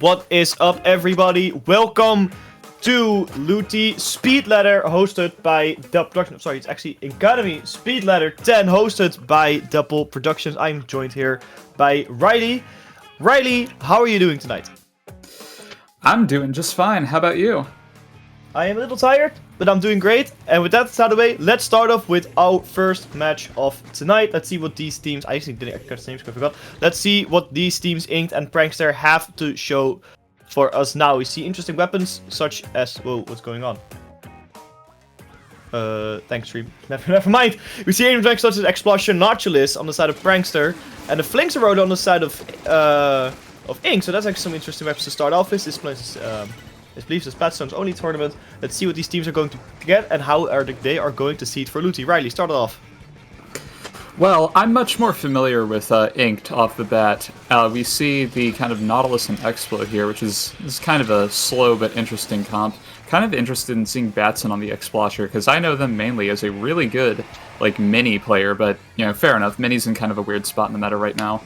What is up, everybody? Welcome to Inkademy Speedladder, hosted by Dapple Productions. Sorry, it's actually Inkademy Speedladder 10, hosted by Dapple Productions. I'm joined here by Riley. Riley, how are you doing tonight? I'm doing just fine. How about you? I am a little tired, but I'm doing great. And with that out of the way, let's start off with our first match of tonight. Let's see what these teams... I actually didn't cut the names, I forgot. Let's see what these teams, Inked and Prankster, have to show for us now. We see interesting weapons, such as... Whoa, what's going on? Thanks, stream. Never mind. We see interesting such as Explosion Nautilus on the side of Prankster, and the Flinks Road on the side of Ink. So that's actually some interesting weapons to start off with. This place is... I believe this Splatoon's only tournament. Let's see what these teams are going to get and how they are going to seed for looty. Riley, start it off. Well, I'm much more familiar with Inked off the bat. We see the kind of Nautilus and Explo here, which is kind of a slow but interesting comp. Kind of interested in seeing Batson on the Explosher, because I know them mainly as a really good, like, mini player, but, you know, fair enough. Mini's in kind of a weird spot in the meta right now.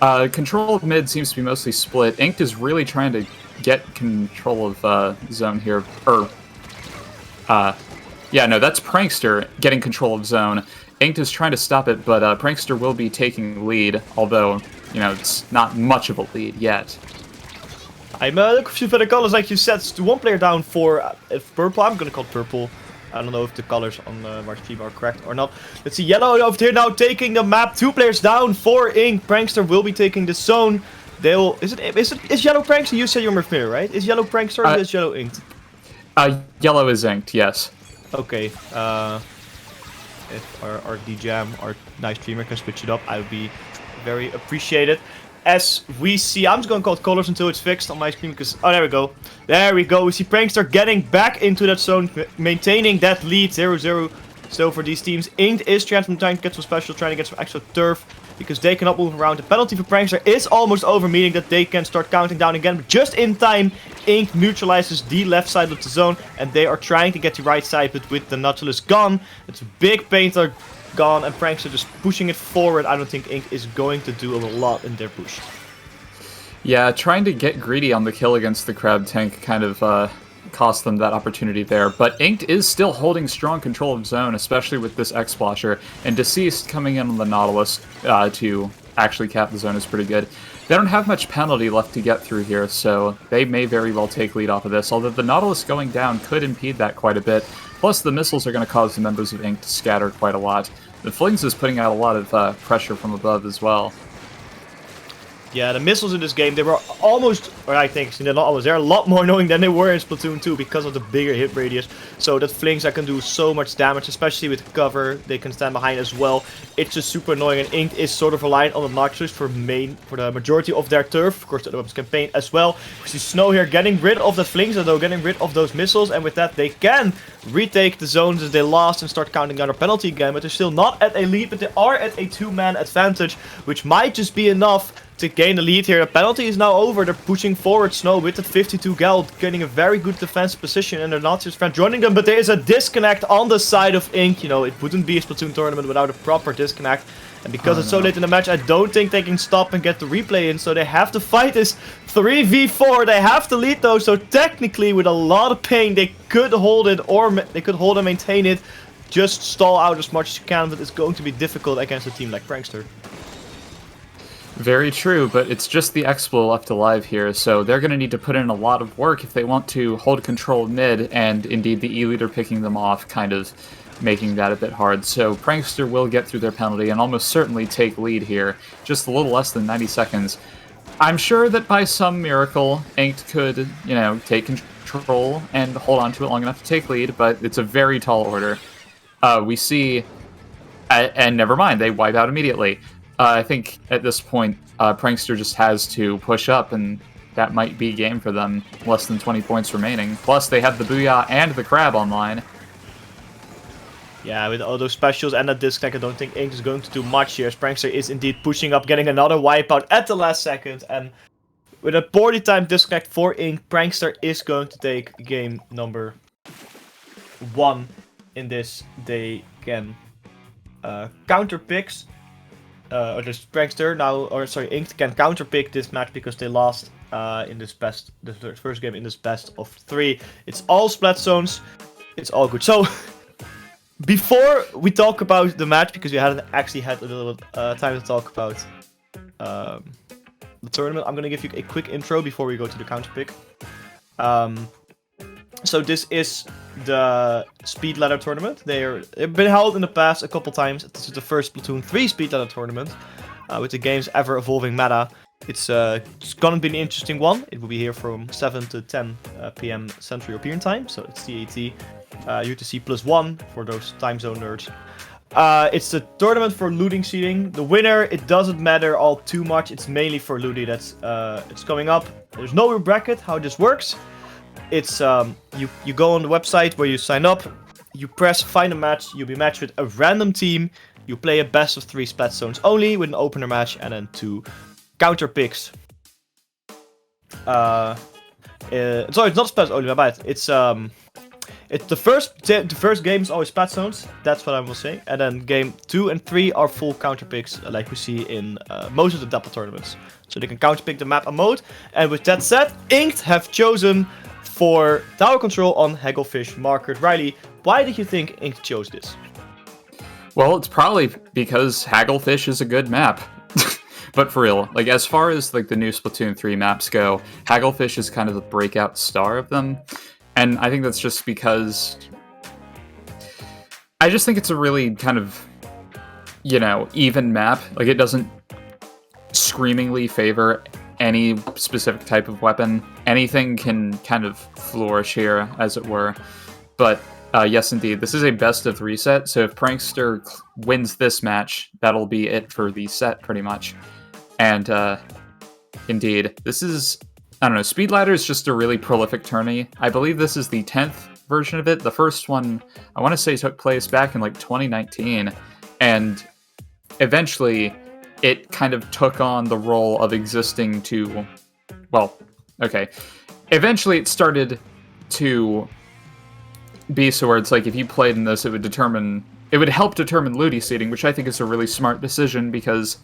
Control of mid seems to be mostly split. Inked is really trying to get control of zone here, yeah, no, that's Prankster getting control of zone. Inked is trying to stop it, but Prankster will be taking lead, although, you know, it's not much of a lead yet. I'm confused by the colors, like you said. It's one player down for purple. I'm gonna call it purple. I don't know if the colors on my stream are correct or not. Let's see, yellow over here now taking the map. 2 players down for Ink. Prankster will be taking the zone. They'll... Is yellow Prankster? You said you're more familiar, right? Is yellow Prankster or is yellow Inked? Yellow is Inked, yes. Okay. If our DJam, our nice streamer, can switch it up, I would be very appreciated. As we see, I'm just going to call it colors until it's fixed on my screen because... Oh, there we go. There we go. We see Prankster getting back into that zone, maintaining that lead, 0-0. So for these teams, Inked is trying to get some special, trying to get some extra turf, because they cannot move around. The penalty for Prankster is almost over, meaning that they can start counting down again. But just in time, Ink neutralizes the left side of the zone, and they are trying to get the right side, but with the Nautilus gone, it's a big painter gone, and Prankster just pushing it forward. I don't think Ink is going to do a lot in their push. Yeah, trying to get greedy on the kill against the Crab Tank kind of cost them that opportunity there, but Inked is still holding strong control of zone, especially with this X-Splasher, and Deceased coming in on the Nautilus to actually cap the zone is pretty good. They don't have much penalty left to get through here, so they may very well take lead off of this, although the Nautilus going down could impede that quite a bit, plus the missiles are going to cause the members of Inked to scatter quite a lot. The Flings is putting out a lot of pressure from above as well. Yeah, the missiles in this game, they were almost, or I think, they're not almost, they're a lot more annoying than they were in Splatoon 2 because of the bigger hit radius. So that Flings that can do so much damage, especially with cover, they can stand behind as well. It's just super annoying, and Inked is sort of reliant on the Nautilus for the majority of their turf. Of course, the other weapons can paint as well. We see Snow here getting rid of the Flings, though, getting rid of those missiles, and with that they can retake the zones as they lost and start counting down their penalty again. But they're still not at a lead, but they are at a 2-man advantage, which might just be enough to gain the lead here. The penalty is now over. They're pushing forward. Snow with that 52 gal, getting a very good defensive position, and they're not just friend joining them, but there is a disconnect on the side of Ink. You know, it wouldn't be a Splatoon tournament without a proper disconnect, and because it's so late in the match, I don't think they can stop and get the replay in, so they have to fight this 3v4. They have to lead though, so technically with a lot of pain they could hold it, or they could hold and maintain it. Just stall out as much as you can, but it's going to be difficult against a team like Prankster. Very true, but it's just the Explo left alive here, so they're going to need to put in a lot of work if they want to hold control of mid, and indeed the E-leader picking them off, kind of making that a bit hard. So Prankster will get through their penalty and almost certainly take lead here, just a little less than 90 seconds. I'm sure that by some miracle, Inked could, you know, take control and hold on to it long enough to take lead, but it's a very tall order. We see, and never mind, they wipe out immediately. I think at this point, Prankster just has to push up, and that might be game for them. Less than 20 points remaining. Plus, they have the Booyah and the Crab online. Yeah, with all those specials and that disconnect, I don't think Inked is going to do much here. As Prankster is indeed pushing up, getting another wipeout at the last second. And with a poorly timed disconnect for Inked, Prankster is going to take game number 1 in this. They can counter picks. Or just Prankster now, or sorry, Inked can counterpick this match because they lost in this first game in this best of 3. It's all splat zones. It's all good. So before we talk about the match, because we hadn't actually had a little time to talk about the tournament, I'm gonna give you a quick intro before we go to the counter pick. So this is the Speedladder tournament. They've been held in the past a couple times. This is the first Splatoon 3 Speedladder tournament with the game's ever-evolving meta. It's gonna be an interesting one. It will be here from 7 to 10 p.m. Central European time, so it's CET. UTC +1 for those time zone nerds. It's the tournament for looting seeding. The winner, it doesn't matter all too much. It's mainly for looting. That's it's coming up. There's no bracket. How this works? It's you go on the website where you sign up. You press find a match. You'll be matched with a random team. You play a best of 3 splat zones only with an opener match and then 2 counter picks. Sorry, it's not splat only. My bad. It's the first game is always splat zones. That's what I will say. And then game 2 and 3 are full counter picks, like we see in most of the Dapple tournaments. So they can counter pick the map and mode. And with that said, Inked have chosen for tower control on Hagglefish Market. Riley, why did you think Inked chose this? Well, it's probably because Hagglefish is a good map. But for real, like as far as like the new Splatoon 3 maps go, Hagglefish is kind of the breakout star of them. And I think that's just because I just think it's a really kind of, even map. Like it doesn't screamingly favor any specific type of weapon. Anything can kind of flourish here, as it were. But yes, indeed, this is a best of 3 set. So if Prankster wins this match, that'll be it for the set, pretty much. And indeed, this is, I don't know, Speedladder is just a really prolific tourney. I believe this is the 10th version of it. The first one, I want to say, took place back in like 2019. And eventually, it kind of took on the role of existing to, well, okay. Eventually, it started to be so where it's like if you played in this, it would help determine looty seeding, which I think is a really smart decision because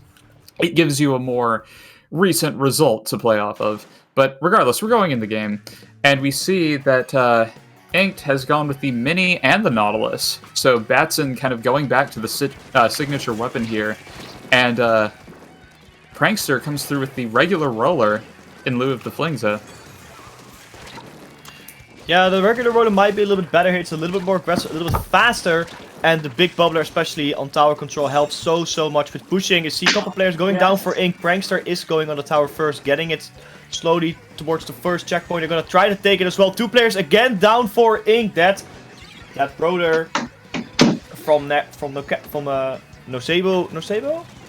it gives you a more recent result to play off of. But regardless, we're going in the game, and we see that Inked has gone with the Mini and the Nautilus. So Batson kind of going back to the signature weapon here, and Prankster comes through with the regular roller in lieu of the Flingza. Yeah, the regular roller might be a little bit better here. It's a little bit more aggressive, a little bit faster. And the big bubbler, especially on tower control, helps so much with pushing. You see a couple players going down for Ink. Prankster is going on the tower first, getting it slowly towards the first checkpoint. They're going to try to take it as well. 2 players again down for Ink. That brother from Nosebo?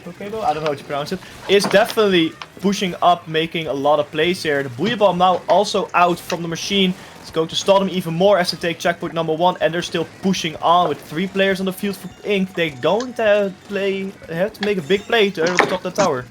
I don't know how to pronounce it. Is definitely pushing up, making a lot of plays here. The Booyah bomb now also out from the machine. It's going to stall them even more as they take checkpoint number 1, and they're still pushing on with 3 players on the field for Ink. They're going to have to make a big play to stop the tower.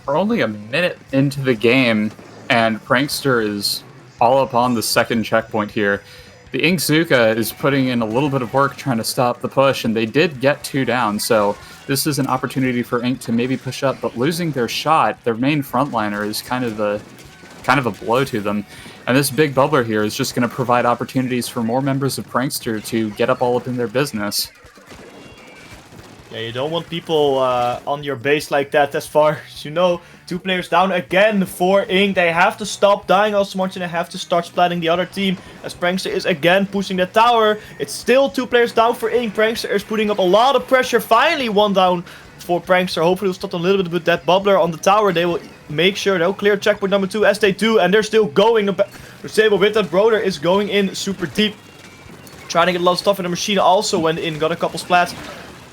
We're only a minute into the game, and Prankster is all up on the second checkpoint here. The Inkzuka is putting in a little bit of work trying to stop the push, and they did get 2 down, so this is an opportunity for Ink to maybe push up, but losing their shot, their main frontliner, is kind of a blow to them. And this big bubbler here is just going to provide opportunities for more members of Prankster to get all up in their business. Yeah, you don't want people on your base like that as far as you know. 2 players down again for Ink. They have to stop dying so much and they have to start splatting the other team as Prankster is again pushing the tower. It's still 2 players down for Ink. Prankster is putting up a lot of pressure. Finally 1 down for Prankster. Hopefully we'll stop a little bit with that bubbler on the tower. They will make sure they'll clear checkpoint number 2 as they do, and they're still going. The stable with that brother is going in super deep. Trying to get a lot of stuff in the machine also went in, got a couple splats.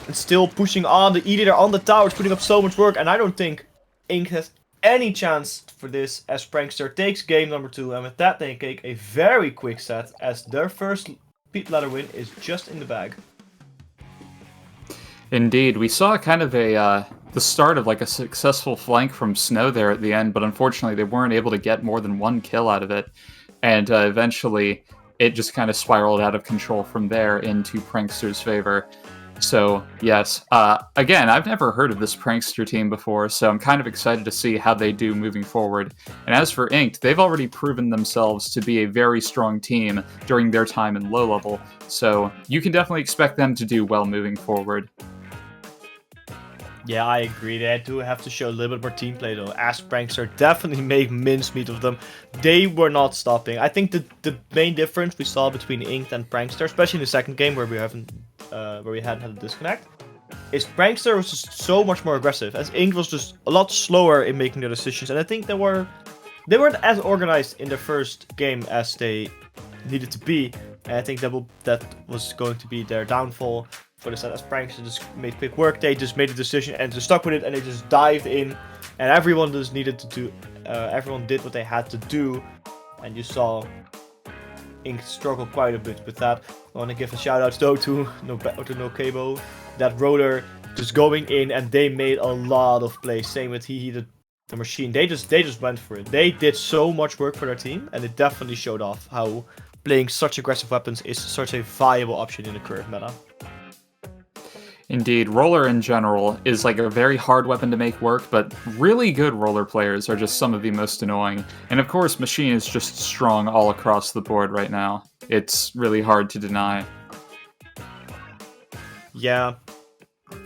And still pushing on. The E-leader on the tower is putting up so much work, and I don't think Ink has any chance for this as Prankster takes game number 2. And with that they take a very quick set as their first Speedladder win is just in the bag. Indeed, we saw kind of the start of like a successful flank from Snow there at the end, but unfortunately they weren't able to get more than 1 kill out of it. And eventually it just kind of spiraled out of control from there into Prankster's favor. So, yes. Again, I've never heard of this Prankster team before, so I'm kind of excited to see how they do moving forward. And as for Inked, they've already proven themselves to be a very strong team during their time in low level, so you can definitely expect them to do well moving forward. Yeah, I agree. They do have to show a little bit more team play, though. As Prankster definitely make mincemeat of them. They were not stopping. I think the main difference we saw between Inked and Prankster, especially in the second game where we hadn't had a disconnect, is Prankster was just so much more aggressive, as Inked was just a lot slower in making their decisions. And I think they weren't as organized in the first game as they needed to be. And I think that was going to be their downfall. For the set as Prankster just made quick work. They just made a decision and just stuck with it, and they just dived in, and everyone just needed to do. Everyone did what they had to do, and you saw Ink struggle quite a bit with that. I want to give a shout out though to Nokebo, that roller just going in, and they made a lot of plays. Same with the machine. They just went for it. They did so much work for their team, and it definitely showed off how playing such aggressive weapons is such a viable option in the current meta. Indeed, roller in general is like a very hard weapon to make work, but really good roller players are just some of the most annoying. And of course, machine is just strong all across the board right now. It's really hard to deny. Yeah.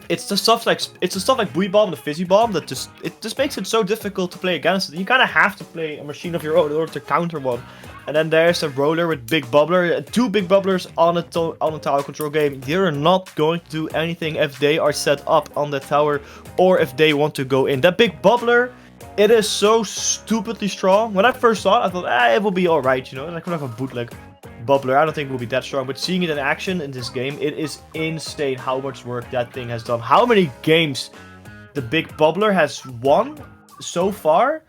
It's the stuff like Booyah Bomb and the Fizzy Bomb that just makes it so difficult to play against it. You kind of have to play a machine of your own in order to counter one. And then there's a roller with Big Bubbler, 2 Big Bubblers on a tower control game. They're not going to do anything if they are set up on the tower or if they want to go in. That Big Bubbler, it is so stupidly strong. When I first saw it, I thought, it will be alright, you know, and I could have a bootleg Bubbler. I don't think it will be that strong, but seeing it in action in this game, it is insane how much work that thing has done. How many games the Big Bubbler has won so far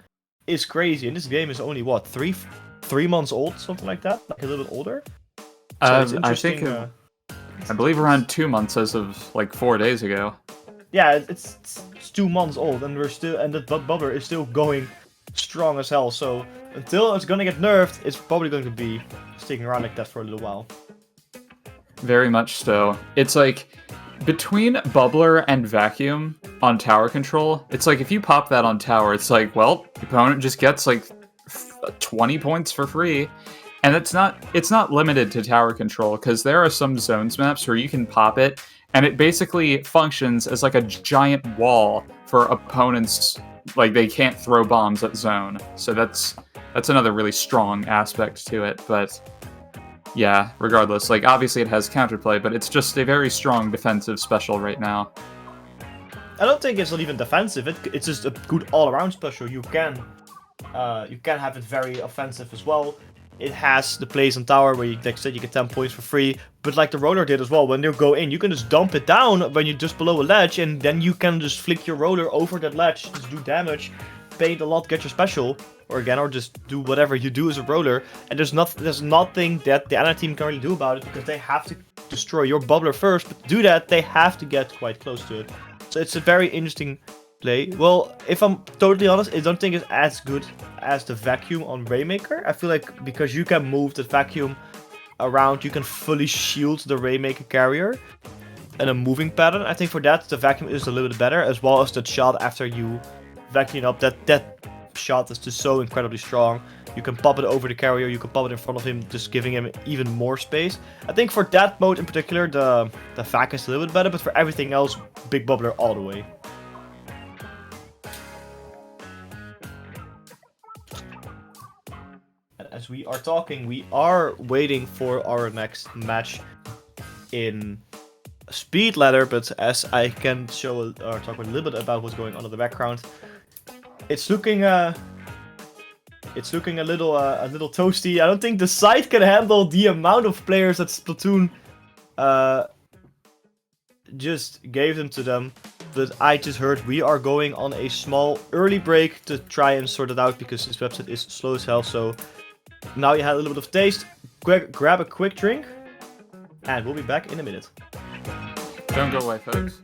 is crazy. And this game is only, what, 3 months old, something like that, like a little bit older. So I think, I believe around 2 months as of like 4 days ago. Yeah, it's 2 months old, and the bubbler is still going strong as hell. So until it's gonna get nerfed, it's probably going to be sticking around like that for a little while. Very much so. It's like between bubbler and vacuum on tower control, it's like if you pop that on tower, it's like, well, the opponent just gets like 20 points for free. And it's not limited to tower control, because there are some zones maps where you can pop it and it basically functions as like a giant wall for opponents. Like, they can't throw bombs at zone. So that's another really strong aspect to it. But yeah, regardless, like obviously it has counterplay, but it's just a very strong defensive special right now. I don't think it's not even defensive. It's just a good all-around special. You can have it very offensive as well. It has the plays on tower where, like I said, you get 10 points for free. But like the roller did as well, when you go in, you can just dump it down when you're just below a ledge, and then you can just flick your roller over that ledge, just do damage, paint a lot, get your special, or just do whatever you do as a roller. And there's nothing that the enemy team can really do about it, because they have to destroy your bubbler first. But to do that, they have to get quite close to it. So it's a very interesting play. Well, if I'm totally honest, I don't think it's as good as the vacuum on Rainmaker. I feel like because you can move the vacuum around, you can fully shield the Rainmaker carrier in a moving pattern. I think for that, the vacuum is a little bit better, as well as the shot after you vacuum up. That shot is just so incredibly strong. You can pop it over the carrier, you can pop it in front of him, just giving him even more space. I think for that mode in particular, the vac is a little bit better, but for everything else, Big Bubbler all the way. As we are talking, we are waiting for our next match in Speedladder, but as I can show or talk a little bit about what's going on in the background, it's looking a little toasty. I don't think the site can handle the amount of players that Splatoon just gave them to them. But I just heard we are going on a small early break to try and sort it out, because this website is slow as hell. So now you had a little bit of taste. Grab a quick drink, and we'll be back in a minute. Don't go away, folks.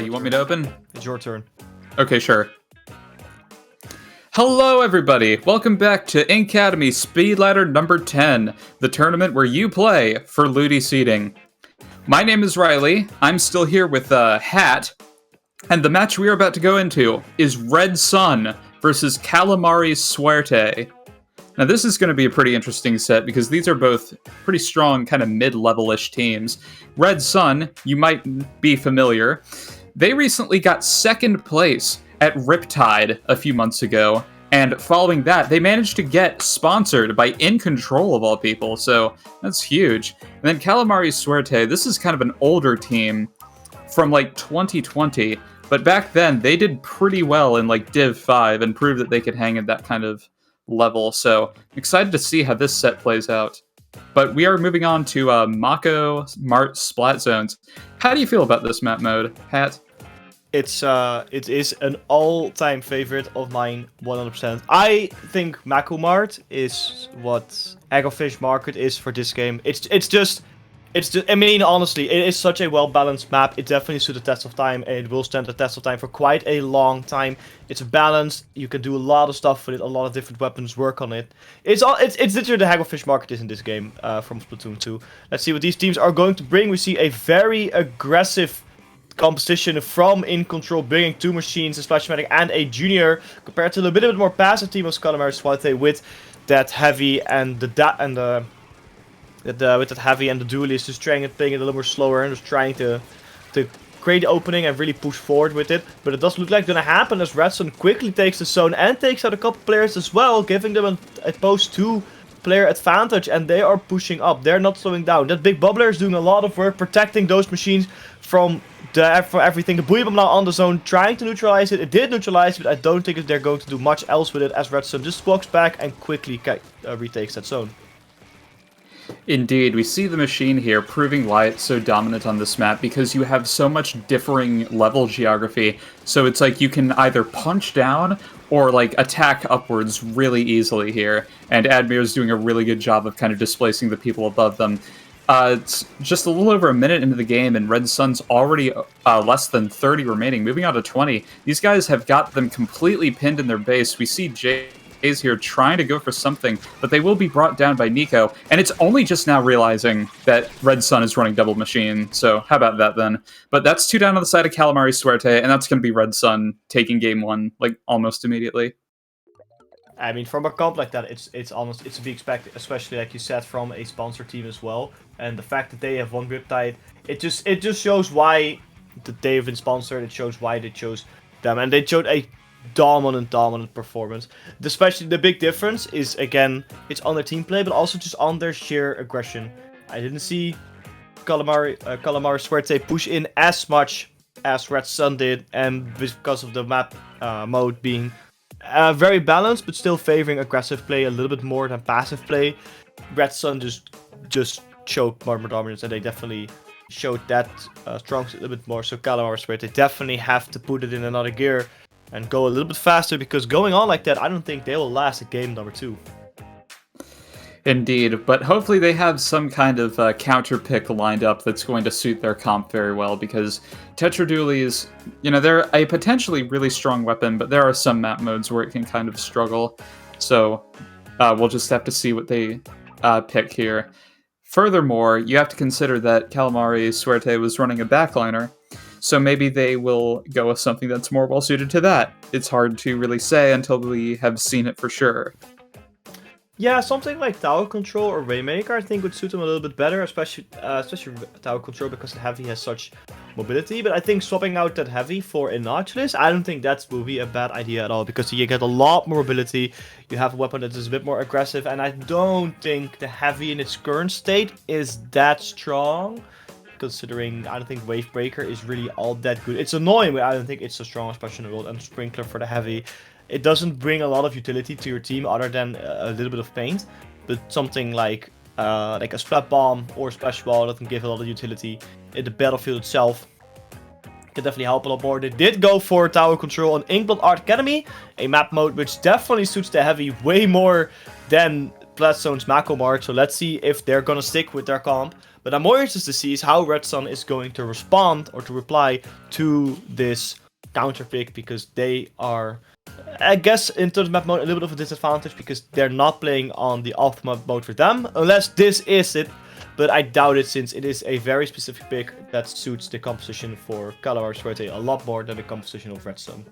You want me to open? It's your turn. Okay, sure. Hello, everybody. Welcome back to Inkademy Speedladder number 10, the tournament where you play for Ludi seeding. My name is Riley. I'm still here with Hat, and the match we are about to go into is Red Sun versus Calamares Suerte. Now, this is going to be a pretty interesting set because these are both pretty strong, kind of mid-level-ish teams. Red Sun, you might be familiar. They recently got second place at Riptide a few months ago, and following that, they managed to get sponsored by In Control of all people, so that's huge. And then Calamares Suerte, this is kind of an older team from like 2020, but back then they did pretty well in like Div 5 and proved that they could hang at that kind of level, so I'm excited to see how this set plays out. But we are moving on to Mako Mart Splat Zones. How do you feel about this map mode, Hat? It is an all-time favorite of mine, 100%. I think Mako Mart is what Hagglefish Market is for this game. It's just, I mean, honestly, it is such a well-balanced map. It definitely stood the test of time, and it will stand the test of time for quite a long time. It's balanced. You can do a lot of stuff with it. A lot of different weapons work on it. It's literally the Hagglefish Market is in this game from Splatoon 2. Let's see what these teams are going to bring. We see a very aggressive composition from In Control, bringing two machines, a Splash Medic and a Junior, compared to a bit more passive team of Calamares Suerte with that heavy and with that heavy and the duelist just trying to playing it a little more slower and just trying to create the opening and really push forward with it. But it does look like it's gonna happen as Red Sun quickly takes the zone and takes out a couple players as well, giving them a post-2 player advantage, and they are pushing up. They're not slowing down. That big bubbler is doing a lot of work protecting those machines from everything. The Booyah bomb now on the zone, trying to neutralize it. It did neutralize, but I don't think they're going to do much else with it as Red Sun just walks back and quickly retakes that zone. Indeed, we see the machine here proving why it's so dominant on this map, because you have so much differing level geography. So it's like you can either punch down or like attack upwards really easily here. And Admir's doing a really good job of kind of displacing the people above them. It's just a little over a minute into the game, and Red Sun's already less than 30 remaining, moving on to 20. These guys have got them completely pinned in their base. We see Jays here trying to go for something, but they will be brought down by Nico, and it's only just now realizing that Red Sun is running double machine, so how about that then? But that's 2 down on the side of Calamares Suerte, and that's going to be Red Sun taking game 1, like, almost immediately. I mean, from a comp like that, it's to be expected, especially like you said, from a sponsor team as well. And the fact that they have one Riptide, it just shows why they have been sponsored. It shows why they chose them, and they showed a dominant performance. Especially the big difference is, again, it's on their team play, but also just on their sheer aggression. I didn't see Calamares Suerte push in as much as Red Sun did, and because of the map mode being very balanced, but still favoring aggressive play a little bit more than passive play, Red Sun just showed more dominance, and they definitely showed that strong a little bit more. So Calamares Suerte, they definitely have to put it in another gear and go a little bit faster, because going on like that, I don't think they will last a game number 2. Indeed, but hopefully they have some kind of counter pick lined up that's going to suit their comp very well, because Tetradulies, they're a potentially really strong weapon, but there are some map modes where it can kind of struggle. So we'll just have to see what they pick here. Furthermore, you have to consider that Calamares Suerte was running a backliner, so maybe they will go with something that's more well suited to that. It's hard to really say until we have seen it for sure. Yeah, something like Tower Control or Waymaker I think would suit them a little bit better, especially Tower Control, because the Heavy has such mobility. But I think swapping out that Heavy for Innocuous, I don't think that will be a bad idea at all, because you get a lot more mobility, you have a weapon that is a bit more aggressive, and I don't think the Heavy in its current state is that strong, considering I don't think Wavebreaker is really all that good. It's annoying, but I don't think it's so strong, especially in the world, and Sprinkler for the Heavy. It doesn't bring a lot of utility to your team other than a little bit of paint, but something like a Splat Bomb or Splash Ball doesn't give a lot of utility in the battlefield itself. Can definitely help a lot more. They did go for Tower Control on Inkblot Art Academy, a map mode which definitely suits the Heavy way more than Bloodstone's Mako Mart, so let's see if they're gonna stick with their comp. But I'm more interested to see is how Red Sun is going to respond or to reply to this counter pick, because they are, I guess, in terms of map mode, a little bit of a disadvantage, because they're not playing on the off map mode for them, unless this is it, but I doubt it, since it is a very specific pick that suits the composition for Calamares Suerte a lot more than the composition of Red Sun.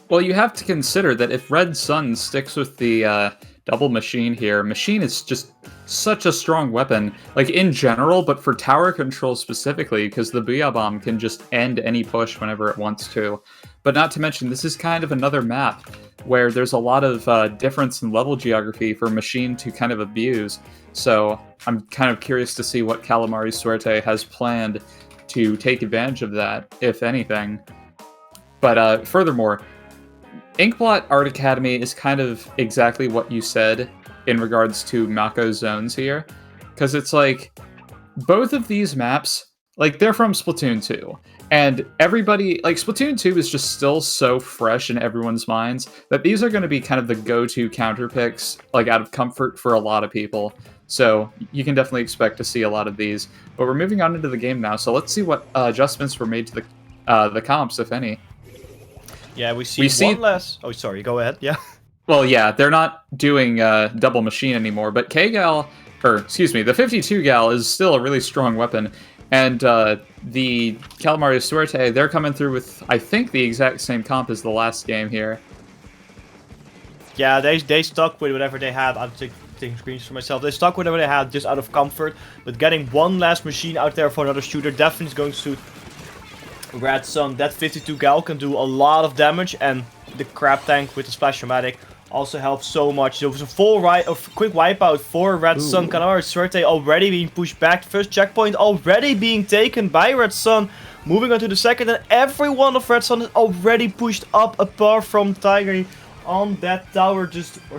Well, you have to consider that if Red Sun sticks with the double machine here, machine is just such a strong weapon, like in general, but for tower control specifically, because the Booyah Bomb can just end any push whenever it wants to. But not to mention, this is kind of another map where there's a lot of difference in level geography for machine to kind of abuse. So I'm kind of curious to see what Calamares Suerte has planned to take advantage of that, if anything. But furthermore, Inkblot Art Academy is kind of exactly what you said in regards to Mako zones here. Because it's like, both of these maps, like, they're from Splatoon 2. And everybody, like, Splatoon 2 is just still so fresh in everyone's minds that these are going to be kind of the go-to counter picks, like, out of comfort for a lot of people. So you can definitely expect to see a lot of these. But we're moving on into the game now, so let's see what adjustments were made to the comps, if any. Yeah, we see one less. Oh, sorry, go ahead. Yeah. Well, yeah, they're not doing double machine anymore, but K-Gal, or excuse me, the 52 Gal is still a really strong weapon. And the Calamares Suerte, they're coming through with, I think, the exact same comp as the last game here. Yeah, they stuck with whatever they had. I'm taking screens for myself. They stuck with whatever they had just out of comfort. But getting one last machine out there for another shooter definitely is going to suit Red Sun. That 52 Gal can do a lot of damage, and the Crab Tank with the Splash-O-Matic also helps so much. There was a quick wipeout for Red Sun. Calamares Suerte already being pushed back. First checkpoint already being taken by Red Sun. Moving on to the second, and every one of Red Sun is already pushed up, apart from Tiger on that tower,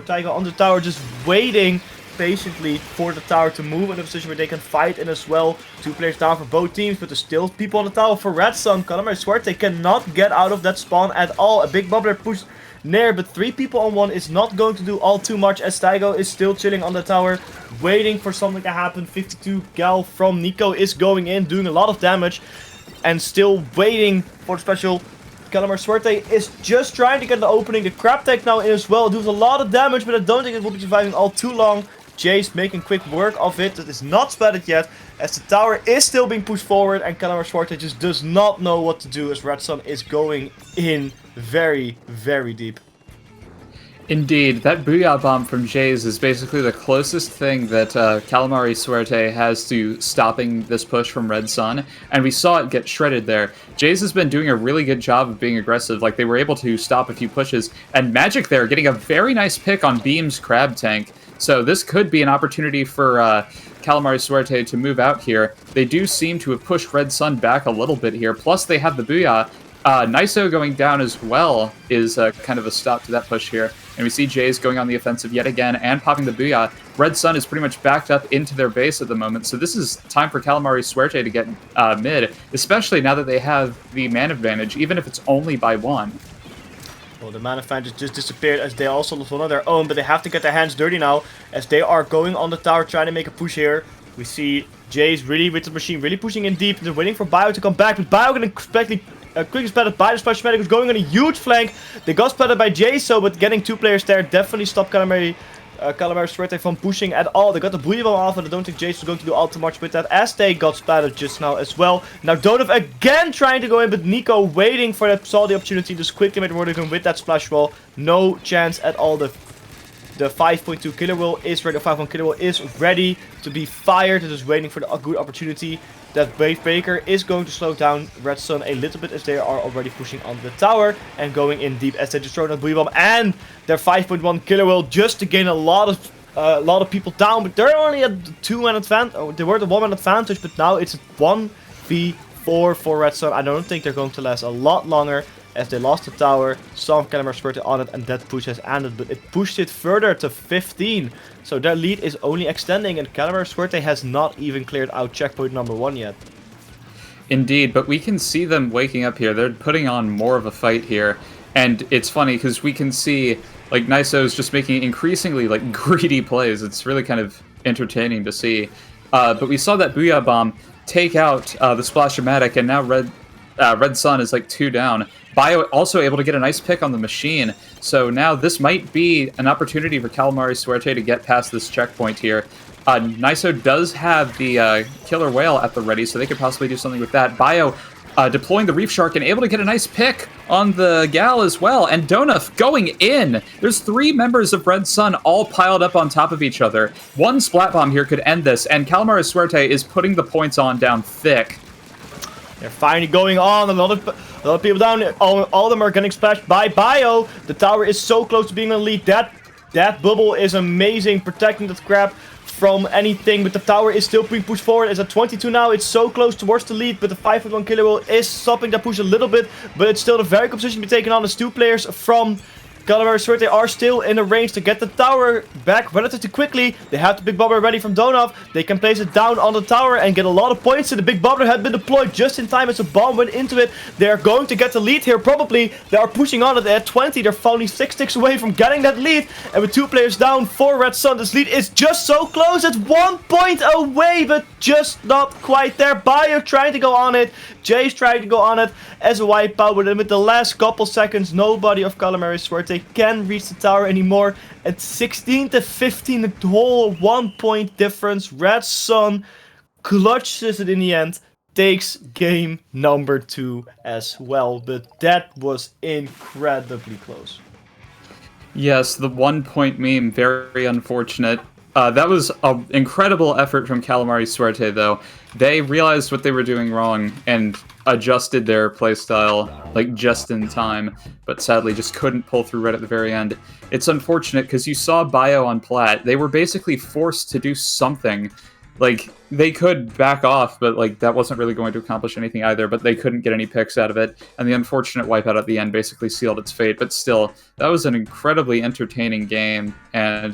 Tiger on the tower, just waiting patiently for the tower to move in a position where they can fight in as well. 2 players down for both teams, but there's still people on the tower for Red Sun. Calamares Suerte cannot get out of that spawn at all. A big bubbler pushed Nair, but 3 people on 1 is not going to do all too much, as Taigo is still chilling on the tower, waiting for something to happen. 52 gal from Nico is going in, doing a lot of damage, and still waiting for the special. Calamares Suerte is just trying to get the opening. The crab tag now in as well. It does a lot of damage, but I don't think it will be surviving all too long. Jace making quick work of it. That is not splattered yet, as the tower is still being pushed forward, and Calamares Suerte just does not know what to do, as Red Sun is going in very, very deep. Indeed, that Booyah bomb from Jace is basically the closest thing that Calamares Suerte has to stopping this push from Red Sun, and we saw it get shredded there. Jace has been doing a really good job of being aggressive, like they were able to stop a few pushes, and Magic there getting a very nice pick on Beam's crab tank. So this could be an opportunity for Calamares Suerte to move out here. They do seem to have pushed Red Sun back a little bit here, plus they have the Booyah. Niso going down as well is kind of a stop to that push here. And we see Jace going on the offensive yet again and popping the Booyah. Red Sun is pretty much backed up into their base at the moment. So this is time for Calamares Suerte to get mid, especially now that they have the man advantage, even if it's only by 1. Well, the man advantage just disappeared, as they also lost one of their own, but they have to get their hands dirty now, as they are going on the tower trying to make a push here. We see Jace really with the machine, really pushing in deep. They're waiting for Bio to come back, but Bio getting quickly splattered by the Splash Medic, who's going on a huge flank. They got splattered by Jace, so but getting 2 players there definitely stopped Calamares Suerte from pushing at all. They got the Booyah bomb off, and I don't think Jace is going to do all too much with that, as they got splattered just now as well. Now Donov again trying to go in, but Nico waiting for that, saw the opportunity, just quickly made Mordigan with that splash wall. No chance at all. The 5.2 killer wheel is ready. The 5.1 killer wheel is ready to be fired. It is waiting for the good opportunity. That Wave Breaker is going to slow down Red Sun a little bit, as they are already pushing on the tower and going in deep, as they just throw that Booyah bomb and their 5.1 killer wheel just to gain a lot of people down. But they're only at the 2-man advantage. Oh, they were the 1-man advantage, but now it's 1v4 for Red Sun. I don't think they're going to last a lot longer, as they lost the tower, some Calamares Suerte on it, and that push has ended, but it pushed it further to 15. So their lead is only extending, and Calamares Suerte has not even cleared out checkpoint number 1 yet. Indeed, but we can see them waking up here. They're putting on more of a fight here, and it's funny because we can see like Niso's just making increasingly like greedy plays. It's really kind of entertaining to see. But we saw that Booyah bomb take out the Splash-O-Matic, and now Red Sun is like 2 down. Bio also able to get a nice pick on the machine, so now this might be an opportunity for Calamares Suerte to get past this checkpoint here. Niso does have the Killer Whale at the ready, so they could possibly do something with that. Bio deploying the Reef Shark and able to get a nice pick on the Gal as well, and Donuf going in. There's 3 members of Red Sun all piled up on top of each other. 1 Splat Bomb here could end this, and Calamares Suerte is putting the points on down thick. They're finally going on. A lot of people down. All of them are getting splashed by Bio. The tower is so close to being a lead. That bubble is amazing, protecting that crab from anything. But the tower is still being pushed forward. It's at 22 now. It's so close towards the lead. But the 5.1 killer wheel is stopping that push a little bit. But it's still a very good position to be taken on, as 2 players from Calamares Suerte are still in the range to get the tower back relatively quickly. They have the big bubbler ready from Donov. They can place it down on the tower and get a lot of points. And the big bubbler had been deployed just in time as a bomb went into it. They are going to get the lead here, probably. They are pushing on it at 20. They're only 6 ticks away from getting that lead. And with 2 players down for Red Sun, this lead is just so close. It's 1 point away, but just not quite there. Bio trying to go on it. Jace trying to go on it as a wipeout, but with the last couple seconds, nobody of Calamares Suerte can reach the tower anymore. At 16 to 15, a whole 1 point difference. Red Sun clutches it in the end, takes game number 2 as well, but that was incredibly close. Yes, the 1 point meme, very unfortunate. That was an incredible effort from Calamares Suerte, though. They realized what they were doing wrong and adjusted their playstyle, like, just in time, but sadly just couldn't pull through right at the very end. It's unfortunate, because you saw Bio on Plat. They were basically forced to do something. Like, they could back off, but, like, that wasn't really going to accomplish anything either, but they couldn't get any picks out of it, and the unfortunate wipeout at the end basically sealed its fate. But still, that was an incredibly entertaining game, and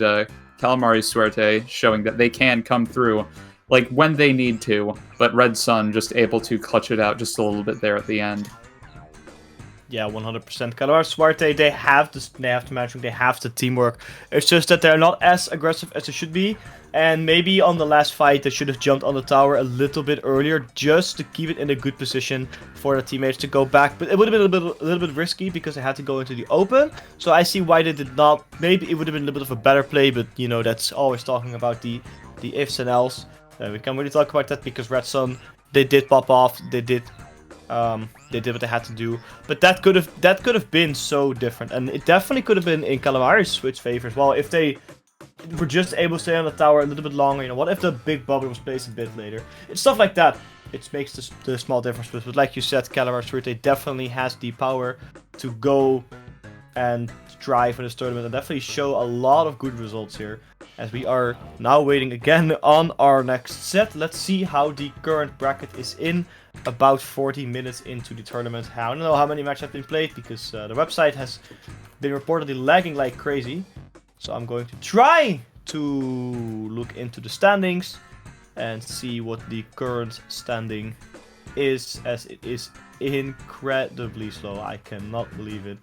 Calamares Suerte showing that they can come through, like, when they need to, but Red Sun just able to clutch it out just a little bit there at the end. Yeah, 100%. Calamares, Suerte, they have the management, they have the teamwork. It's just that they're not as aggressive as they should be. And maybe on the last fight, they should have jumped on the tower a little bit earlier, just to keep it in a good position for the teammates to go back. But it would have been a little bit risky because they had to go into the open. So I see why they did not. Maybe it would have been a little bit of a better play, but you know, that's always talking about the ifs and else. We can't really talk about that because Red Sun, they did pop off. They did what they had to do, but that could have been so different, and it definitely could have been in Calamares' Switch favor as well if they were just able to stay on the tower a little bit longer. You know, what if the big bubble was placed a bit later? It's stuff like that. It makes the small difference. But like you said, Calamares Suerte definitely has the power to go and drive in this tournament and definitely show a lot of good results here. As we are now waiting again on our next set. Let's see how the current bracket is in. About 40 minutes into the tournament. I don't know how many matches have been played because the website has been reportedly lagging like crazy. So I'm going to try to look into the standings and see what the current standing is, as it is incredibly slow. I cannot believe it.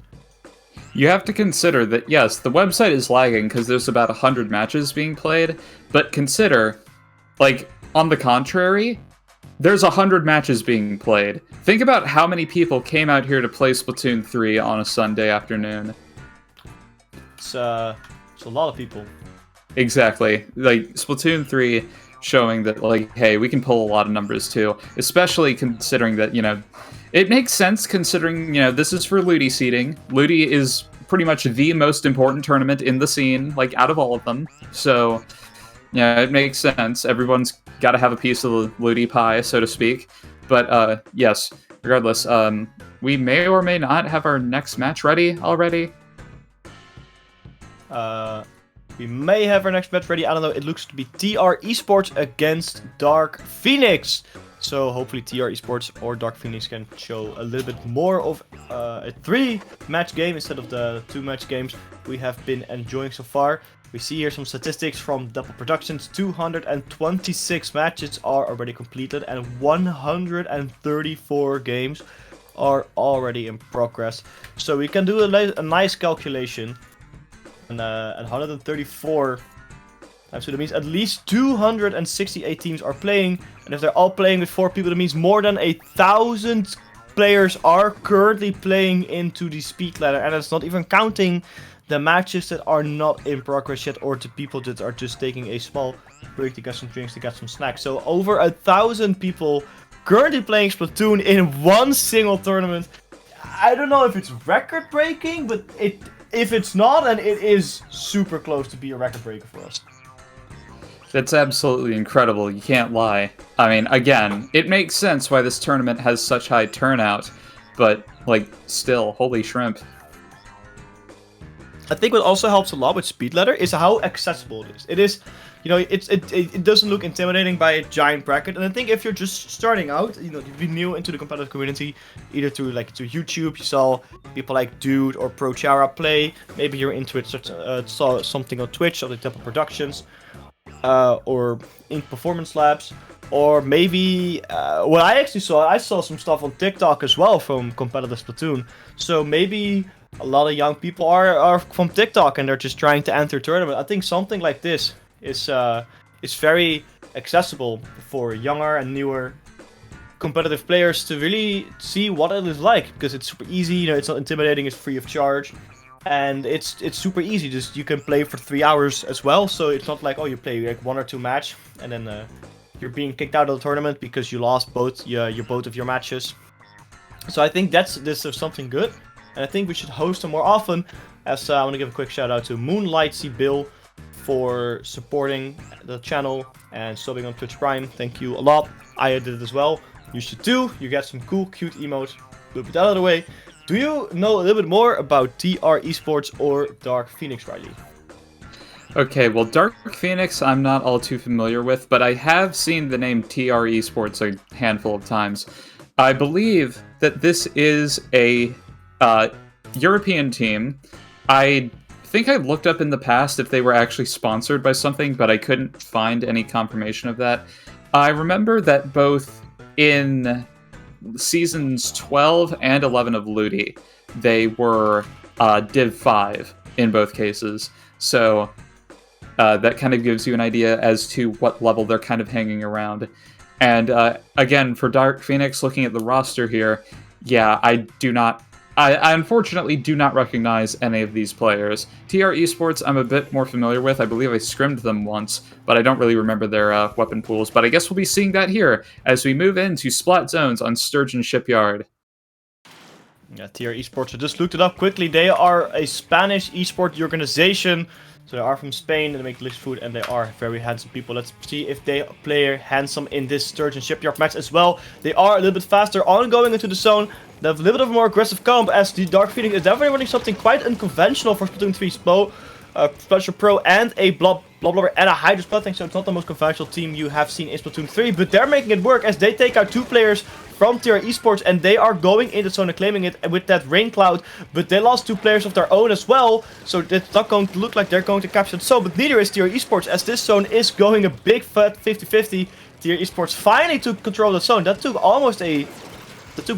You have to consider that, yes, the website is lagging because there's about 100 matches being played, but consider, like, on the contrary, there's 100 matches being played. Think about how many people came out here to play Splatoon 3 on a Sunday afternoon. It's a lot of people. Exactly. Like, Splatoon 3 showing that, like, hey, we can pull a lot of numbers too. Especially considering that, you know, it makes sense considering, you know, this is for Ludi seeding. Ludi is pretty much the most important tournament in the scene, like, out of all of them. So, yeah, it makes sense. Everyone's got to have a piece of the Ludi pie, so to speak. But, yes, regardless, we may or may not have our next match ready already. We may have our next match ready. I don't know. It looks to be TR Esports against Dark Pheonix. So hopefully TR Esports or Dark Pheonix can show a little bit more of a 3-match game instead of the 2-match games we have been enjoying so far. We see here some statistics from Dapple Productions. 226 matches are already completed and 134 games are already in progress. So we can do a nice calculation. And 134, so that means at least 268 teams are playing. And if they're all playing with 4 people, that means more than 1,000 players are currently playing into the Speedladder. And that's not even counting the matches that are not in progress yet, or the people that are just taking a small break to get some drinks, to get some snacks. So over 1,000 people currently playing Splatoon in one single tournament. I don't know if it's record breaking, but if it's not, then it is super close to be a record breaker for us. That's absolutely incredible, you can't lie. I mean, again, it makes sense why this tournament has such high turnout, but, like, still, holy shrimp. I think what also helps a lot with Speedladder is how accessible it is. It is, you know, it doesn't look intimidating by a giant bracket. And I think if you're just starting out, you know, you've been new into the competitive community, either through YouTube, you saw people like Dude or ProChara play. Maybe you're into it, saw something on Twitch or the Dapple Productions, or Ink Performance Labs, or maybe what I actually saw, I saw some stuff on TikTok as well from competitive Splatoon. So maybe a lot of young people are from TikTok and they're just trying to enter a tournament. I think something like this is very accessible for younger and newer competitive players to really see what it is like, because it's super easy. You know, it's not intimidating. It's free of charge, and it's super easy. Just you can play for 3 hours as well. So it's not like, oh, you play like 1 or 2 match and then you're being kicked out of the tournament because you lost both of your matches. So I think this is something good. And I think we should host them more often, as I want to give a quick shout out to Moonlight C. Bill for supporting the channel and subbing on Twitch Prime. Thank you a lot. I did it as well. You should too. You get some cool, cute emotes. But with that out of the way, do you know a little bit more about TR Esports or Dark Pheonix, Riley? Okay, well, Dark Pheonix I'm not all too familiar with, but I have seen the name TR Esports a handful of times. I believe that this is a European team. I think I looked up in the past if they were actually sponsored by something, but I couldn't find any confirmation of that. I remember that both in seasons 12 and 11 of Ludi, they were Div 5 in both cases. So that kind of gives you an idea as to what level they're kind of hanging around. And again, for Dark Pheonix, looking at the roster here, yeah, I unfortunately do not recognize any of these players. TR Esports I'm a bit more familiar with. I believe I scrimmed them once, but I don't really remember their weapon pools. But I guess we'll be seeing that here as we move into Splat Zones on Sturgeon Shipyard. Yeah, TR Esports, I just looked it up quickly. They are a Spanish esport organization. So they are from Spain, and they make delicious food, and they are very handsome people. Let's see if they play handsome in this Sturgeon Shipyard match as well. They are a little bit faster on going into the zone. They have a little bit of a more aggressive comp, as the Dark Pheonix is definitely running something quite unconventional for Splatoon 3 Special Pro, and a Blob Blobber and a Hydra Splatting, so it's not the most conventional team you have seen in Splatoon 3, but they're making it work as they take out 2 players from TR Esports, and they are going in the zone and claiming it with that rain cloud, but they lost 2 players of their own as well, so it's not going to look like they're going to capture it. So, but neither is TR Esports, as this zone is going a big fat 50-50. TR Esports finally took control of the zone. That took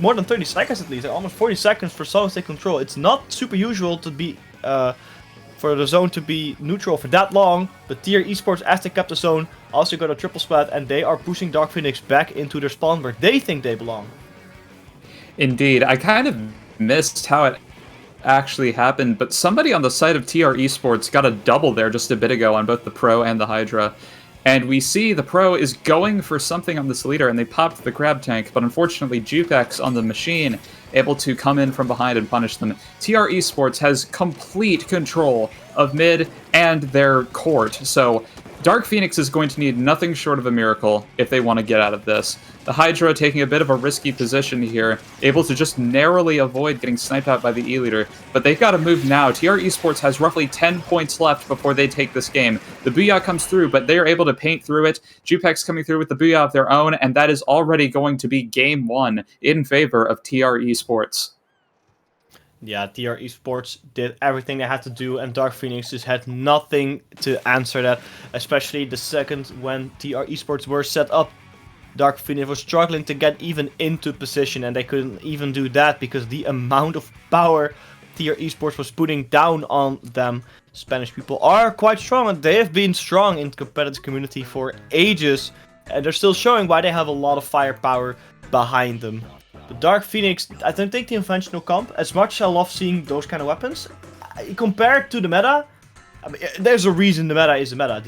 more than 30 seconds at least, almost 40 seconds for zones to take control. It's not super usual to be for the zone to be neutral for that long, but TR Esports, as they kept the zone, also got a triple splat, and they are pushing Dark Pheonix back into their spawn where they think they belong. Indeed, I kind of missed how it actually happened, but somebody on the side of TR Esports got a double there just a bit ago on both the Pro and the Hydra. And we see the Pro is going for something on this leader, and they popped the grab tank, but unfortunately Jupex on the machine able to come in from behind and punish them. TR Esports has complete control of mid and their court, so Dark Pheonix is going to need nothing short of a miracle if they want to get out of this. The Hydra taking a bit of a risky position here, able to just narrowly avoid getting sniped out by the E-Leader, but they've got to move now. TR Esports has roughly 10 points left before they take this game. The Booyah comes through, but they are able to paint through it. Jupex coming through with the Booyah of their own, and that is already going to be game 1 in favor of TR Esports. Yeah, TR Esports did everything they had to do, and Dark Pheonix just had nothing to answer that. Especially the second when TR Esports were set up, Dark Pheonix was struggling to get even into position, and they couldn't even do that because the amount of power TR Esports was putting down on them. Spanish people are quite strong, and they have been strong in the competitive community for ages, and they're still showing why they have a lot of firepower behind them. But Dark Pheonix, I don't think the conventional comp, as much as I love seeing those kind of weapons, compared to the meta, I mean, there's a reason the meta is the meta.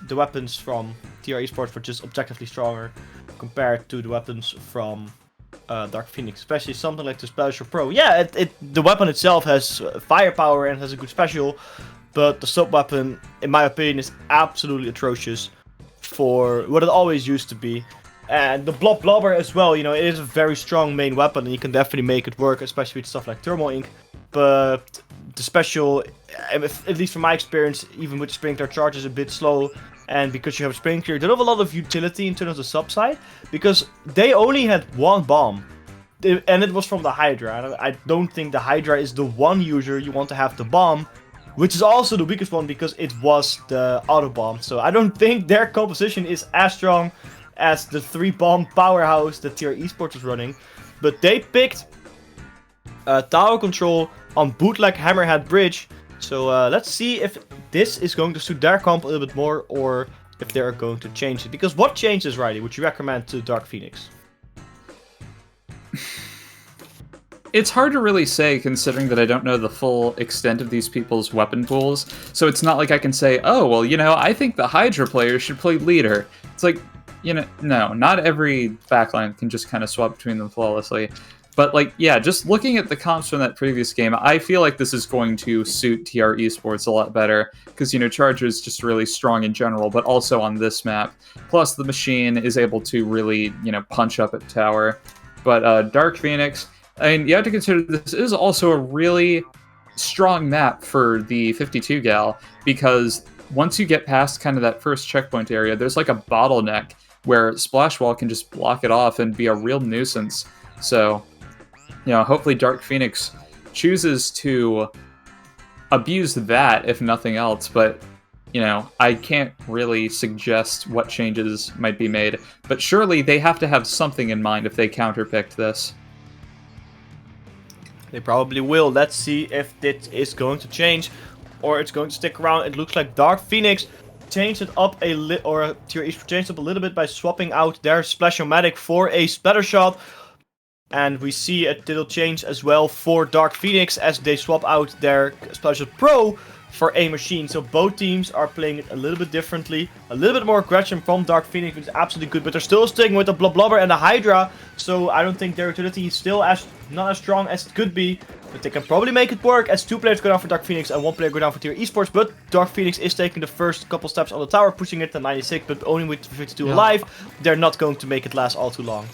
The weapons from TR Esports were just objectively stronger compared to the weapons from Dark Pheonix, especially something like the Special Pro. Yeah, the weapon itself has firepower and has a good special, but the sub-weapon, in my opinion, is absolutely atrocious for what it always used to be. And the Blobber as well, you know, it is a very strong main weapon, and you can definitely make it work, especially with stuff like Thermal Ink. But the special, at least from my experience, even with the Sprinkler, charge is a bit slow. And because you have a Sprinkler, you don't have a lot of utility in terms of the sub side, because they only had 1 bomb. And it was from the Hydra. I don't think the Hydra is the one user you want to have the bomb, which is also the weakest one because it was the auto bomb. So I don't think their composition is as strong as the 3-bomb powerhouse that TR Esports was running. But they picked tower control on bootleg Hammerhead Bridge. So let's see if this is going to suit their comp a little bit more, or if they're going to change it. Because what changes, Riley, would you recommend to Dark Pheonix? It's hard to really say, considering that I don't know the full extent of these people's weapon pools. So it's not like I can say, oh, well, you know, I think the Hydra players should play leader. It's like, you know, no, not every backline can just kind of swap between them flawlessly. But, like, yeah, just looking at the comps from that previous game, I feel like this is going to suit TR Esports a lot better. Because, you know, Charger is just really strong in general, but also on this map. Plus, the machine is able to really, you know, punch up at tower. But Dark Pheonix, I mean, you have to consider this is also a really strong map for the 52 gal. Because once you get past kind of that first checkpoint area, there's like a bottleneck where Splash Wall can just block it off and be a real nuisance. So, you know, hopefully Dark Pheonix chooses to abuse that, if nothing else. But you know, I can't really suggest what changes might be made, but surely they have to have something in mind if they counterpicked this. They probably will. Let's see if it is going to change or it's going to stick around. It looks like Dark Pheonix changed it up a little, or Tier Esports changed up a little bit by swapping out their Splashomatic for a Splatter Shot. And we see a little change as well for Dark Pheonix as they swap out their Splatter Shot Pro for a machine. So both teams are playing it a little bit differently. A little bit more aggression from Dark Pheonix, which is absolutely good. But they're still sticking with the Blubber and the Hydra. So I don't think their utility is still not as strong as it could be. But they can probably make it work as 2 players go down for Dark Pheonix and 1 player go down for Tier Esports. But Dark Pheonix is taking the first couple steps on the tower, pushing it to 96. But only with 52 alive, they're not going to make it last all too long.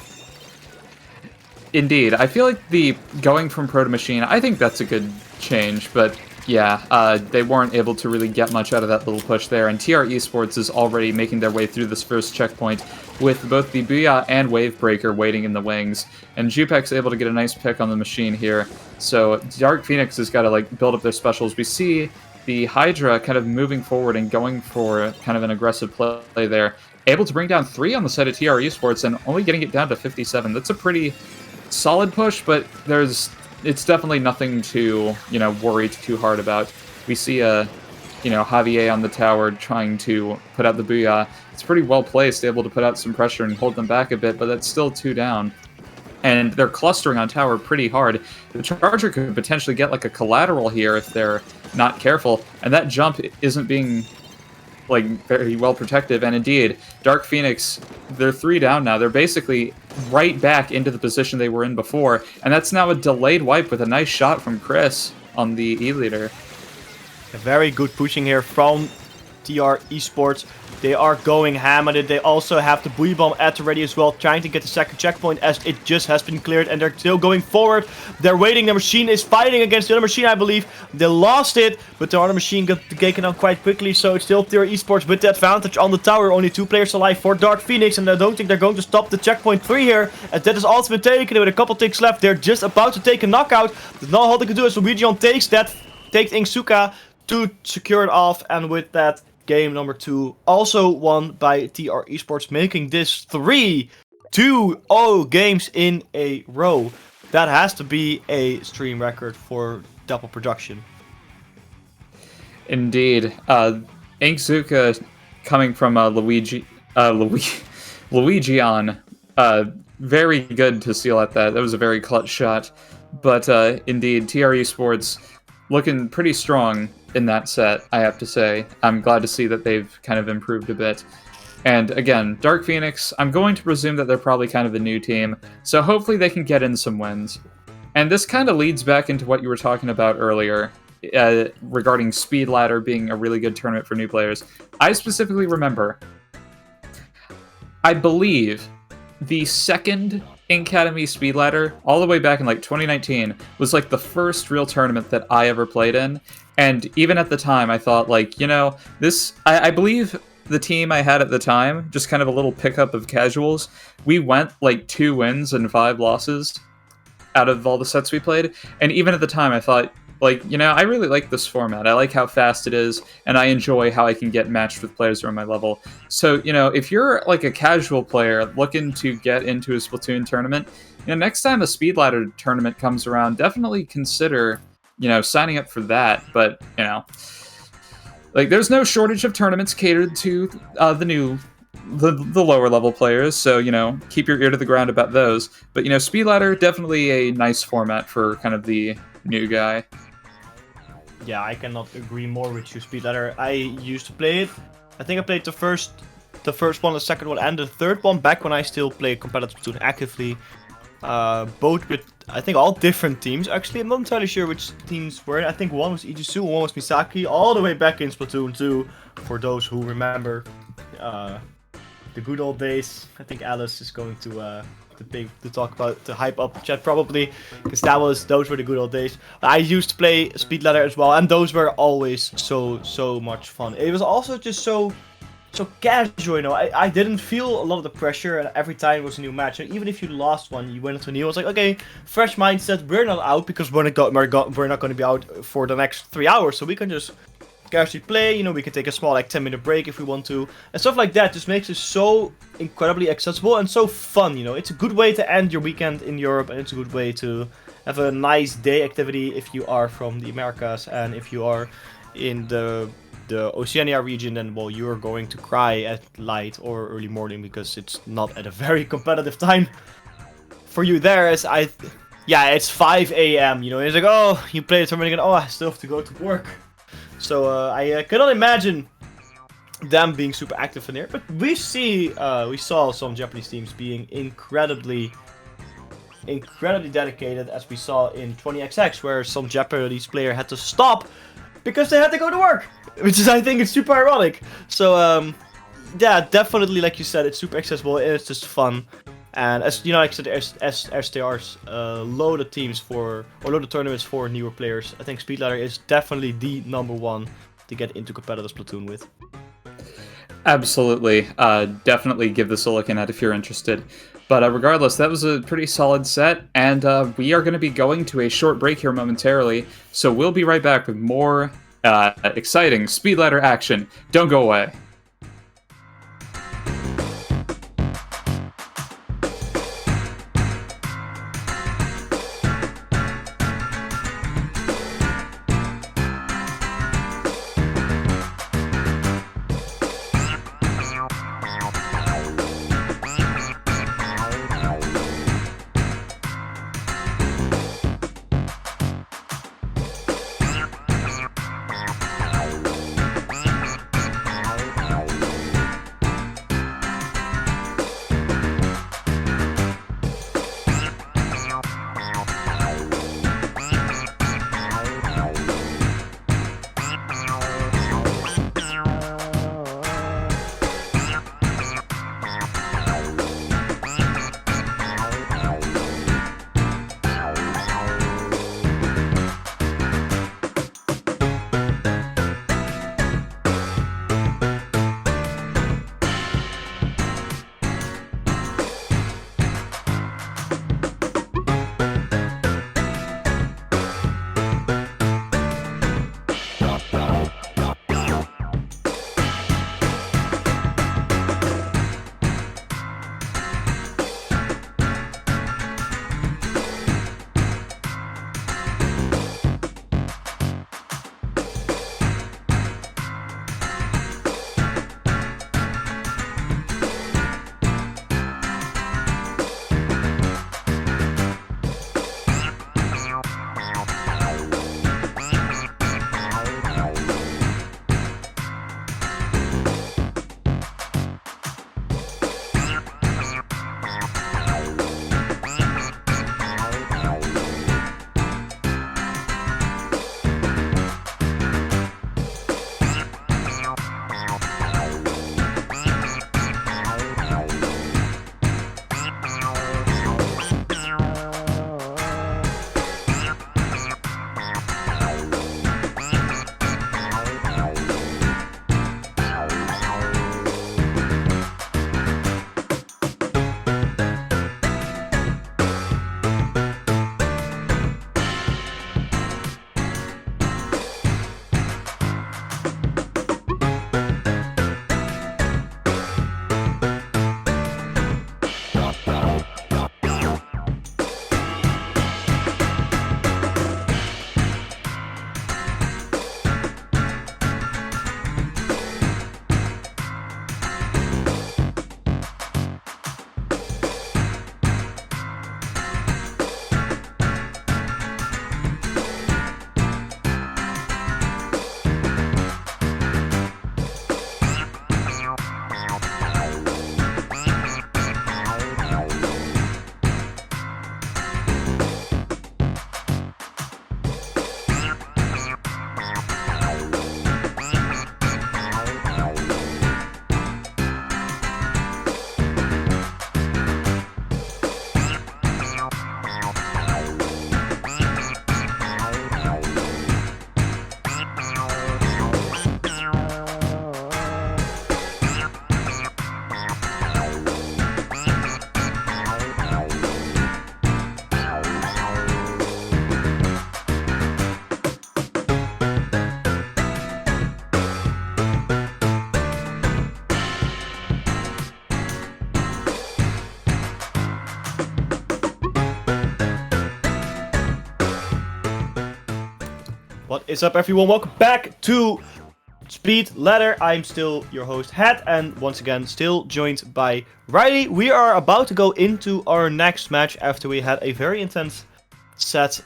Indeed. I feel like the going from Pro to Machine, I think that's a good change, but yeah, they weren't able to really get much out of that little push there, and TR Esports is already making their way through this first checkpoint with both the Booyah and Wavebreaker waiting in the wings, and Jupek's able to get a nice pick on the machine here, so Dark Pheonix has got to like build up their specials. We see the Hydra kind of moving forward and going for kind of an aggressive play there, able to bring down 3 on the side of TR Esports and only getting it down to 57. That's a pretty solid push, but it's definitely nothing to, you know, worry too hard about. We see Javier on the tower trying to put out the Booyah. It's pretty well placed, able to put out some pressure and hold them back a bit, but that's still 2 down. And they're clustering on tower pretty hard. The Charger could potentially get like a collateral here if they're not careful, and that jump isn't being like very well protective, and indeed, Dark Pheonix, they're 3 down now. They're basically right back into the position they were in before, and that's now a delayed wipe with a nice shot from Chris on the E-leader. A very good pushing here from TR Esports. They are going ham at it. They also have the Booyah Bomb at the ready as well, trying to get the second checkpoint as it just has been cleared, and they're still going forward. They're waiting. The machine is fighting against the other machine, I believe. They lost it, but the other machine got taken out quite quickly, so it's still TR Esports with the advantage on the tower. Only 2 players alive for Dark Pheonix, and I don't think they're going to stop the checkpoint 3 here, as that has also been taken with a couple ticks left. They're just about to take a knockout. There's not all they can do, so Region takes Inksuka to secure it off, and with that, game number 2 also won by TR Esports, making this 3-2-0 games in a row. That has to be a stream record for Dapple Production. Indeed. Inksuka coming from Luigi on. Very good to seal at that. That was a very clutch shot. But indeed, TR Esports looking pretty strong in that set, I have to say. I'm glad to see that they've kind of improved a bit. And again, Dark Pheonix, I'm going to presume that they're probably kind of a new team, so hopefully they can get in some wins. And this kind of leads back into what you were talking about earlier, regarding Speedladder being a really good tournament for new players. I specifically remember, I believe, the second Inkademy Speedladder, all the way back in like 2019, was like the first real tournament that I ever played in. And even at the time, I thought, like, you know, I believe the team I had at the time, just kind of a little pickup of casuals, we went like 2 wins and 5 losses out of all the sets we played. And even at the time, I thought, like, you know, I really like this format. I like how fast it is, and I enjoy how I can get matched with players around my level. So, you know, if you're like a casual player looking to get into a Splatoon tournament, you know, next time a Speedladder tournament comes around, definitely consider, you know, signing up for that. But, you know, like, there's no shortage of tournaments catered to the lower level players, so, you know, keep your ear to the ground about those. But, you know, Speedladder, definitely a nice format for kind of the new guy. Yeah, I cannot agree more with you, Speedladder. I used to play it. I think I played the first one, the second one, and the third one back when I still played competitive Splatoon actively. Both with, I think, all different teams. Actually, I'm not entirely sure which teams were. I think one was Ijisu and one was Misaki, all the way back in Splatoon 2, for those who remember the good old days. I think Alice is going to talk about, to hype up the chat probably, because those were the good old days. I used to play Speedladder as well, and those were always so much fun. It was also just so casual, you know. I didn't feel a lot of the pressure, and every time it was a new match. And even if you lost one, you went into a new. I was like, okay, fresh mindset. We're not out because we're not going to be out for the next 3 hours, so we can just actually play. You know, we can take a small like 10-minute break if we want to, and stuff like that. Just makes it so incredibly accessible and so fun. You know, it's a good way to end your weekend in Europe, and it's a good way to have a nice day activity if you are from the Americas, and if you are in the Oceania region, then well, you're going to cry at light or early morning because it's not at a very competitive time for you there. As yeah, it's 5 a.m. You know, it's like, oh, you play the tournament again. Oh, I still have to go to work. So I cannot imagine them being super active in there. But we saw some Japanese teams being incredibly dedicated, as we saw in 20XX, where some Japanese player had to stop because they had to go to work, which is, I think, it's super ironic. So yeah, definitely, like you said, it's super accessible and it's just fun. And as you know, like I said, STRs, loaded teams or loaded tournaments for newer players. I think Speedladder is definitely the #1 to get into competitive Splatoon with. Absolutely. Definitely give this a look at if you're interested. But regardless, that was a pretty solid set, and we are going to be going to a short break here momentarily, so we'll be right back with more exciting Speedladder action. Don't go away. What is up, everyone? Welcome back to Speedladder. I'm still your host, Het, and once again, still joined by Riley. We are about to go into our next match after we had a very intense set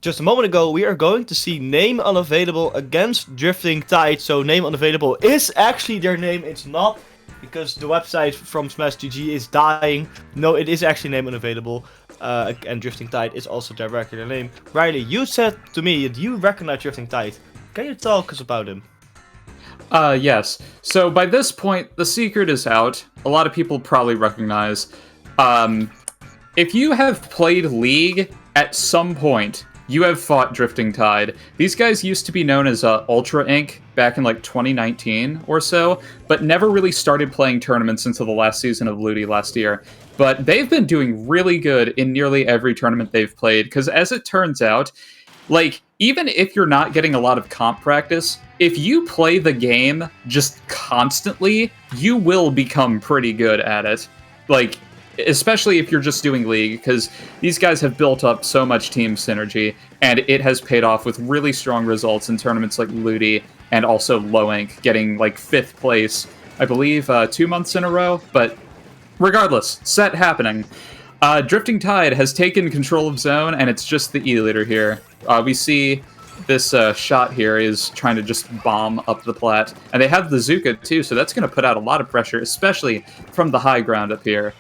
just a moment ago. We are going to see Name Unavailable against Drifting Tide. So Name Unavailable is actually their name. It's not because the website from Smash GG is dying. No, it is actually Name Unavailable. And Drifting Tide is also their regular name. Riley, you said to me that you recognize Drifting Tide. Can you talk us about him? Yes. So by this point, the secret is out. A lot of people probably recognize. If you have played League at some point, you have fought Drifting Tide. These guys used to be known as Ultra Inc. back in like 2019 or so, but never really started playing tournaments until the last season of Ludi last year. But they've been doing really good in nearly every tournament they've played, because as it turns out, like, even if you're not getting a lot of comp practice, if you play the game just constantly, you will become pretty good at it. Like, especially if you're just doing League, because these guys have built up so much team synergy, and it has paid off with really strong results in tournaments like Ludi and also Low Ink, getting like 5th place, I believe, 2 months in a row. But regardless, set happening. Drifting Tide has taken control of zone, and it's just the E-Leader here. We see this shot here is trying to just bomb up the plat. And they have the Zuka too, so that's going to put out a lot of pressure, especially from the high ground up here.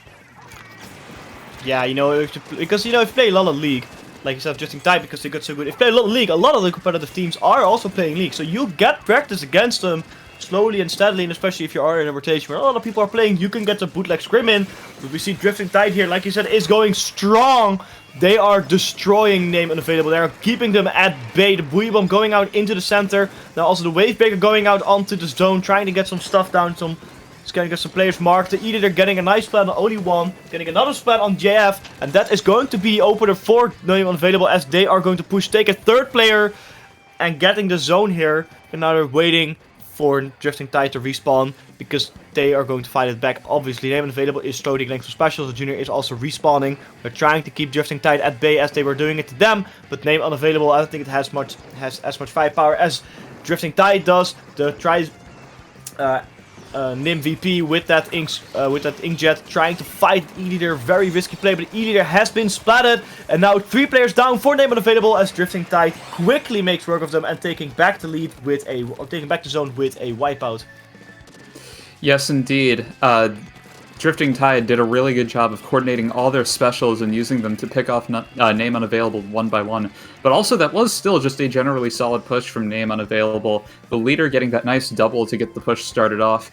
Yeah, you know, because, you know, if you play a lot of League, like you said, Drifting Tide, because they got so good. If you play a lot of League, a lot of the competitive teams are also playing League. So you get practice against them slowly and steadily, and especially if you are in a rotation where a lot of people are playing, you can get the bootleg scrim in. But we see Drifting Tide here, like you said, is going strong. They are destroying Name Unavailable. They are keeping them at bay. The Booyah bomb going out into the center. Now also the Wave Breaker going out onto the zone, trying to get some stuff down. It's going to get some players marked. The E-Leader getting a nice splat on only one. Getting another splat on JF. And that is going to be opener for Name Unavailable, as they are going to take a 3rd player and getting the zone here. And now they're waiting for Drifting Tide to respawn, because they are going to fight it back. Obviously, Name Unavailable is slowly getting some specials. The Junior is also respawning. They're trying to keep Drifting Tide at bay as they were doing it to them. But Name Unavailable, I don't think it has as much firepower as Drifting Tide does. The Nim VP with that Inkjet trying to fight E-Leader. Very risky play, but E-Leader has been splatted. And now 3 players down for Name Unavailable, as Drifting Tide quickly makes work of them and taking back the lead with taking back the zone with a wipeout. Yes, indeed. Drifting Tide did a really good job of coordinating all their specials and using them to pick off Name Unavailable one by one. But also, that was still just a generally solid push from Name Unavailable. The leader getting that nice double to get the push started off.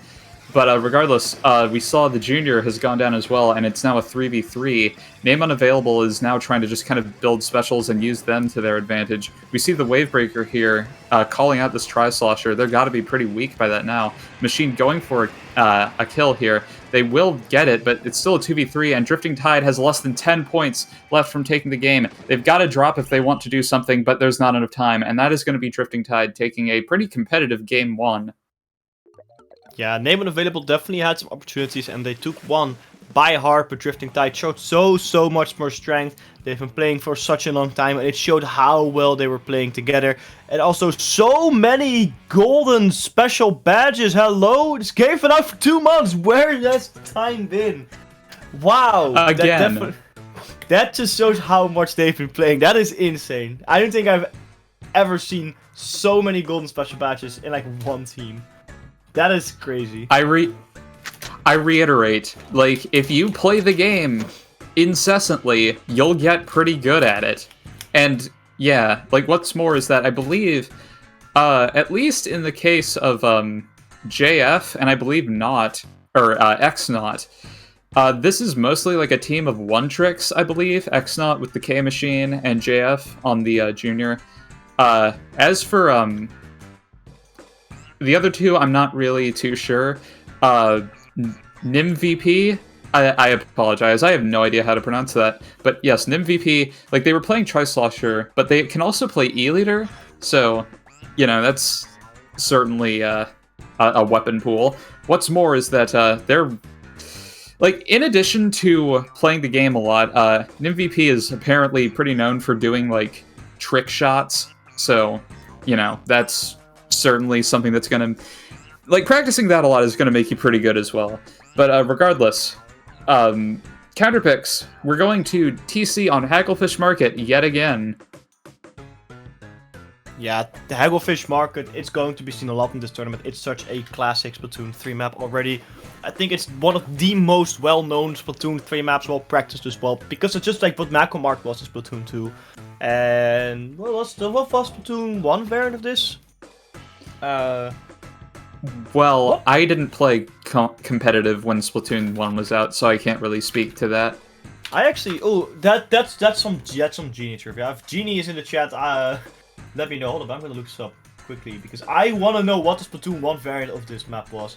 But regardless, we saw the Junior has gone down as well, and it's now a 3v3. Name Unavailable is now trying to just kind of build specials and use them to their advantage. We see the Wave Breaker here calling out this Tri-Slosher. They've got to be pretty weak by that now. Machine going for a kill here. They will get it, but it's still a 2v3, and Drifting Tide has less than 10 points left from taking the game. They've got to drop if they want to do something, but there's not enough time, and that is going to be Drifting Tide taking a pretty competitive game 1. Yeah, Name Unavailable definitely had some opportunities, and they took one by heart, but Drifting Tide showed so much more strength. They've been playing for such a long time, and it showed how well they were playing together. And also so many golden special badges. Hello, this game's been out for 2 months. Where has the time been? Wow. Again. That just shows how much they've been playing. That is insane. I don't think I've ever seen so many golden special badges in like one team. That is crazy. I reiterate, like, if you play the game incessantly, you'll get pretty good at it. And yeah, like, what's more is that I believe, at least in the case of JF, and I believe not, or X not, this is mostly like a team of one-tricks, I believe. X not with the K Machine and JF on the Junior. As for the other two, I'm not really too sure. Nim VP, I apologize. I have no idea how to pronounce that. But yes, Nim VP, like, they were playing Tri-Slosher, but they can also play E-Leader. So, you know, that's certainly a weapon pool. What's more is that they're... Like, in addition to playing the game a lot, Nim VP is apparently pretty known for doing, like, trick shots. So, that's certainly something that's going to... Like, practicing that a lot is going to make you pretty good as well. But regardless, counter picks. We're going to TC on Hagglefish Market yet again. Yeah, the Hagglefish Market, it's going to be seen a lot in this tournament. It's such a classic Splatoon 3 map already. I think it's one of the most well-known Splatoon 3 maps, well practiced as well, because it's just like what Mako Mark was in Splatoon 2. And what was Splatoon 1 variant of this? Well, I didn't play competitive when Splatoon 1 was out, so I can't really speak to that. I actually, that's some Genie trivia. If Genie is in the chat, let me know. Hold on, I'm gonna look this up quickly because I want to know what the Splatoon 1 variant of this map was.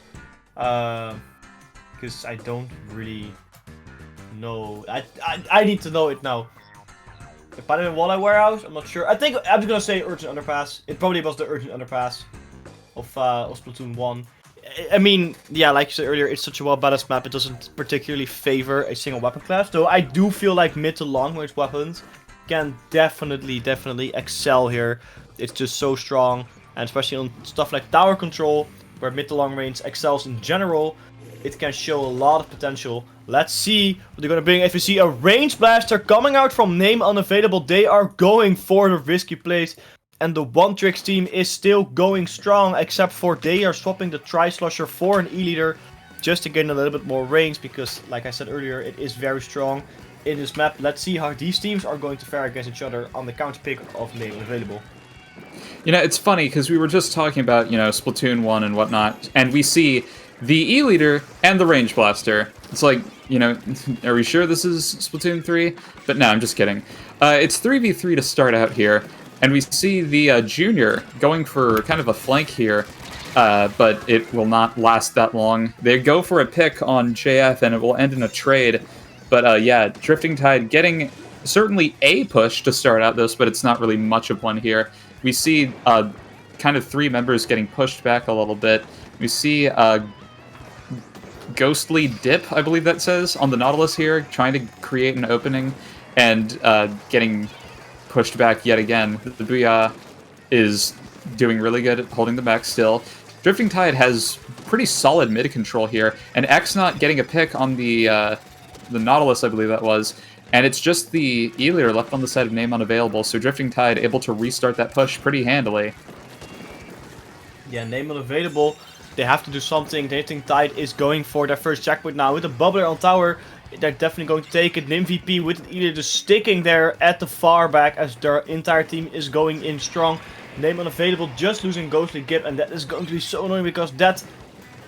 Because I don't really know. I need to know it now. If I didn't want a warehouse, I'm not sure. I think I'm just gonna say Urgent Underpass. It probably was the Urgent Underpass of Splatoon 1. I mean, yeah, like you said earlier, it's such a well-balanced map. It doesn't particularly favor a single weapon class, though I do feel like mid to long range weapons can definitely excel here. It's just so strong, and especially on stuff like tower control, where mid to long range excels in general, it can show a lot of potential. Let's see what they're gonna bring. If we see a range blaster coming out from Name Unavailable, they are going for the risky plays. And the One Tricks team is still going strong, except for they are swapping the Tri-Slusher for an E-Leader just to gain a little bit more range, because, like I said earlier, it is very strong in this map. Let's see how these teams are going to fare against each other on the counter pick of Name Unavailable. It's funny, because we were just talking about, Splatoon 1 and whatnot, and we see the E-Leader and the Range Blaster. It's like, are we sure this is Splatoon 3? But no, I'm just kidding. It's 3v3 to start out here. And we see the Junior going for kind of a flank here, but it will not last that long. They go for a pick on JF, and it will end in a trade. But yeah, Drifting Tide getting certainly a push to start out this, but it's not really much of one here. We see kind of three members getting pushed back a little bit. We see Ghostly Dip, I believe that says, on the Nautilus here, trying to create an opening and getting pushed back yet again. The Booyah is doing really good at holding them back still. Drifting Tide has pretty solid mid control here, and X-Not getting a pick on the Nautilus, I believe that was, and it's just the E-Leader left on the side of Name Unavailable, so Drifting Tide able to restart that push pretty handily. Yeah, Name Unavailable, they have to do something. Drifting Tide is going for their first checkpoint now with a bubbler on tower. They're definitely going to take it. Nim VP with an E-Leader just sticking there at the far back as their entire team is going in strong. Name Unavailable just losing Ghostly Gip, and that is going to be so annoying because that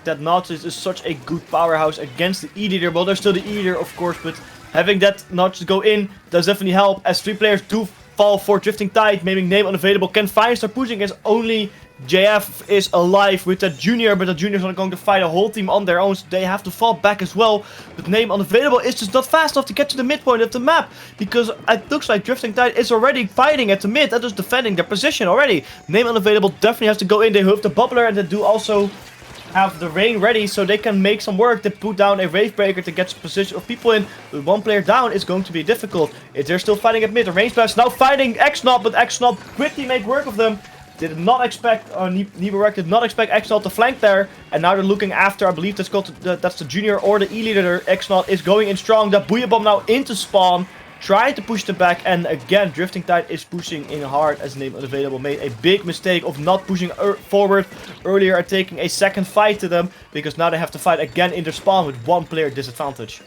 Nautilus is such a good powerhouse against the E-Leader. Well, there's still the E-Leader, of course, but having that Nautilus go in does definitely help as three players do fall for Drifting Tide. Maybe Name Unavailable can finally start pushing as only JF is alive with that Junior, but the Junior's not going to fight a whole team on their own, so they have to fall back as well. But Name Unavailable is just not fast enough to get to the midpoint of the map, because it looks like Drifting Tide is already fighting at the mid and just defending their position already. Name Unavailable definitely has to go in. They have the bubbler and they do also have the rain ready, so they can make some work. They put down a wave breaker to get some position of people in. With one player down, it's going to be difficult. If they're still fighting at mid, the range blast now fighting X-Not, but X-Not quickly make work of them. Did not expect, Niborek did not expect X-Not to flank there, and now they're looking after, I believe that's called, that's the Junior or the E-Leader. X-Not is going in strong. That Booyah Bomb now into spawn, trying to push them back, and again, Drifting Tide is pushing in hard as Name Unavailable made a big mistake of not pushing forward earlier and taking a second fight to them, because now they have to fight again in their spawn with one player disadvantage.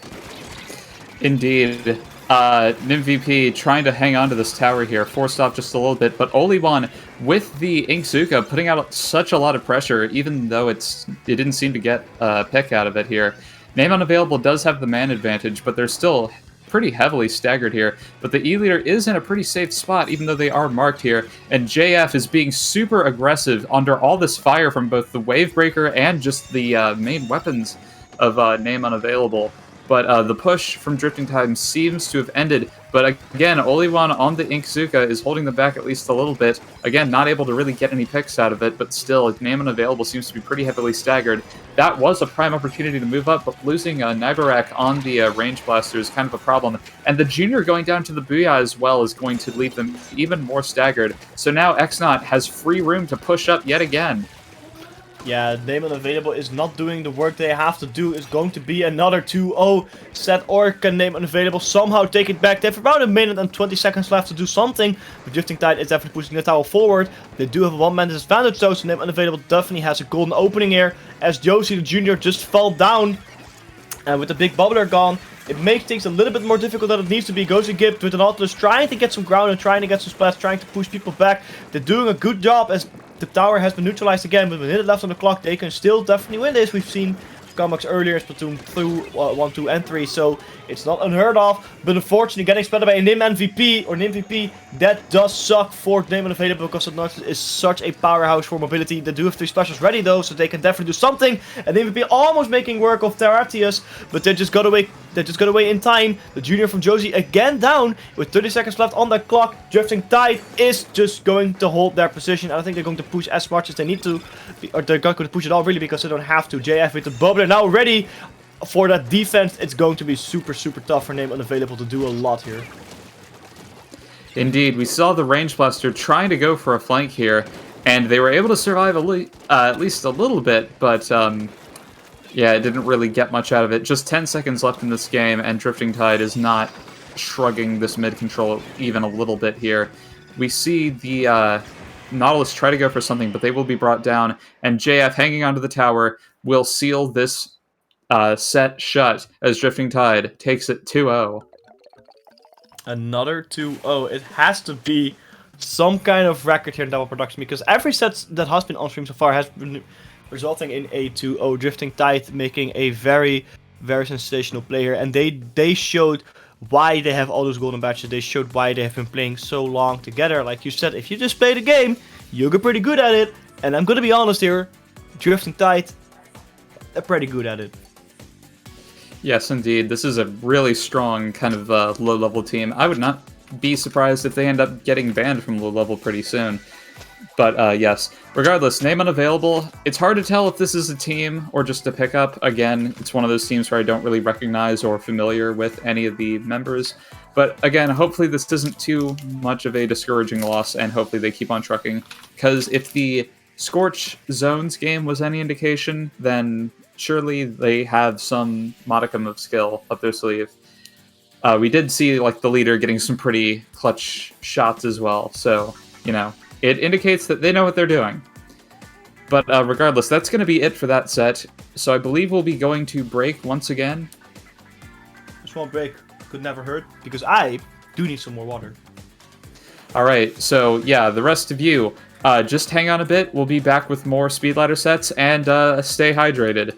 Indeed. Nim VP trying to hang on to this tower here, forced off just a little bit, but Oliwan with the Inkzuka putting out such a lot of pressure, even though it didn't seem to get a pick out of it here. Name Unavailable does have the man advantage, but they're still pretty heavily staggered here. But the E-Leader is in a pretty safe spot, even though they are marked here, and JF is being super aggressive under all this fire from both the Wavebreaker and just the main weapons of Name Unavailable. But the push from Drifting Tide seems to have ended. But again, Oliwan on the Inkzuka is holding them back at least a little bit. Again, not able to really get any picks out of it, but still, Name Unavailable seems to be pretty heavily staggered. That was a prime opportunity to move up, but losing Nibarak on the Range Blaster is kind of a problem. And the Junior going down to the Booyah as well is going to leave them even more staggered. So now Xnot has free room to push up yet again. Yeah, Name Unavailable is not doing the work they have to do. It's going to be another 2-0 set, or can Name Unavailable somehow take it back? They have about a minute and 20 seconds left to do something. But Drifting Tide is definitely pushing the tower forward. They do have a one-man disadvantage though, so Name Unavailable definitely has a golden opening here. As Josie the Junior just fell down. And with the big bubbler gone, it makes things a little bit more difficult than it needs to be. Goes to Gibbs with an Nautilus trying to get some ground and trying to get some splats, trying to push people back. They're doing a good job as the tower has been neutralized again, but with a minute left on the clock, they can still definitely win this. We've seen Calamares earlier, Splatoon 1, 2, and 3, so it's not unheard of. But unfortunately, getting splattered by a Nim MVP, or Nim VP, that does suck for Name Unavailable because the Nautilus is such a powerhouse for mobility. They do have 3 specials ready though, so they can definitely do something. And Nim VP almost making work of Terratius, but they just got away. They just got away in time. The Junior from Josie again down with 30 seconds left on that clock. Drifting Tide is just going to hold their position. I think they're going to push as much as they need to, or they're not going to push it all really because they don't have to. JF with the bubbler now ready for that defense. It's going to be super tough for Name Unavailable to do a lot here. Indeed, we saw the Range Blaster trying to go for a flank here, and they were able to survive at least a little bit, but yeah, it didn't really get much out of it. Just 10 seconds left in this game, and Drifting Tide is not shrugging this mid control even a little bit here. We see the Nautilus try to go for something, but they will be brought down, and JF hanging onto the tower will seal this set shut as Drifting Tide takes it 2-0. Another 2-0. It has to be some kind of record here in Dapple Productions because every set that has been on stream so far has been resulting in a 2-0. Drifting Tide making a very sensational player, and they showed why they have all those golden badges. They showed why they have been playing so long together. Like you said, if you just play the game, you get pretty good at it. And I'm gonna be honest here, Drifting Tide, they're pretty good at it. Yes, indeed. This is a really strong kind of low-level team. I would not be surprised if they end up getting banned from low-level pretty soon. But yes, regardless, Name Unavailable, it's hard to tell if this is a team or just a pickup. Again, it's one of those teams where I don't really recognize or familiar with any of the members. But again, hopefully this isn't too much of a discouraging loss, and hopefully they keep on trucking. Because if the Scorch Zones game was any indication, then surely they have some modicum of skill up their sleeve. We did see like the leader getting some pretty clutch shots as well, so, you know, it indicates that they know what they're doing. But regardless, that's going to be it for that set. So I believe we'll be going to break once again. A small break could never hurt, because I do need some more water. Alright, so yeah, the rest of you, just hang on a bit. We'll be back with more Speedladder sets, and stay hydrated.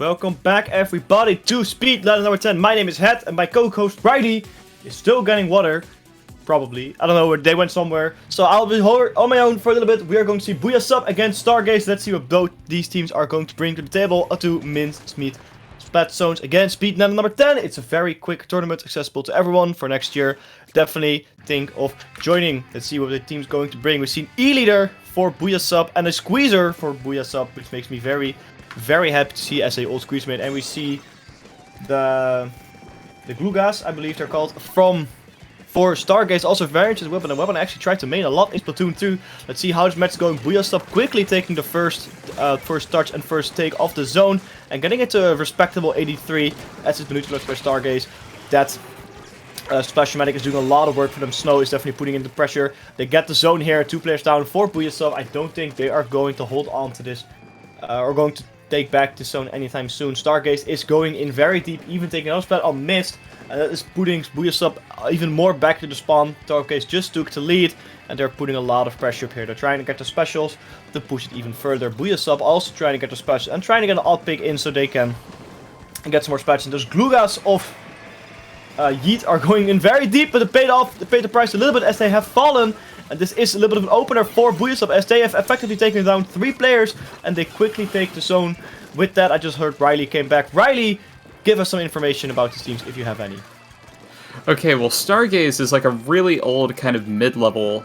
Welcome back everybody to Speedladder number 10. My name is Het and my co-host Riley is still getting water. Probably. I don't know, they went somewhere. So I'll be on my own for a little bit. We are going to see Booyah sub against Stargaze. Let's see what both these teams are going to bring to the table to mincemeat Splat Zones. Again, Speedladder number 10. It's a very quick tournament, accessible to everyone for next year. Definitely think of joining. Let's see what the team's going to bring. We've seen E-Leader for Booyah sub and a Squeezer for Booyah sub, which makes me very happy to see as a old Squeeze mate. And we see the glue gas, I believe they're called, for Stargaze. Also very interesting weapon. A weapon I actually tried to main a lot in Splatoon 2. Let's see how this match is going. Booyah sub quickly taking the first touch and first take of the zone and getting it to a respectable 83 as it's been neutralized by Stargaze. That Splash Medic is doing a lot of work for them. Snow is definitely putting in the pressure. They get the zone here. 2 players down for Booyah sub. I don't think they are going to hold on to this or going to take back the zone anytime soon. Stargaze is going in very deep, even taking another splat on missed. And that is putting Booyah sub even more back to the spawn. Stargaze just took the lead, and they're putting a lot of pressure up here. They're trying to get the specials to push it even further. Booyah sub also trying to get the specials and trying to get an odd pick in so they can get some more specials. And those glue gas of Yeet are going in very deep, but it paid off. They paid the price a little bit as they have fallen. And this is a little bit of an opener for Booyah sub as they have effectively taken down 3 players and they quickly take the zone. With that, I just heard Riley came back. Riley, give us some information about these teams if you have any. Okay, well, Stargaze is like a really old kind of mid-level-ish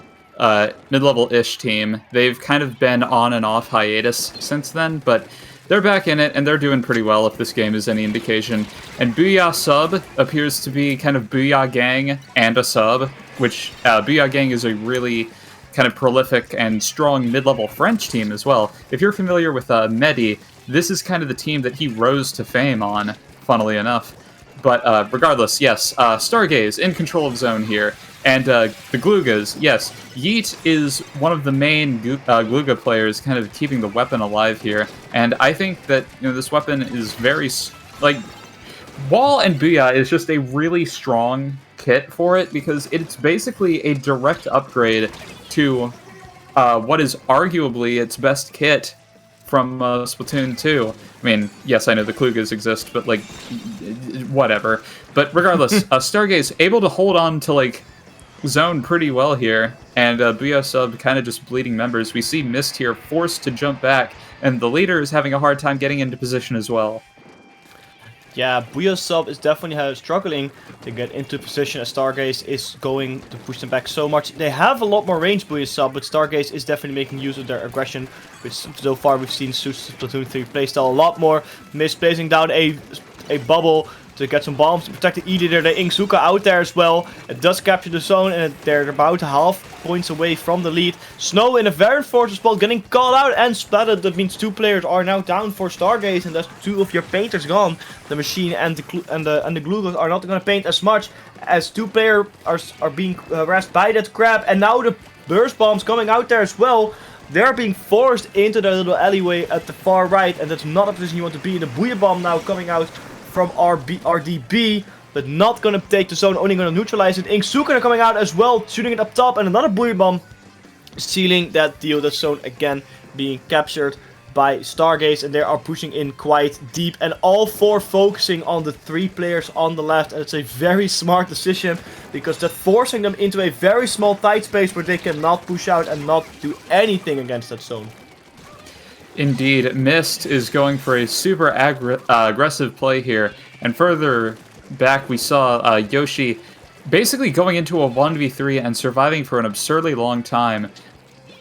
team. They've kind of been on and off hiatus since then, but they're back in it, and they're doing pretty well if this game is any indication. And Booyah sub appears to be kind of Booyah gang and a sub, which Booyah gang is a really kind of prolific and strong mid-level French team as well. If you're familiar with Mehdi, this is kind of the team that he rose to fame on, funnily enough. But regardless, yes, Stargaze in control of zone here. And the Glugas, yes, Yeet is one of the main Gluga players kind of keeping the weapon alive here. And I think that this weapon is very, like, Wall and Booyah is just a really strong kit for it because it's basically a direct upgrade to what is arguably its best kit from Splatoon 2. I mean, yes, I know the Klugas exist, but, like, whatever. But regardless, Stargaze able to hold on to, like, zone pretty well here, and Booyah sub kind of just bleeding members. We see Mist here forced to jump back, and the leader is having a hard time getting into position as well. Yeah, Booyah sub is definitely struggling to get into position as Stargaze is going to push them back so much. They have a lot more range, Booyah sub, but Stargaze is definitely making use of their aggression, which so far we've seen Splatoon 3 playstyle a lot more. Mist placing down a bubble to get some bombs to protect the E-Leader. The Inksuka out there as well. It does capture the zone and they're about half points away from the lead. Snow in a very fortunate spot getting called out and splattered. That means 2 players are now down for Stargaze and that's 2 of your painters gone. The machine and the glue are not going to paint as much as 2 players are being harassed by that crab. And now the burst bombs coming out there as well. They're being forced into their little alleyway at the far right and that's not a position you want to be in. The Booyah bomb now coming out from RDB, but not going to take the zone, only going to neutralize it. Inksuka coming out as well, shooting it up top, and another Booyah bomb sealing that deal. That zone again being captured by Stargaze, and they are pushing in quite deep, and all 4 focusing on the 3 players on the left, and it's a very smart decision, because that's forcing them into a very small tight space where they cannot push out and not do anything against that zone. Indeed, Mist is going for a super aggressive play here, and further back we saw Yoshi basically going into a 1v3 and surviving for an absurdly long time.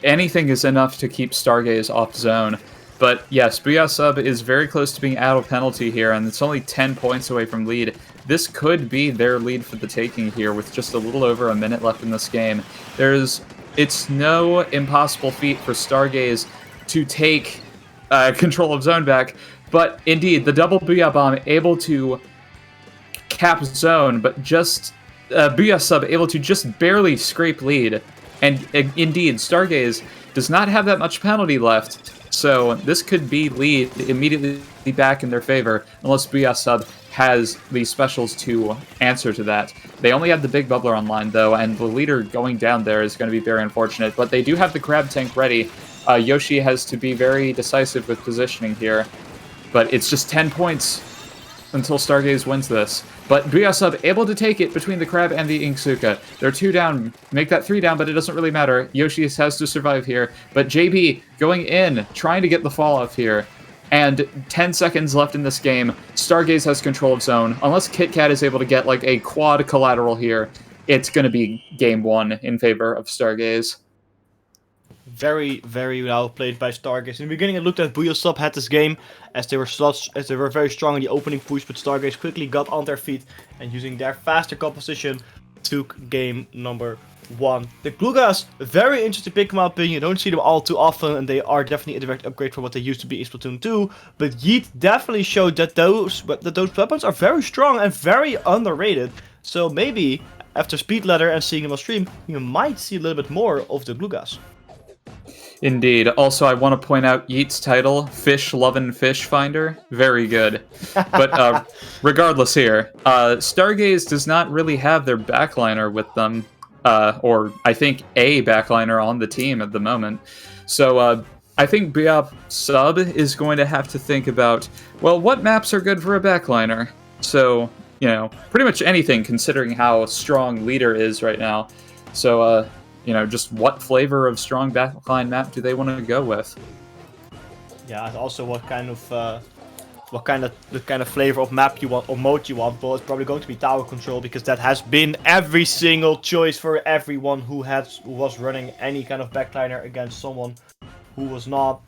Anything is enough to keep Stargaze off zone. But yes, Booyah sub is very close to being out of penalty here, and it's only 10 points away from lead. This could be their lead for the taking here with just a little over a minute left in this game. It's no impossible feat for Stargaze to take control of zone back, but indeed, the double Booyah bomb able to cap zone, but just Booyah sub able to just barely scrape lead. And indeed, Stargaze does not have that much penalty left, so this could be lead immediately back in their favor, unless Booyah sub has the specials to answer to that. They only have the big bubbler online, though, and the leader going down there is going to be very unfortunate, but they do have the crab tank ready. Yoshi has to be very decisive with positioning here. But it's just 10 points until Stargaze wins this. But Booyah Sub able to take it between the Crab and the Inksuka. They're 2 down. Make that 3 down, but it doesn't really matter. Yoshi has to survive here. But JB going in, trying to get the fall off here. And 10 seconds left in this game. Stargaze has control of zone. Unless KitKat is able to get like a quad collateral here, it's going to be game 1 in favor of Stargaze. Very, very well played by Stargaze. In the beginning, it looked like Booyah Sub had this game, as they were very strong in the opening push, but Stargaze quickly got on their feet and using their faster composition took game number 1. The Glugas, very interesting pick in my opinion. You don't see them all too often, and they are definitely a direct upgrade from what they used to be in Splatoon 2. But Yeet definitely showed that those weapons are very strong and very underrated. So maybe after Speedladder and seeing them on stream, you might see a little bit more of the Glugas. Indeed. Also, I want to point out Yeet's title, Fish Lovin' Fish Finder. Very good. But regardless here, Stargaze does not really have their backliner with them, or I think a backliner on the team at the moment. So I think Booyah Sub is going to have to think about, well, what maps are good for a backliner? So, you know, pretty much anything considering how strong Leader is right now. So, you know, just what flavor of strong backline map do they want to go with? Yeah, and also what kind of flavor of map you want or mode you want. But it's probably going to be tower control, because that has been every single choice for everyone who was running any kind of backliner against someone who was not.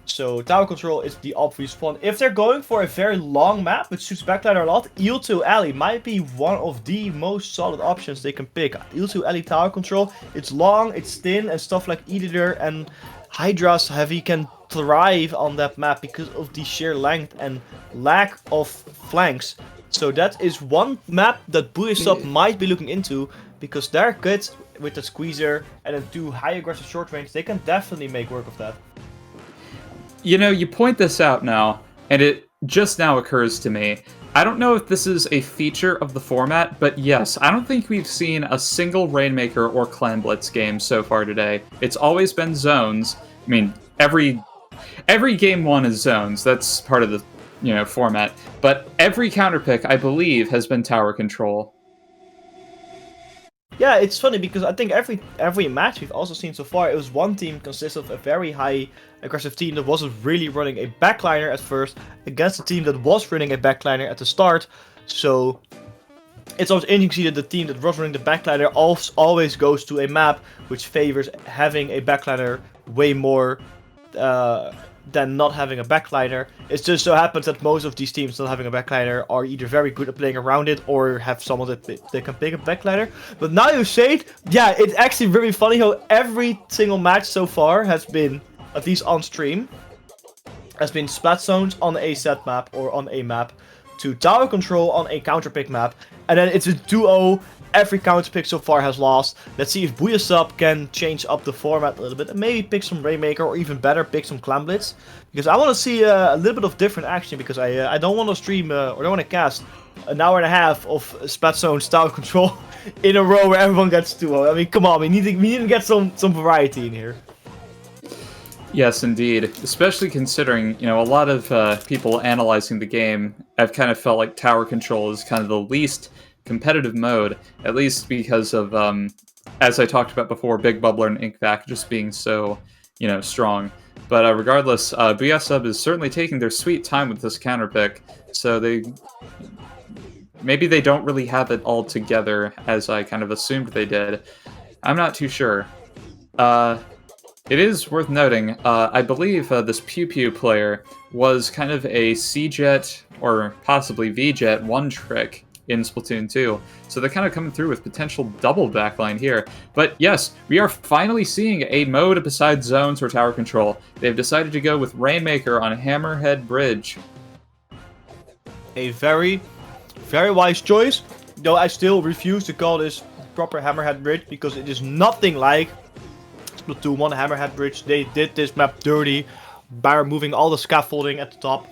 So tower control is the obvious one. If they're going for a very long map which suits backliner a lot, Eel to Alley might be one of the most solid options they can pick. Eel to Alley tower control, it's long, it's thin, and stuff like Editor and Hydra's Heavy can thrive on that map because of the sheer length and lack of flanks. So that is one map that Booyah Sub might be looking into, because they're good with the squeezer and then 2 high aggressive short range. They can definitely make work of that. You know, you point this out now, and it just now occurs to me. I don't know if this is a feature of the format, but yes, I don't think we've seen a single Rainmaker or Clan Blitz game so far today. It's always been zones. I mean, every game 1 is zones. That's part of the, you know, format. But every counterpick, I believe, has been tower control. Yeah, it's funny because I think every match we've also seen so far, it was one team consists of a very high aggressive team that wasn't really running a backliner at first against a team that was running a backliner at the start. So it's always interesting to see that the team that was running the backliner always goes to a map which favors having a backliner way more than not having a backliner. It just so happens that most of these teams not having a backliner are either very good at playing around it or have someone that they can pick a backliner. But now you say it, yeah, it's actually very funny how every single match so far has been, at least on stream, has been splat zones on a set map or on a map, to tower control on a counterpick map, and then it's a 2-0. Every counterpick so far has lost. Let's see if Booyah Sub can change up the format a little bit and maybe pick some Rainmaker, or even better, pick some Clan Blitz. Because I want to see a little bit of different action, because I don't want to stream or don't want to cast an hour and a half of Splat Zones tower control in a row where everyone gets 2-0. I mean, come on, we need to get some variety in here. Yes, indeed. Especially considering, you know, a lot of people analyzing the game have kind of felt like tower control is kind of the least competitive mode, at least because of, as I talked about before, Big Bubbler and Inkvac just being so, you know, strong. But regardless, Booyah Sub is certainly taking their sweet time with this counterpick, so maybe they don't really have it all together as I kind of assumed they did. I'm not too sure. It is worth noting, I believe this Pew Pew player was kind of a C-Jet or possibly V-Jet one-trick in Splatoon 2, so they're kind of coming through with potential double backline here. But yes, we are finally seeing a mode besides zones or tower control. They've decided to go with Rainmaker on Hammerhead Bridge. A very, very wise choice, though I still refuse to call this proper Hammerhead Bridge, because it is nothing like Splatoon 1 Hammerhead Bridge. They did this map dirty by removing all the scaffolding at the top.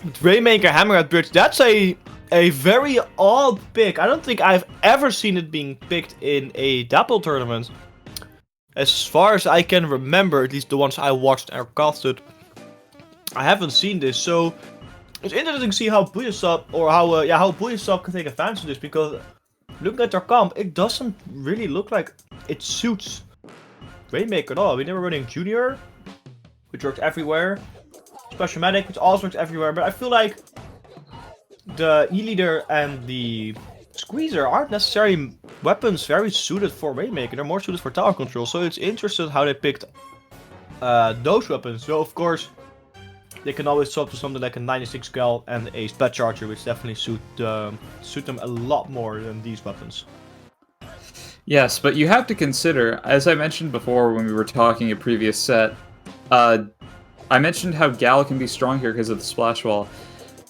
But Rainmaker Hammerhead Bridge, that's a very odd pick. I don't think I've ever seen it being picked in a Dapple tournament. As far as I can remember, at least the ones I watched and casted, I haven't seen this, so it's interesting to see how Booyah or how Booyah can take advantage of this, because looking at their comp, it doesn't really look like it suits Rainmaker at all. I mean, they were running Junior, which works everywhere. Special Medic, which also works everywhere, but I feel like the E-Leader and the Squeezer aren't necessarily weapons very suited for Rainmaker. They're more suited for tower control, so it's interesting how they picked those weapons. So of course, they can always swap to something like a 96 Gal and a Splat Charger, which definitely suit them a lot more than these weapons. Yes, but you have to consider, as I mentioned before when we were talking a previous set, I mentioned how Gal can be strong here because of the Splash Wall.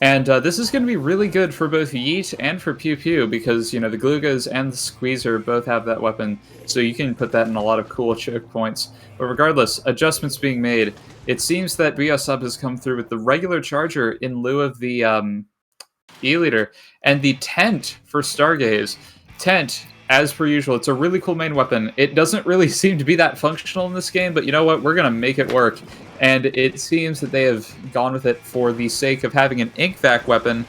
And this is going to be really good for both Yeet and for Pew Pew, because, you know, the Glugas and the Squeezer both have that weapon, so you can put that in a lot of cool choke points. But regardless, adjustments being made. It seems that Booyah has come through with the regular charger in lieu of the E-Leader, and the tent for Stargaze. Tent, as per usual, it's a really cool main weapon. It doesn't really seem to be that functional in this game, but you know what? We're going to make it work. And it seems that they have gone with it for the sake of having an Inkvac weapon,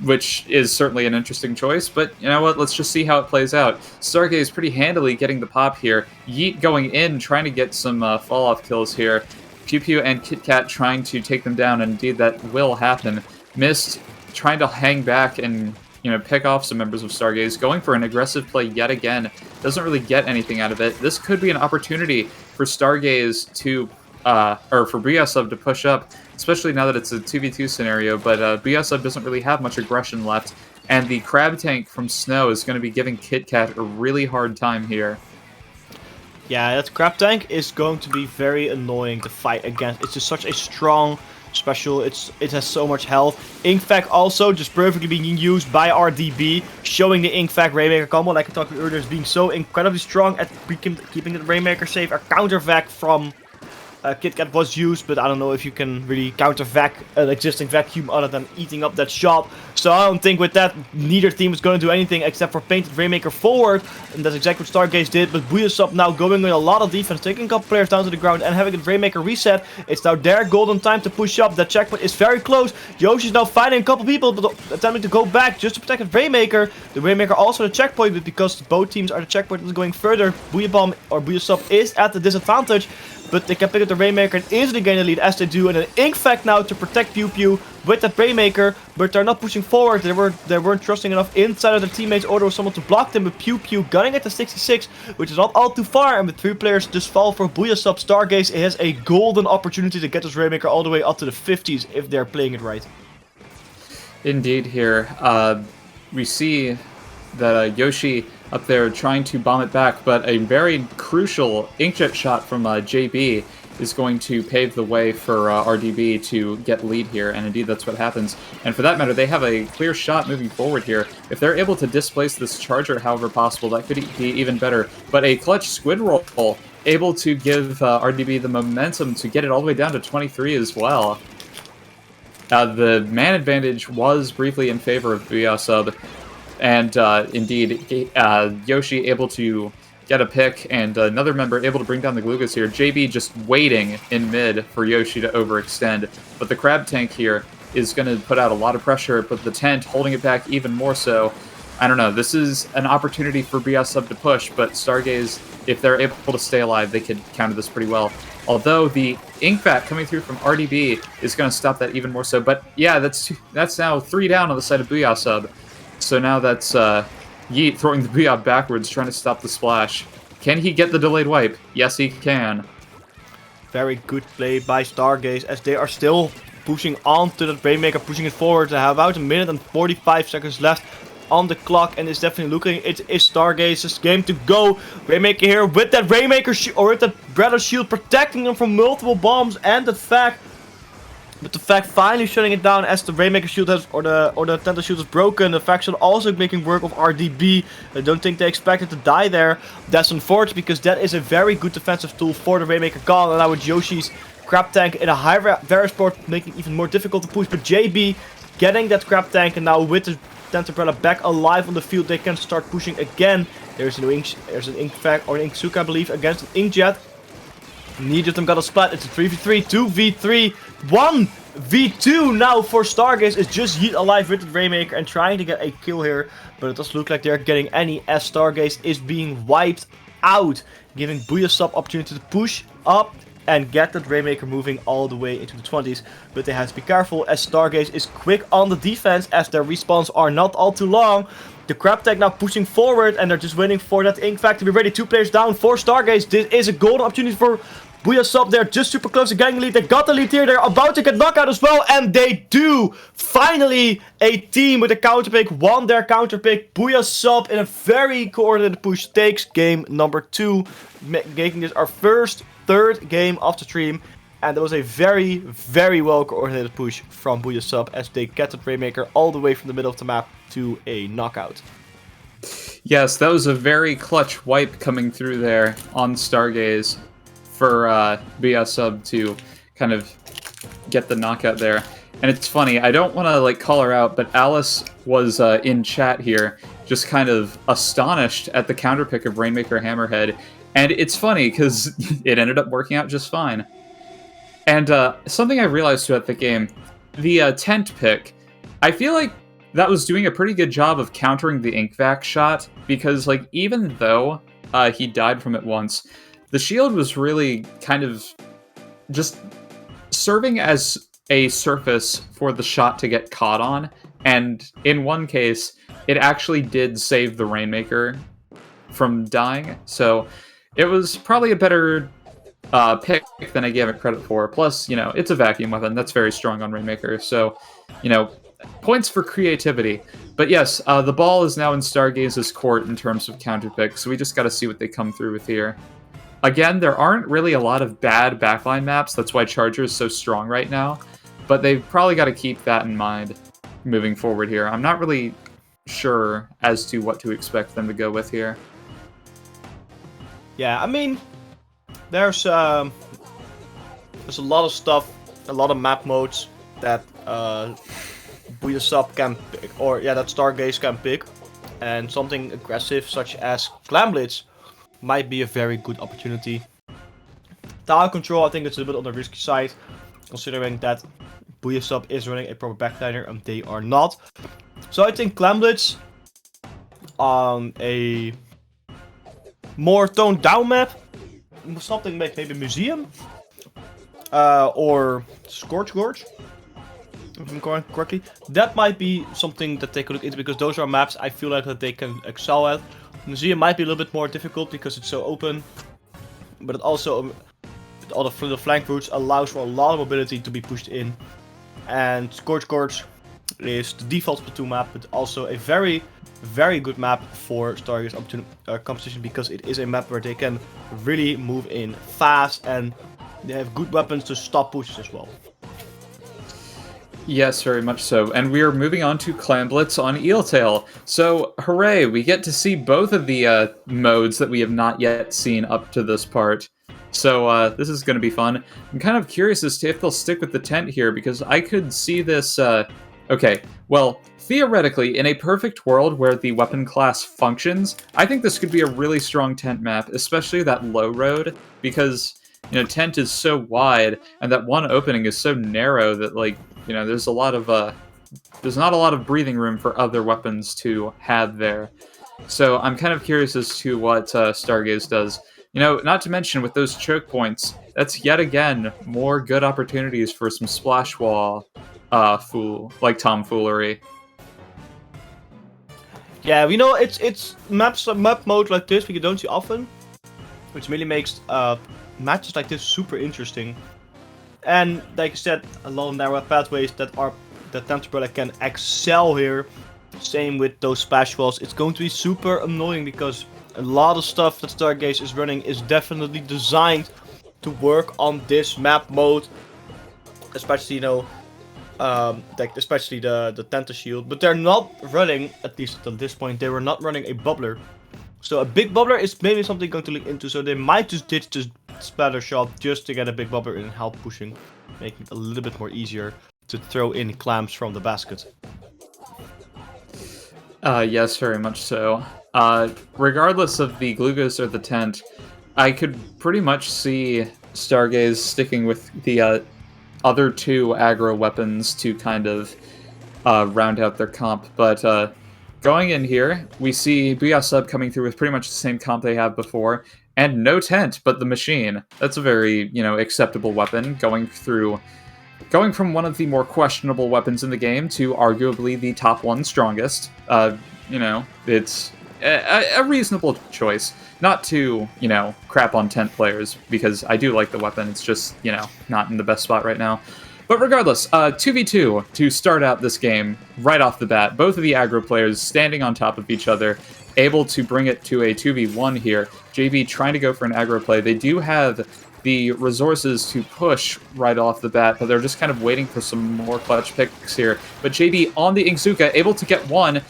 which is certainly an interesting choice, but you know what? Let's just see how it plays out. Stargaze pretty handily getting the pop here. Yeet going in, trying to get some fall-off kills here. Pew Pew and Kit Kat trying to take them down, and indeed that will happen. Mist trying to hang back and, you know, pick off some members of Stargaze, going for an aggressive play yet again. Doesn't really get anything out of it. This could be an opportunity for Stargaze to, or for Booyah to push up, especially now that it's a 2v2 scenario, but Booyah doesn't really have much aggression left, and the Crab Tank from Snow is going to be giving Kit Kat a really hard time here. Yeah, that Crab Tank is going to be very annoying to fight against. It's just such a strong special. It has so much health. Inkvac also just perfectly being used by RDB, showing the Inkvac Rainmaker combo, like I talked about earlier, as being so incredibly strong at keeping the Rainmaker safe. A counter vac from Kit Kat was used, but I don't know if you can really counter vac an existing vacuum other than eating up that shot. So I don't think with that neither team is going to do anything except for painted Rainmaker forward, and that's exactly what Stargaze did. But Booyah now going with a lot of defense, taking a couple players down to the ground and having the Rainmaker reset. It's now their golden time to push up. That checkpoint is very close. Yoshi's now fighting a couple people, but attempting to go back just to protect the Rainmaker. The Rainmaker also the checkpoint, but because both teams are the checkpoint and going further, Booyah Bomb or Booyah is at the disadvantage. But they can pick up the Rainmaker and easily gain the lead as they do. And an Inkvac now to protect Pew Pew with that Rainmaker. But they're not pushing forward. They weren't trusting enough inside of their teammates, or there was someone to block them. But Pew Pew gunning at the 66, which is not all too far. And with 3 players just fall for Booyah Stargaze has a golden opportunity to get this Rainmaker all the way up to the 50s if they're playing it right. Indeed here. We see that Yoshi up there trying to bomb it back, but a very crucial inkjet shot from JB is going to pave the way for RDB to get lead here, and indeed that's what happens. And for that matter, they have a clear shot moving forward here. If they're able to displace this charger however possible, that could be even better. But a clutch squid roll able to give RDB the momentum to get it all the way down to 23 as well. The man advantage was briefly in favor of Booyah, and indeed, Yoshi able to get a pick, and another member able to bring down the Glugas here. JB just waiting in mid for Yoshi to overextend. But the Crab Tank here is going to put out a lot of pressure, but the tent holding it back even more so. I don't know, this is an opportunity for Booyah to push, but Stargaze, if they're able to stay alive, they could counter this pretty well. Although the Inkvac coming through from RDB is going to stop that even more so. But yeah, that's now 3 down on the side of Booyah. So now that's Yeet throwing the Booyah backwards, trying to stop the splash. Can he get the delayed wipe? Yes, he can. Very good play by Stargaze as they are still pushing on to the Rainmaker, pushing it forward. They have about 1 minute and 45 seconds left on the clock, and it's definitely looking, it is Stargaze's game to go. Rainmaker here with that Rainmaker or with that Breath Shield protecting them from multiple bombs, and the fact finally shutting it down as the Rainmaker shield has, or the Tenta shield is broken. The faction also making work of RDB. I don't think they expected to die there. That's unfortunate because that is a very good defensive tool for the Rainmaker Gun. And now with Yoshi's Crab Tank in a high Varus port, making it even more difficult to push. But JB getting that Crab Tank, and now with the Tent Umbrella back alive on the field, they can start pushing again. There's an Inkvac or an Inksuka, I believe, against an Inkjet. Neither of them got a splat. It's a 3v3, 2v3. 1v2 now for Stargaze. It's just Yeet alive with the Rainmaker and trying to get a kill here. But it doesn't look like they're getting any as Stargaze is being wiped out. Giving Booyah Sub opportunity to push up and get that Rainmaker moving all the way into the 20s. But they have to be careful as Stargaze is quick on the defense as their respawns are not all too long. The Crab Tag now pushing forward and they're just waiting for that Ink Fact to be ready. 2 players down for Stargaze. This is a golden opportunity for Booyah Sub. They're just super close to getting the lead. They got the lead here. They're about to get knocked out as well. And they do. Finally, a team with a counter pick won their counter pick. Booyah Sub in a very coordinated push takes game number 2. Making this our third game of the stream. And that was a very, very well coordinated push from Booyah Sub as they get the Rainmaker all the way from the middle of the map to a knockout. Yes, that was a very clutch wipe coming through there on Stargaze for Booyah Sub to kind of get the knockout there. And it's funny, I don't want to like call her out, but Alice was in chat here just kind of astonished at the counterpick of Rainmaker Hammerhead. And it's funny because it ended up working out just fine. And something I realized throughout the game, the tent pick, I feel like that was doing a pretty good job of countering the Inkvac shot, because like even though he died from it once, the shield was really kind of just serving as a surface for the shot to get caught on, and in one case, it actually did save the Rainmaker from dying, so it was probably a better pick than I gave it credit for. Plus, you know, it's a vacuum weapon. That's very strong on Rainmaker. So, you know, points for creativity. But yes, the ball is now in Stargaze's court in terms of counter picks. So we just got to see what they come through with here. Again, there aren't really a lot of bad backline maps. That's why Charger is so strong right now. But they've probably got to keep that in mind moving forward here. I'm not really sure as to what to expect them to go with here. Yeah, I mean, there's a lot of stuff, a lot of map modes that Booyah Sub can pick, or yeah, that Stargaze can pick, and something aggressive such as Clam Blitz might be a very good opportunity. Tower control, I think it's a little bit on the risky side, considering that Booyah Sub is running a proper backliner and they are not. So I think Clam Blitz on a more toned down map, something like maybe Museum or Scorch Gorge, if I'm going correctly. That might be something that they could look into, because those are maps I feel like that they can excel at. Museum might be a little bit more difficult because it's so open, but it also, all the flank routes allows for a lot of mobility to be pushed in. And Scorch Gorge is the default Splatoon map, but also a very, very good map for Stargaze competition, because it is a map where they can really move in fast and they have good weapons to stop pushes as well. Yes, very much so. And we are moving on to Clam Blitz on Eeltail. So, hooray, we get to see both of the modes that we have not yet seen up to this part. So, this is going to be fun. I'm kind of curious as to if they'll stick with the tent here, because I could see this... Okay, well, theoretically, in a perfect world where the weapon class functions, I think this could be a really strong tent map, especially that low road, because, you know, tent is so wide, and that one opening is so narrow that, like, you know, there's a lot of, there's not a lot of breathing room for other weapons to have there. So I'm kind of curious as to what Stargaze does. You know, not to mention with those choke points, that's yet again more good opportunities for some splash wall tomfoolery. Yeah, we know it's map mode like this we don't see often, which really makes matches like this super interesting. And like I said, a lot of narrow pathways that Tenterbrella can excel here. Same with those splash walls. It's going to be super annoying because a lot of stuff that Stargaze is running is definitely designed to work on this map mode, especially, you know, especially the Tenta shield. But they're not running, at least at this point, they were not running a bubbler. So a big bubbler is maybe something going to look into. So they might just ditch this splatter shot just to get a big bubbler in and help pushing, making it a little bit more easier to throw in clams from the basket. Yes, very much so. Regardless of the glucose or the tent, I could pretty much see Stargaze sticking with the other two aggro weapons to kind of round out their comp. But going in here, we see Booyah Sub coming through with pretty much the same comp they have before, and no tent, but the machine. That's a very, acceptable weapon, going from one of the more questionable weapons in the game to arguably the top one strongest. It's a reasonable choice. Not to, crap on tent players, because I do like the weapon, it's just, not in the best spot right now. But regardless, 2v2 to start out this game right off the bat. Both of the aggro players standing on top of each other, able to bring it to a 2v1 here. JB trying to go for an aggro play. They do have the resources to push right off the bat, but they're just kind of waiting for some more clutch picks here. But JB on the Inkzuka, able to get one.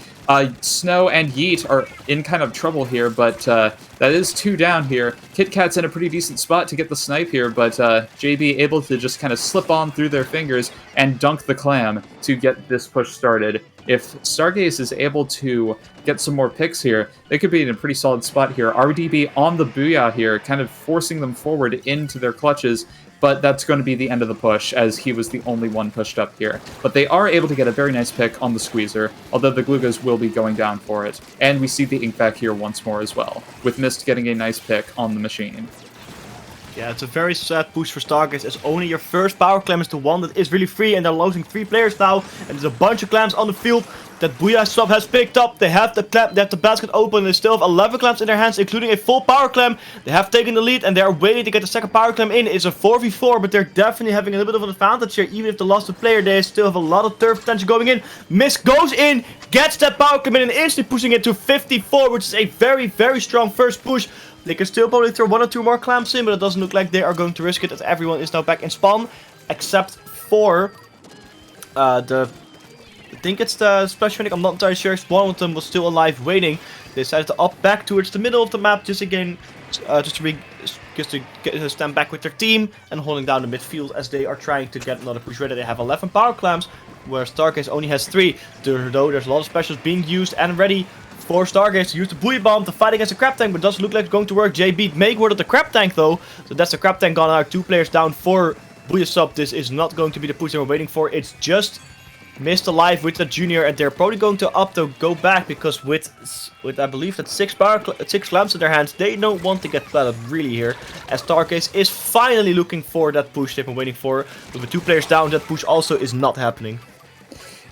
Snow and Yeet are in kind of trouble here, but that is 2 down here. Kit Kat's in a pretty decent spot to get the snipe here, but JB able to just kind of slip on through their fingers and dunk the clam to get this push started. If Stargaze is able to get some more picks here, they could be in a pretty solid spot here. RDB on the Booyah here, kind of forcing them forward into their clutches, but that's going to be the end of the push, as he was the only one pushed up here. But they are able to get a very nice pick on the Squeezer, although the Glugas will be going down for it. And we see the Ink back here once more as well, with Mist getting a nice pick on the machine. Yeah, it's a very sad push for Stargaze, as only your first power clam is the one that is really free, and they're losing 3 players now, and there's a bunch of clams on the field that Booyah Sub has picked up. They have the clam, they have the basket open, and they still have 11 clams in their hands, including a full power clam. They have taken the lead, and they are waiting to get the second power clam in. It's a 4v4, but they're definitely having a little bit of an advantage here. Even if they lost a player, they still have a lot of turf potential going in. Mist goes in, gets that power clam in, and instantly pushing it to 54, which is a very, very strong first push. They can still probably throw 1 or 2 more clams in, but it doesn't look like they are going to risk it, as everyone is now back in spawn, except for I think it's the Splash Phoenix, I'm not entirely sure. One of them was still alive waiting. They decided to up back towards the middle of the map just again, just to stand back with their team and holding down the midfield as they are trying to get another push ready. They have 11 power clams, where Stargaze only has 3. Though there's a lot of specials being used and ready for Stargaze to use the Booyah Bomb to fight against the Crab Tank, but doesn't look like it's going to work. JB make word of the Crab Tank though, so that's the Crab Tank gone out. 2 players down for Booyah Sub. This is not going to be the push they were waiting for. It's just Mist alive with the Junior, and they're probably going to opt to go back, because with I believe that 6 clams in their hands, they don't want to get flooded really here, as Stargaze is finally looking for that push they've been waiting for. But with 2 players down, that push also is not happening.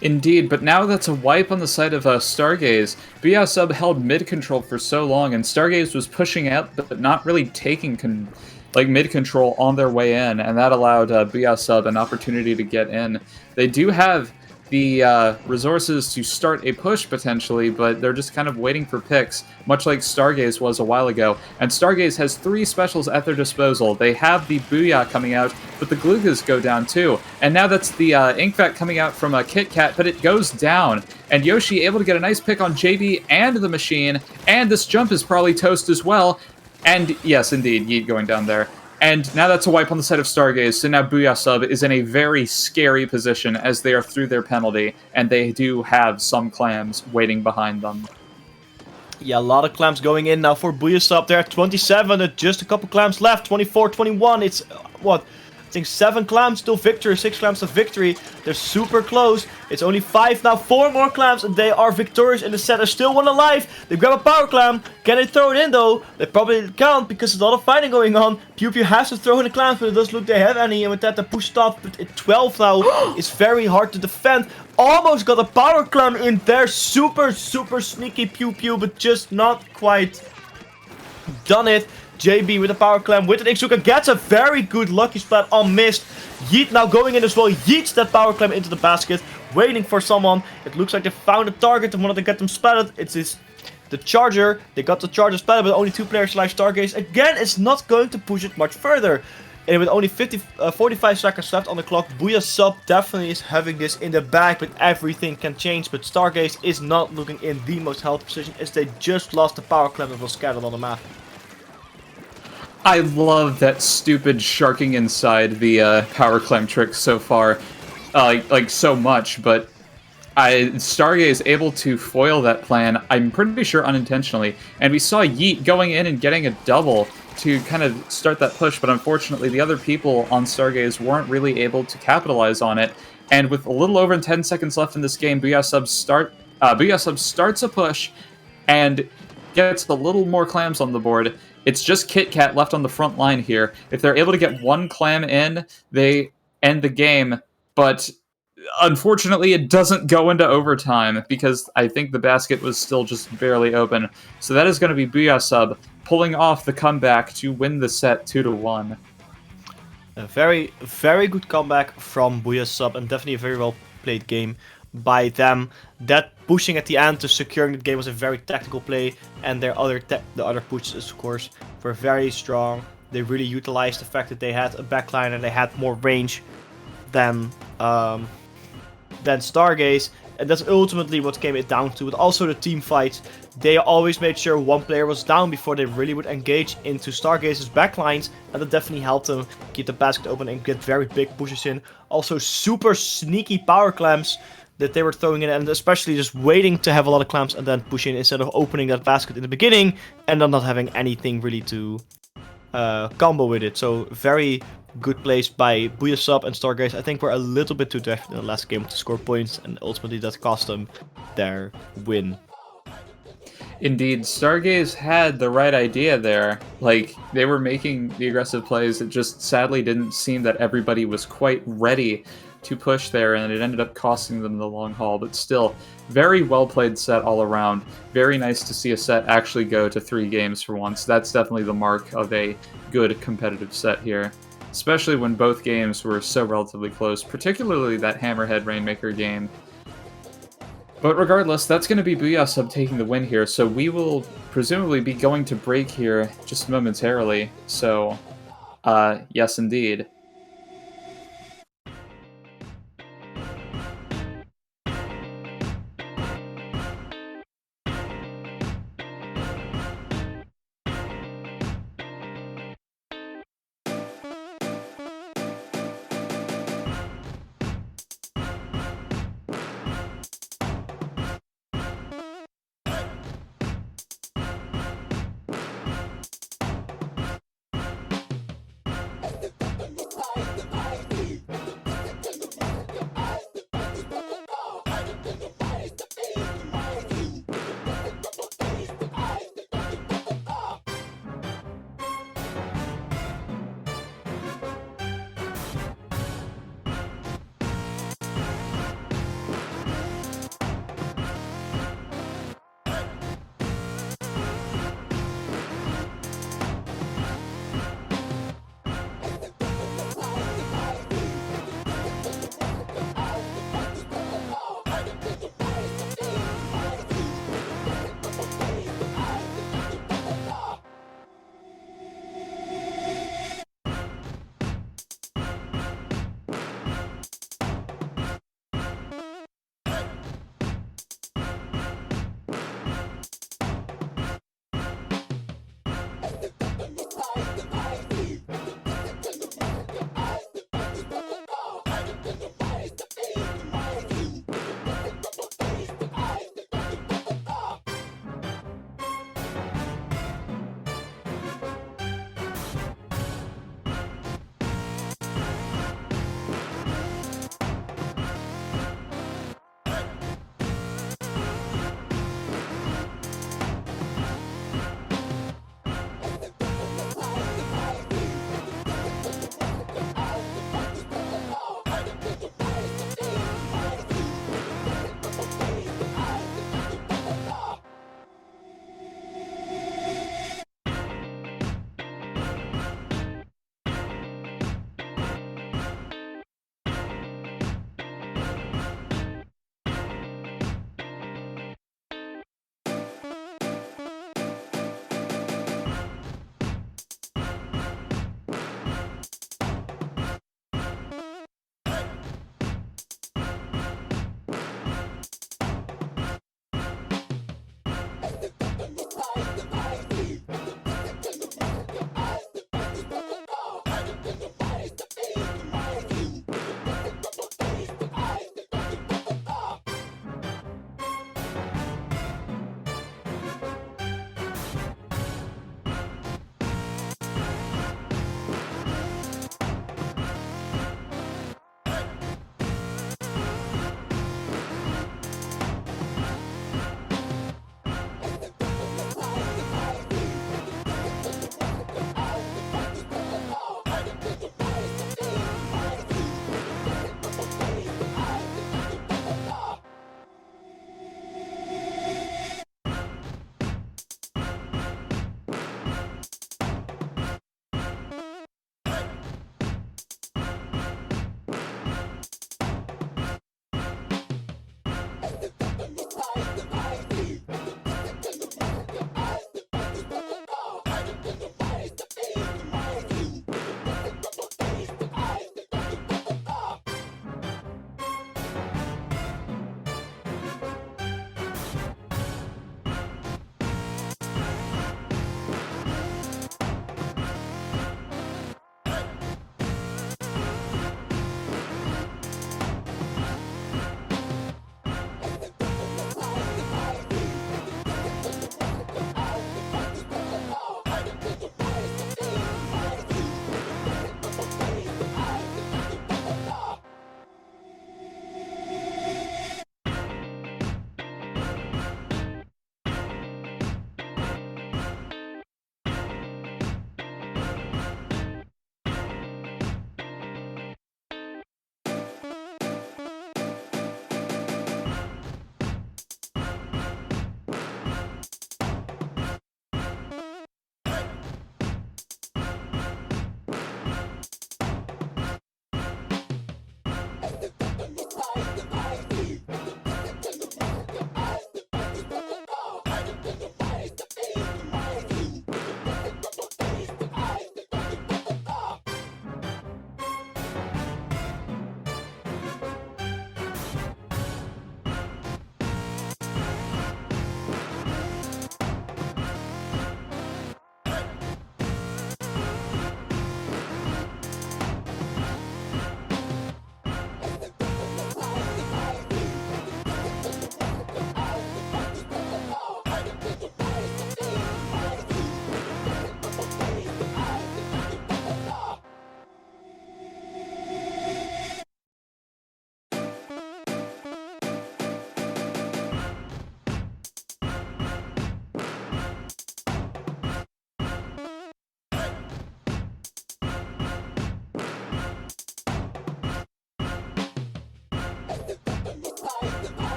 Indeed, but now that's a wipe on the side of Stargaze. Booyah Sub held mid control for so long, and Stargaze was pushing out, but not really taking mid control on their way in, and that allowed Booyah Sub an opportunity to get in. They do have the resources to start a push potentially, but they're just kind of waiting for picks, much like Stargaze was a while ago. And Stargaze has 3 specials at their disposal. They have the Booyah coming out, but the Glugas go down too. And now that's the Inkvac coming out from Kit Kat, but it goes down. And Yoshi able to get a nice pick on JB and the machine, and this jump is probably toast as well. And yes, indeed, Yeet going down there. And now that's a wipe on the side of Stargaze, so now Booyah Sub is in a very scary position as they are through their penalty, and they do have some clams waiting behind them. Yeah, a lot of clams going in now for Booyah Sub. They're at 27, just a couple clams left, 24, 21, it's, what? I think 7 clams till victory, 6 clams to victory. They're super close. It's only 5 now, 4 more clams, and they are victorious in the set. There's still 1 alive. They grab a power clam. Can they throw it in though? They probably can't, because there's a lot of fighting going on. Pew Pew has to throw in the clams, but it doesn't look they have any. And with that, they pushed off. But at 12 now, it's very hard to defend. Almost got a power clam in there. Super, super sneaky Pew Pew, but just not quite done it. JB with a power clam with an Inkzuka gets a very good lucky splat on Mist. Yeet now going in as well. Yeets that power clam into the basket, waiting for someone. It looks like they found a target and wanted to get them splatted. It's the Charger. They got the Charger splatted, but only 2 players like Stargaze. Again, it's not going to push it much further. And with only 45 seconds left on the clock, Booyah Sub definitely is having this in the bag, but everything can change. But Stargaze is not looking in the most healthy position, as they just lost the power clam that was scattered on the map. I love that stupid sharking inside the power clam trick so far, like so much, but Stargaze able to foil that plan, I'm pretty sure unintentionally, and we saw Yeet going in and getting a double, to kind of start that push, but unfortunately the other people on Stargaze weren't really able to capitalize on it. And with a little over 10 seconds left in this game, Booyah Sub starts a push and gets a little more clams on the board. It's just Kit Kat left on the front line here. If they're able to get one clam in, they end the game, but unfortunately it doesn't go into overtime because I think the basket was still just barely open. So that is going to be Booyah Sub pulling off the comeback to win the set 2-1. A very, very good comeback from Booyah Sub, and definitely a very well played game by them. That pushing at the end to securing the game was a very tactical play, and the other pushes, of course, were very strong. They really utilized the fact that they had a backline and they had more range than Stargaze, and that's ultimately what came it down to. But also the team fights, they always made sure one player was down before they really would engage into Stargaze's backlines, and that definitely helped them keep the basket open and get very big pushes in. Also super sneaky power clamps that they were throwing in, and especially just waiting to have a lot of clamps and then pushing instead of opening that basket in the beginning and then not having anything really to combo with it. So very good plays by Booyah Sub and Stargaze. I think we're a little bit too direct in the last game to score points, and ultimately that cost them their win. Indeed, Stargaze had the right idea there. Like, they were making the aggressive plays. It just sadly didn't seem that everybody was quite ready to push there, and it ended up costing them the long haul. But still, very well played set all around. Very nice to see a set actually go to 3 games for once. That's definitely the mark of a good competitive set here, especially when both games were so relatively close, particularly that Hammerhead Rainmaker game. But regardless, that's going to be Booyah Sub taking the win here, so we will presumably be going to break here just momentarily. So, yes indeed.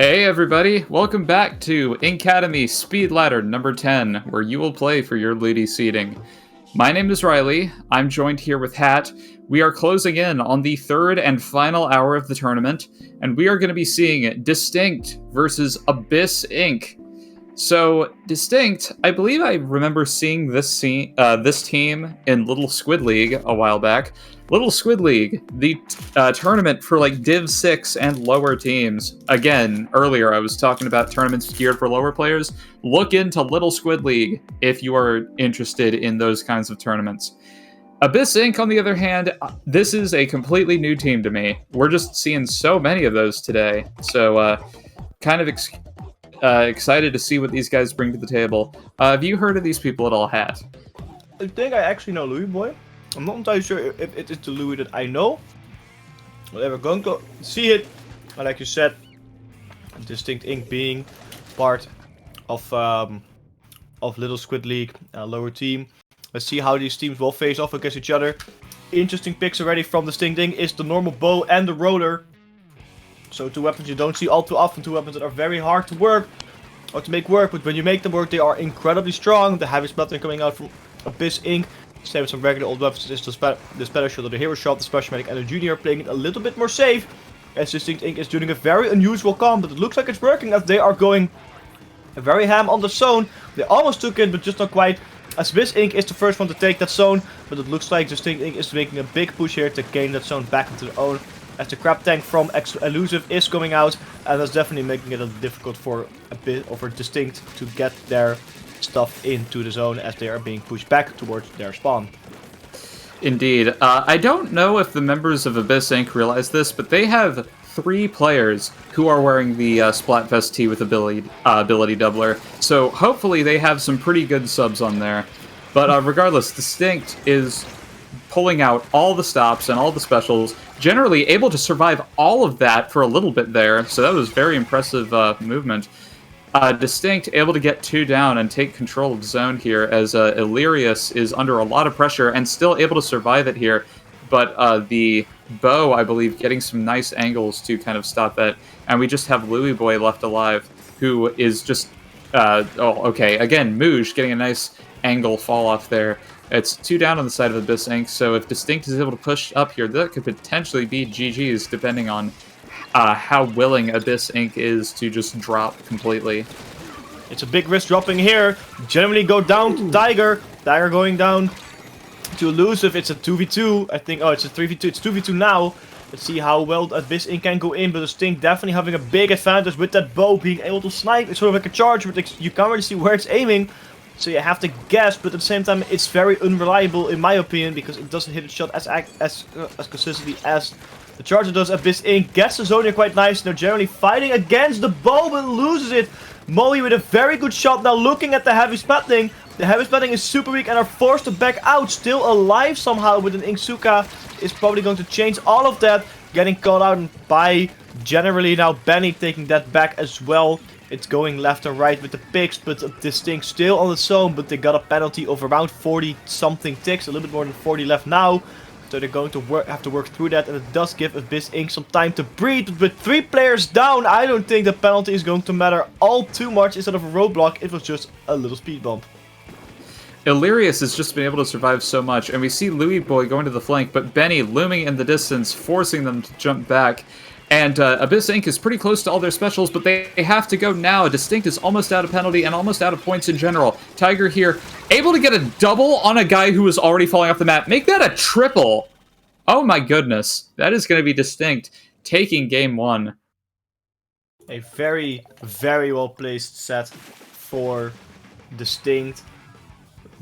Hey everybody, welcome back to Inkademy Speedladder number 10, where you will play for your Ludi seeding. My name is Riley, I'm joined here with Hat. We are closing in on the third and final hour of the tournament, and we are going to be seeing DistInkt versus Abyss Inc. So, DistInkt, I believe I remember seeing this team in Little Squid League a while back. Little Squid League, the tournament for like Div 6 and lower teams. Again, earlier I was talking about tournaments geared for lower players. Look into Little Squid League if you are interested in those kinds of tournaments. Abyss Inc., on the other hand, this is a completely new team to me. We're just seeing so many of those today. So, kind of excited to see what these guys bring to the table. Have you heard of these people at all, Hat? I think I actually know Louis Boy. I'm not entirely sure if it is the Louis that I know. We're going to see it. And like you said, DistInkt Inc. being part of Little Squid League, lower team. Let's see how these teams will face off against each other. Interesting picks already from DistInkt Inc. is the normal bow and the roller. So two weapons you don't see all too often, two weapons that are very hard to work or to make work, but when you make them work they are incredibly strong. The heavy splattering coming out from Abyss Inc. Same with some regular old weapons, is the Splatter Shot, the Hero Shot, the Special Medic and the Junior playing it a little bit more safe. As DistInkt Inc. is doing a very unusual comp, but it looks like it's working as they are going very ham on the zone. They almost took it, but just not quite. As Abyss Inc. is the first one to take that zone, but it looks like DistInkt Inc. is making a big push here to gain that zone back into their own. As the crab tank from Elusive is coming out, and that's definitely making it a little difficult for DistInkt to get their stuff into the zone as they are being pushed back towards their spawn. Indeed. I don't know if the members of Abyss Inc. realize this, but they have 3 players who are wearing the Splatfest tee with ability doubler, so hopefully they have some pretty good subs on there. But regardless, DistInkt is pulling out all the stops and all the specials, generally able to survive all of that for a little bit there, so that was very impressive movement. DistInkt able to get 2 down and take control of zone here as Illyrius is under a lot of pressure and still able to survive it here, but the bow, I believe, getting some nice angles to kind of stop that, and we just have Louis Boy left alive, who is just, again, Mouge getting a nice angle fall off there. It's 2 down on the side of Abyss Inc., so if DistInkt is able to push up here, that could potentially be GG's, depending on how willing Abyss Inc. is to just drop completely. It's a big risk dropping here. Generally go down to Tiger. Tiger going down to Elusive. It's a 2v2. I think, it's a 3v2. It's 2v2 now. Let's see how well Abyss Inc. can go in, but DistInkt definitely having a big advantage with that bow, being able to snipe. It's sort of like a charge, but you can't really see where it's aiming. So you have to guess, but at the same time it's very unreliable in my opinion, because it doesn't hit a shot as consistently as the charger does. Abyss Inc. gets the zone here quite nice. They're generally fighting against the bow, but loses it. Moe with a very good shot now, looking at the heavy splatting. The heavy splatting is super weak and are forced to back out. Still alive somehow with an Inksuka is probably going to change all of that. Getting caught out by generally now Benny taking that back as well. It's going left and right with the picks, but DistInkt still on the zone, but they got a penalty of around 40 something ticks, a little bit more than 40 left now. So they're going to have to work through that, and it does give Abyss Inc. some time to breathe. But with 3 players down, I don't think the penalty is going to matter all too much. Instead of a roadblock, it was just a little speed bump. Illyrius has just been able to survive so much, and we see Louis Boy going to the flank, but Benny looming in the distance, forcing them to jump back. And Abyss Inc. is pretty close to all their specials, but they have to go now. DistInkt is almost out of penalty and almost out of points in general. Tiger here, able to get a double on a guy who was already falling off the map. Make that a triple! Oh my goodness. That is going to be DistInkt taking game 1. A very, very well placed set for DistInkt.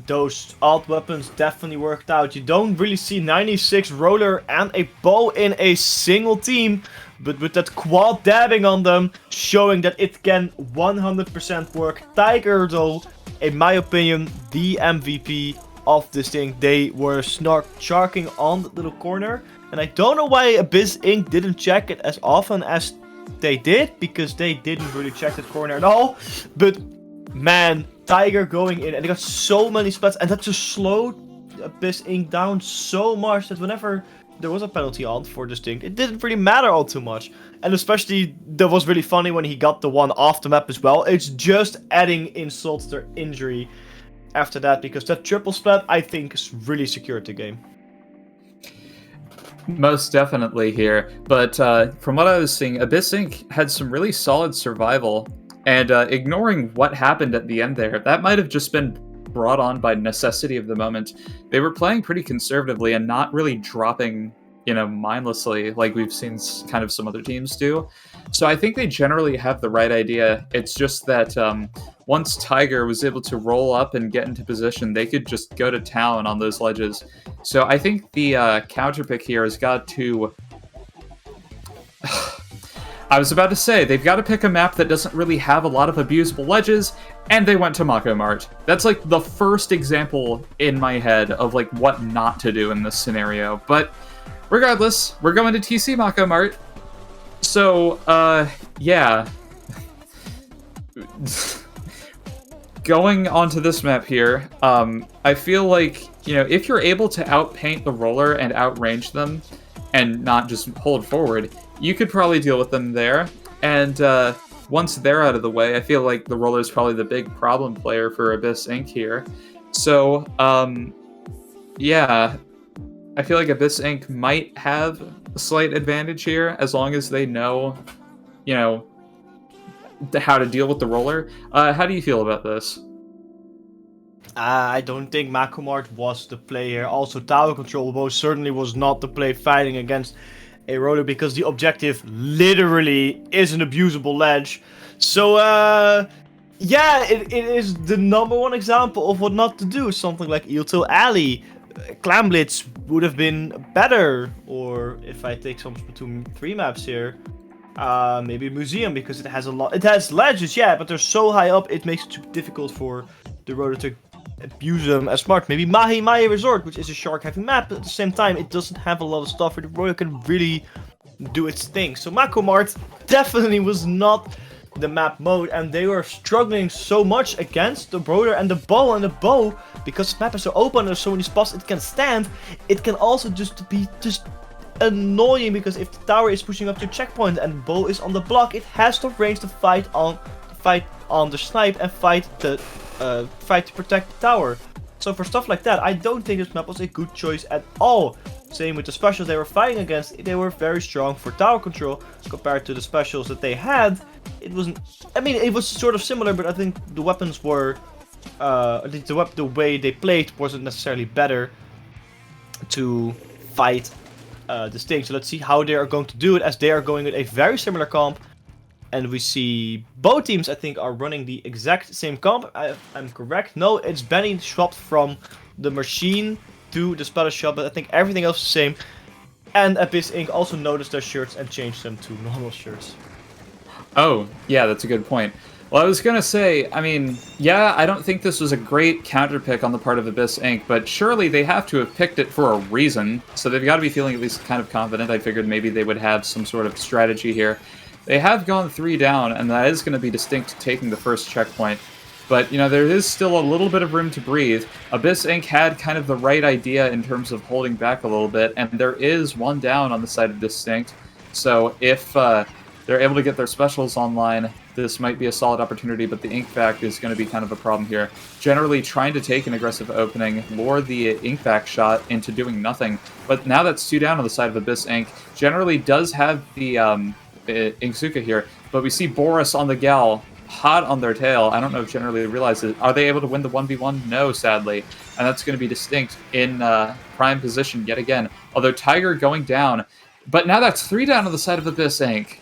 Those alt weapons definitely worked out. You don't really see 96 roller and a bow in a single team, but with that quad dabbing on them, showing that it can 100% work. Tiger though, in my opinion, the MVP of DistInkt. They were sharking on the little corner, and I don't know why Abyss Inc. didn't check it as often as they did, because they didn't really check that corner at all. But man, Tiger going in, and they got so many spots, and that just slowed Abyss Inc. down so much that whenever there was a penalty on for DistInkt. It didn't really matter all too much. And especially, that was really funny when he got the one off the map as well. It's just adding insult to their injury after that, because that triple splat, I think, is really secured the game. Most definitely here, but from what I was seeing, DistInkt had some really solid survival, and ignoring what happened at the end there, that might have just been brought on by necessity of the moment. They were playing pretty conservatively and not really dropping, mindlessly like we've seen kind of some other teams do. So I think they generally have the right idea. It's just that once Tiger was able to roll up and get into position, they could just go to town on those ledges. So I think the counter pick here has got to... I was about to say, they've got to pick a map that doesn't really have a lot of abusable ledges, and they went to Mako Mart. That's like the first example in my head of like what not to do in this scenario. But regardless, we're going to TC Mako Mart. So, yeah. Going onto this map here, I feel like, if you're able to outpaint the roller and outrange them, and not just hold forward, you could probably deal with them there. And once they're out of the way, I feel like the roller's probably the big problem player for DistInkt here. So, yeah, I feel like DistInkt might have a slight advantage here, as long as they know, how to deal with the roller. How do you feel about this? I don't think Mako Mart was the play here. Also, tower control most certainly was not the play fighting against a roller, because the objective literally is an abusable ledge. So, yeah, it is the #1 example of what not to do. Something like Eeltil Alley. Clam Blitz would have been better. Or if I take some Splatoon 3 maps here, maybe Museum, because it has a lot. It has ledges, yeah, but they're so high up, it makes it too difficult for the roller to abuse them as smart. Maybe Mahi Resort, which is a shark-heavy map, but at the same time, it doesn't have a lot of stuff where the roller can really do its thing. So Mako Mart definitely was not the map mode, and they were struggling so much against the roller and the bow. And the bow, because the map is so open and there's so many spots it can stand, it can also just be annoying, because if the tower is pushing up to checkpoint and bow is on the block, it has to range to fight on the snipe and fight to protect the tower. So for stuff like that, I don't think this map was a good choice at all. Same with the specials they were fighting against. They were very strong for tower control compared to the specials that they had. It wasn't. I mean, it was sort of similar, but I think the weapons were. The way they played wasn't necessarily better to fight DistInkt. So let's see how they are going to do it, as they are going with a very similar comp. And we see both teams, I think, are running the exact same comp. I'm correct. No, it's Benny swapped from the machine to the splatter shop, but I think everything else is the same. And DistInkt also noticed their shirts and changed them to normal shirts. Oh, yeah, that's a good point. Well, I was going to say, I mean, yeah, I don't think this was a great counter pick on the part of DistInkt, but surely they have to have picked it for a reason. So they've got to be feeling at least kind of confident. I figured maybe they would have some sort of strategy here. They have gone 3 down, and that is going to be DistInkt taking the first checkpoint. But, there is still a little bit of room to breathe. DistInkt had kind of the right idea in terms of holding back a little bit, and there is 1 down on the side of DistInkt. So if they're able to get their specials online, this might be a solid opportunity, but the Inkback is going to be kind of a problem here. Generally trying to take an aggressive opening, lure the Inkback shot into doing nothing. But now that's 2 down on the side of DistInkt. Generally does have the Inksuka here, but we see Boris on the Gal, hot on their tail. I don't know if generally they realize it. Are they able to win the 1v1? No, sadly. And that's going to be DistInkt in prime position yet again. Although Tiger going down, but now that's 3 down on the side of DistInkt.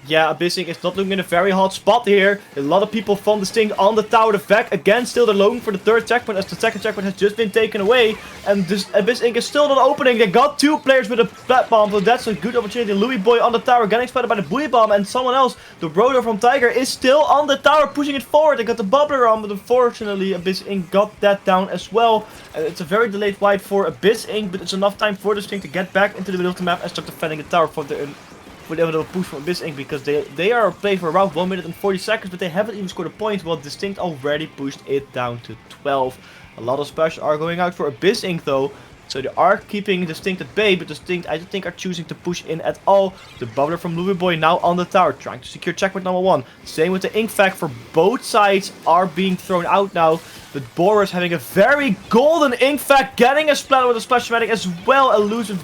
Yeah, DistInkt is not looking in a very hot spot here. A lot of people from DistInkt on the tower. The Vec again still alone for the 3rd checkpoint, as the 2nd checkpoint has just been taken away. And DistInkt is still not opening. They got 2 players with a flat bomb, so that's a good opportunity. Louis Boy on the tower getting spotted by the Booyah bomb, and someone else, the roller from Tiger, is still on the tower pushing it forward. They got the bubbler on, but unfortunately DistInkt got that down as well. It's a very delayed wipe for DistInkt, but it's enough time for DistInkt to get back into the middle of the map and start defending the tower for the push from DistInkt, because they are playing for around 1 minute and 40 seconds, but they haven't even scored a point, while DistInkt already pushed it down to 12. A lot of specials are going out for DistInkt though. So they are keeping DistInkt at bay, but DistInkt I don't think are choosing to push in at all. The bubbler from Louis Boy now on the tower, trying to secure checkpoint number 1. Same with the Inkvac for both sides are being thrown out now. But Boris having a very golden Inkvac, getting a splatter with a splash magic as well. Elusive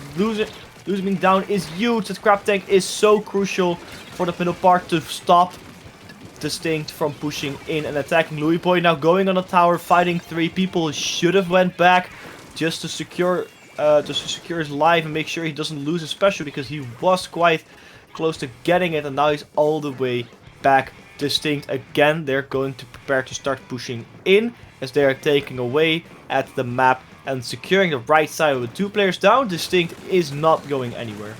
losing down is huge. That crab tank is so crucial for the middle part to stop DistInkt from pushing in and attacking. Louis Boy now going on the tower, fighting 3 people. Should have went back just to secure his life and make sure he doesn't lose his special, because he was quite close to getting it, and now he's all the way back. DistInkt again, they're going to prepare to start pushing in as they are taking away at the map and securing the right side with 2 players down. DistInkt is not going anywhere.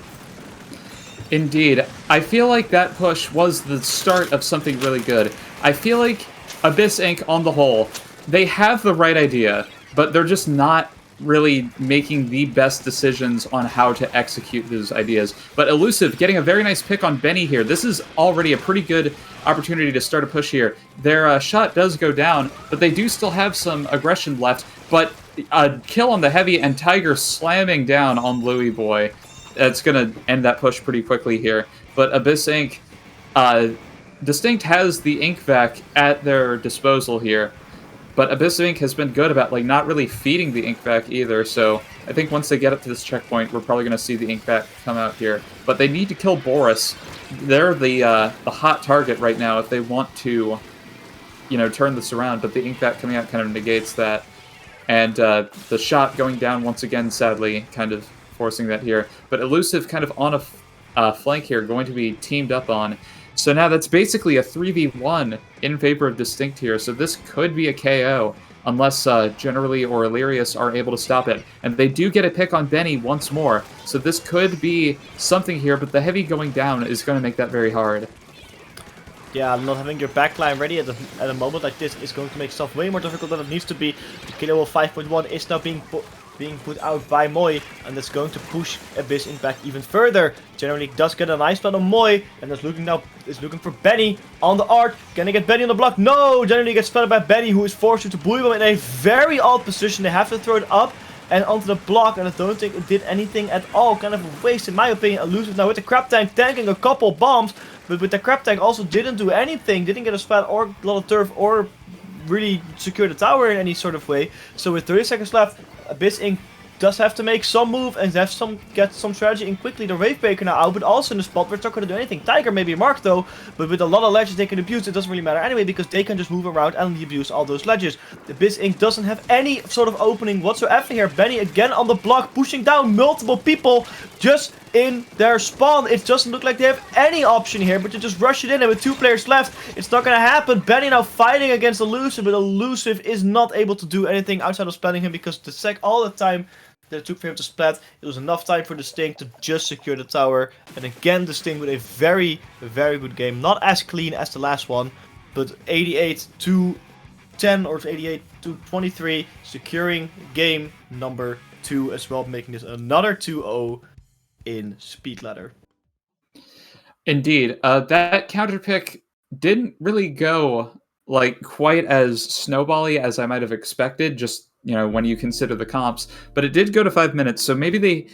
Indeed. I feel like that push was the start of something really good. I feel like Abyss Inc. on the whole, they have the right idea, but they're just not really making the best decisions on how to execute those ideas. But Elusive getting a very nice pick on Benny here. This is already a pretty good opportunity to start a push here. Their shot does go down, but they do still have some aggression left. But a kill on the heavy and Tiger slamming down on Louis Boy. That's going to end that push pretty quickly here. But Abyss Inc., DistInkt has the Inkvac at their disposal here. But Abyss Inc. has been good about not really feeding the Inkvac either, so I think once they get up to this checkpoint, we're probably going to see the Inkvac come out here. But they need to kill Boris. They're the hot target right now if they want to, turn this around, but the Inkvac coming out kind of negates that. And the shot going down once again, sadly, kind of forcing that here. But Elusive kind of on a flank here, going to be teamed up on. So now that's basically a 3v1 in favor of DistInkt here, so this could be a KO, unless Generally or Illyrius are able to stop it. And they do get a pick on Benny once more, so this could be something here, but the heavy going down is going to make that very hard. Yeah, not having your backline ready at a moment like this is going to make stuff way more difficult than it needs to be. The kill level 5.1 is now being put out by Moy, and that's going to push Abyss Inc. back even further. Generally does get a nice spot on Moy, and is looking for Benny on the arc. Can they get Benny on the block? No! Generally gets spotted by Benny, who is forced to Booyah in a very odd position. They have to throw it up and onto the block, and I don't think it did anything at all. Kind of a waste in my opinion. Elusive now with the crab tank tanking a couple bombs, but with the crab tank also didn't do anything. Didn't get a spot or a lot of turf or really secure the tower in any sort of way. So with 30 seconds left, Abyss Inc. does have to make some move and get some strategy in quickly. The Wavebreaker now out, but also in the spot where it's not going to do anything. Tiger may be marked though, but with a lot of ledges they can abuse, it doesn't really matter anyway, because they can just move around and abuse all those ledges. The Abyss Inc. doesn't have any sort of opening whatsoever here. Benny again on the block, pushing down multiple people just in their spawn. It doesn't look like they have any option here, but to just rush it in, and with 2 players left, it's not going to happen. Benny now fighting against Elusive, but Elusive is not able to do anything outside of splatting him, because all the time that it took for him to splat, it was enough time for DistInkt to just secure the tower. And again, DistInkt with a very, very good game. Not as clean as the last one, but 88 to 10 or 88 to 23, securing game number 2 as well, making this another 2-0 in Speedladder. Indeed. That counter pick didn't really go quite as snowbally as I might have expected, just when you consider the comps, but it did go to 5 minutes, so maybe they,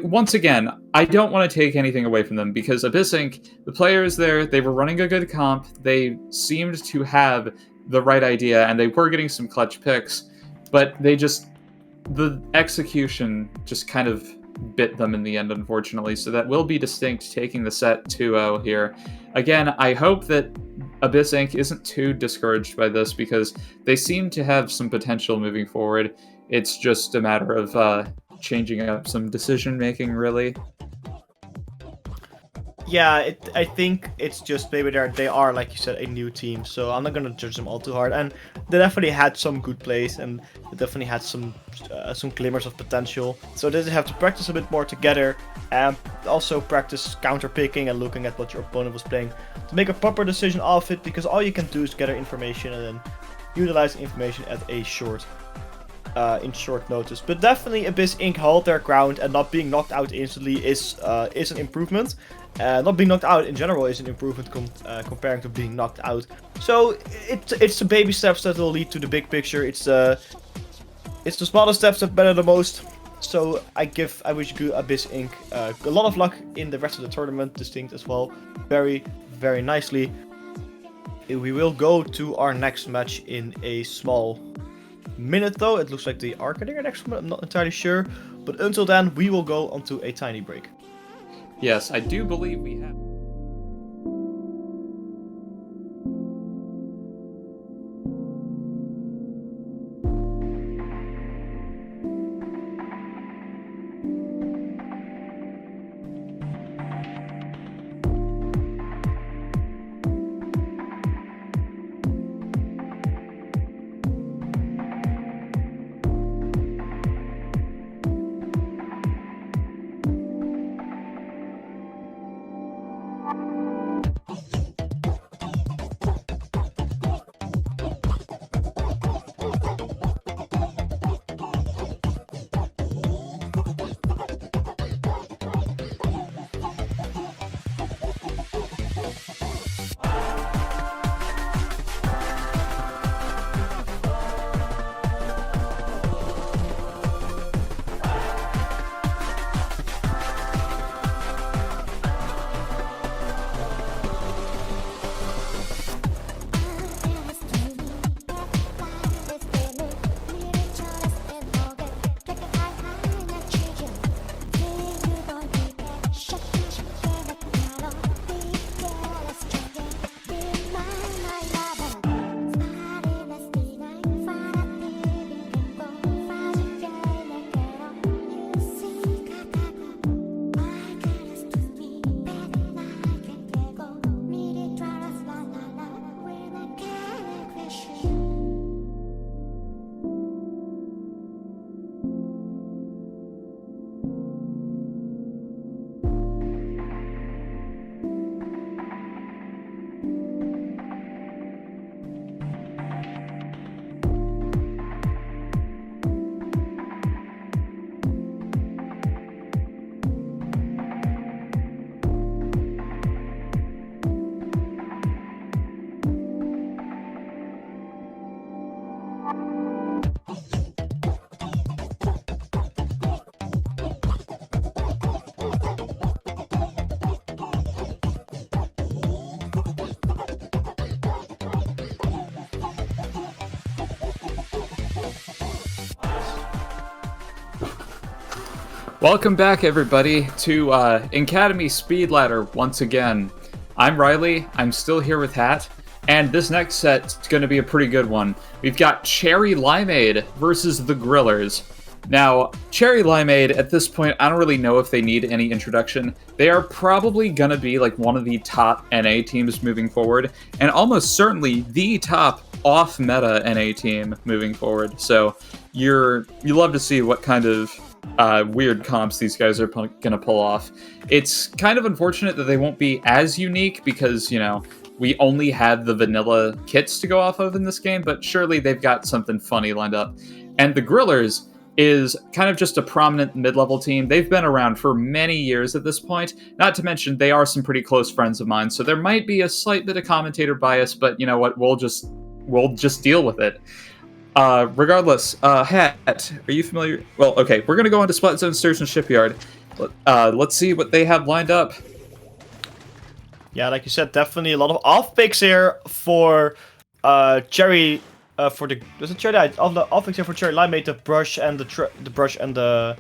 once again, I don't want to take anything away from them, because Abyss Inc., the players there, they were running a good comp, they seemed to have the right idea, and they were getting some clutch picks, but the execution just kind of bit them in the end, unfortunately, so that will be DistInkt taking the set 2-0 here. Again, I hope that Abyss Inc. isn't too discouraged by this, because they seem to have some potential moving forward. It's just a matter of changing up some decision making, really. Yeah, I think it's just maybe they are, like you said, a new team, so I'm not going to judge them all too hard. And they definitely had some good plays, and they definitely had some glimmers of potential. So they have to practice a bit more together, and also practice counter picking and looking at what your opponent was playing to make a proper decision off it, because all you can do is gather information and then utilize the information at a in short notice. But definitely Abyss Inc. held their ground, and not being knocked out instantly is an improvement. Not being knocked out in general is an improvement comparing to being knocked out. So it's the baby steps that will lead to the big picture. It's the smallest steps that matter the most. So I wish you DistInkt a lot of luck in the rest of the tournament. DistInkt as well, very very nicely. We will go to our next match in a small minute though. It looks like they are getting our next one, I'm not entirely sure. But until then, we will go onto a tiny break. Yes, I do believe we have. Welcome back, everybody, to Inkademy Speedladder once again. I'm Riley, I'm still here with Hat, and this next set's going to be a pretty good one. We've got Cherry Limeade versus the Grillers. Now, Cherry Limeade, at this point, I don't really know if they need any introduction. They are probably going to be like one of the top NA teams moving forward, and almost certainly the top off-meta NA team moving forward. So you love to see what kind of weird comps these guys are gonna pull off. It's kind of unfortunate that they won't be as unique because, you know, we only had the vanilla kits to go off of in this game, but surely they've got something funny lined up. And the Grillers is kind of just a prominent mid-level team. They've been around for many years at this point, not to mention they are some pretty close friends of mine, so there might be a slight bit of commentator bias, but you know what, we'll just deal with it. Regardless, Hat, are you familiar? Well, okay, we're gonna go into Splat Zone Sturgeon Shipyard. Let's see what they have lined up. Yeah, like you said, definitely a lot of off picks here for Cherry. For the Cherry off picks here for Cherry Limeade, the brush and the brush and the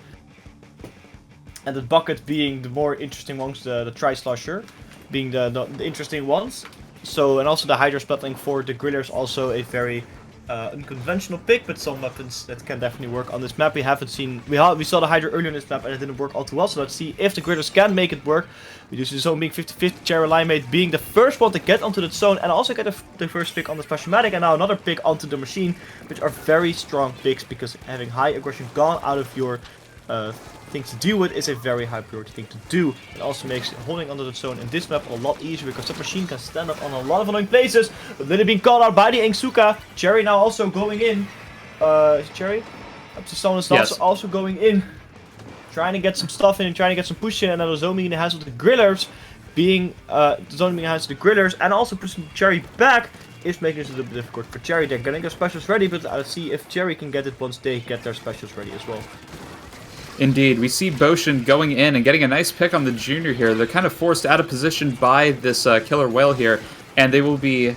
bucket being the more interesting ones. The Tri-Slosher being the interesting ones. So, and also the Hydra Splatling for the Grillers, also a very unconventional pick, but some weapons that can definitely work on this map. We haven't seen, we saw the Hydra earlier on this map and it didn't work all too well, so let's see if the Grillers can make it work. We do see the zone being 50-50, Cherry Limeade being the first one to get onto the zone and also get the first pick on the Specialmatic, and now another pick onto the machine, which are very strong picks because having high aggression gone out of your things to deal with is a very high priority thing to do. It also makes holding onto the zone in this map a lot easier because that machine can stand up on a lot of annoying places. But then it being called out by the Inksuka. Cherry now also going in. Cherry up to someone else, also going in. Trying to get some stuff in, trying to get some push in, and then the zone being in the hands of the Grillers. Being the zone being in the hands of the Grillers and also pushing Cherry back is making this a little bit difficult for Cherry. They're getting their specials ready, but I'll see if Cherry can get it once they get their specials ready as well. Indeed, we see Boshin going in and getting a nice pick on the junior here. They're kind of forced out of position by this killer whale here, and they will be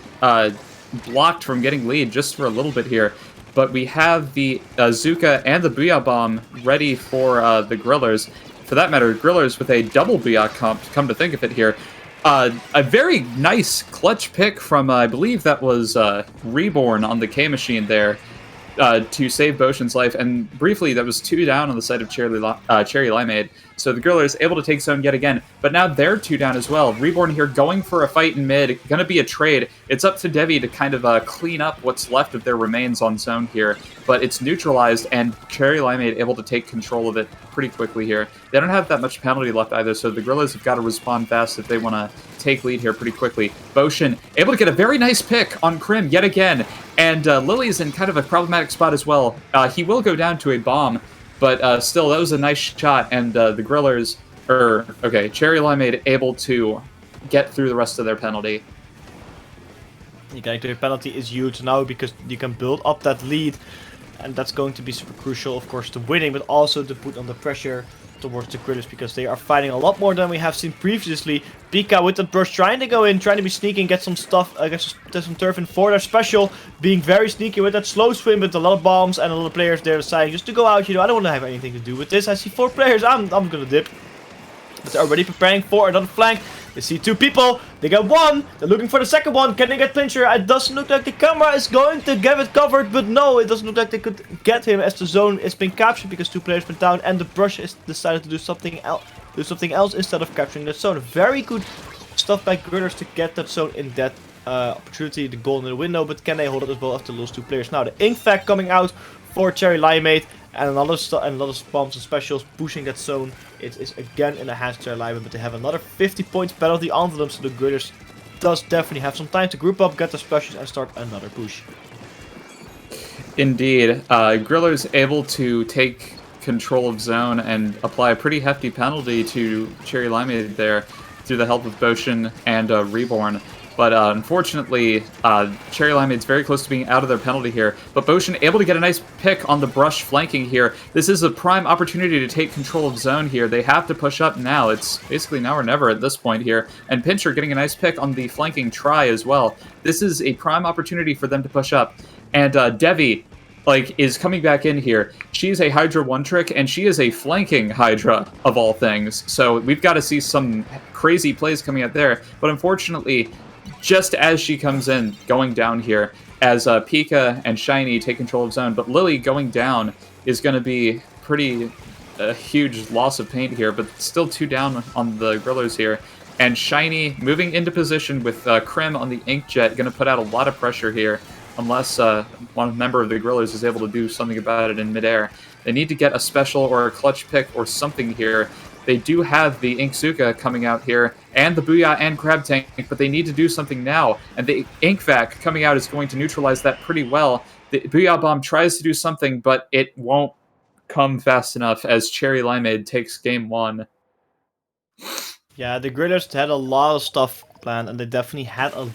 blocked from getting lead just for a little bit here. But we have the Zuka and the Booyah Bomb ready for the Grillers. For that matter, Grillers with a double Booyah comp, come to think of it here. A very nice clutch pick from, I believe that was Reborn on the K-Machine there. To save Boshin's life, and briefly that was 2 down on the side of Cherry Limeade. So the Grillers able to take zone yet again, but now they're 2 down as well. Reborn here going for a fight in mid, gonna be a trade. It's up to Devi to kind of clean up what's left of their remains on zone here, but it's neutralized, and Cherry Limeade able to take control of it pretty quickly here. They don't have that much penalty left either, so the Grillers have got to respond fast if they want to take lead here pretty quickly. Boshin able to get a very nice pick on Krim yet again, and Lily's in kind of a problematic spot as well. He will go down to a bomb, but still, that was a nice shot, and the Grillers, Cherry Limeade able to get through the rest of their penalty. Getting to the penalty is huge now because you can build up that lead, and that's going to be super crucial, of course, to winning, but also to put on the pressure towards the Critters because they are fighting a lot more than we have seen previously. Pika with the burst trying to go in, trying to be sneaky and get some stuff, get some turf in for their special, being very sneaky with that slow swim with a lot of bombs and a lot of players there deciding just to go out. You know, I don't want to have anything to do with this. I see 4 players, I'm gonna dip. But they're already preparing for another flank. They see 2 people. They got 1. They're looking for the second one. Can they get Clincher? It doesn't look like the camera is going to get it covered. But no, it doesn't look like they could get him as the zone is being captured because 2 players went down and the brush is decided to do something else instead of capturing the zone. Very good stuff by Grillers to get that zone in that opportunity, the goal in the window. But can they hold it as well after lose 2 players? Now the Inkfact coming out for Cherry Limeade. And a lot of bombs and specials pushing that zone. It is again in the hands of Cherry Limeade, but they have another 50 points penalty onto them, so the Grillers does definitely have some time to group up, get the specials, and start another push. Indeed, Grillers able to take control of zone and apply a pretty hefty penalty to Cherry Limeade there through the help of Boshin and Reborn. But unfortunately, Cherry Limeade's very close to being out of their penalty here. But Boshin able to get a nice pick on the brush flanking here. This is a prime opportunity to take control of zone here. They have to push up now. It's basically now or never at this point here. And Pincher getting a nice pick on the flanking try as well. This is a prime opportunity for them to push up. And Devi, is coming back in here. She's a Hydra one-trick, and she is a flanking Hydra, of all things. So we've got to see some crazy plays coming out there. But unfortunately, just as she comes in, going down here, as Pika and Shiny take control of zone, but Lily going down is going to be a huge loss of paint here, but still 2 down on the Grillers here. And Shiny moving into position with Krim on the Inkjet, going to put out a lot of pressure here, unless one member of the Grillers is able to do something about it in midair. They need to get a special or a clutch pick or something here. They do have the Inkzuka coming out here, and the Booyah and Crab Tank, but they need to do something now. And the Inkvac coming out is going to neutralize that pretty well. The Booyah Bomb tries to do something, but it won't come fast enough as Cherry Limeade takes game 1. Yeah, the Grillers had a lot of stuff planned, and they definitely had a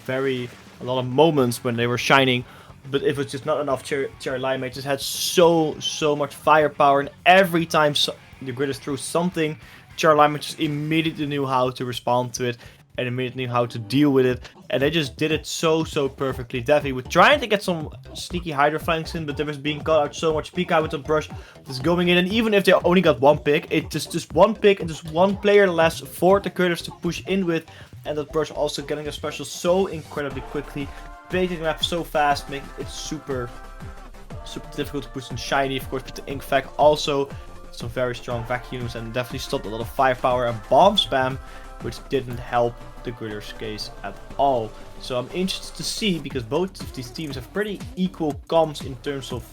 lot of moments when they were shining. But it was just not enough. Cherry Limeade just had so much firepower, and every time the Grillers threw something, Cherry Limeade just immediately knew how to respond to it and immediately knew how to deal with it, and they just did it so perfectly. Devi was trying to get some sneaky Hydra flanks in, but they was being caught out so much. Pika with the brush just going in, and even if they only got 1 pick, it just 1 pick and just 1 player less for the Critters to push in with, and that brush also getting a special so incredibly quickly, baiting them up so fast, making it super difficult to push in Shiny, of course, with the Inkfact also. Some very strong vacuums and definitely stopped a lot of firepower and bomb spam, which didn't help the Grillers' case at all. So I'm interested to see, because both of these teams have pretty equal comps in terms of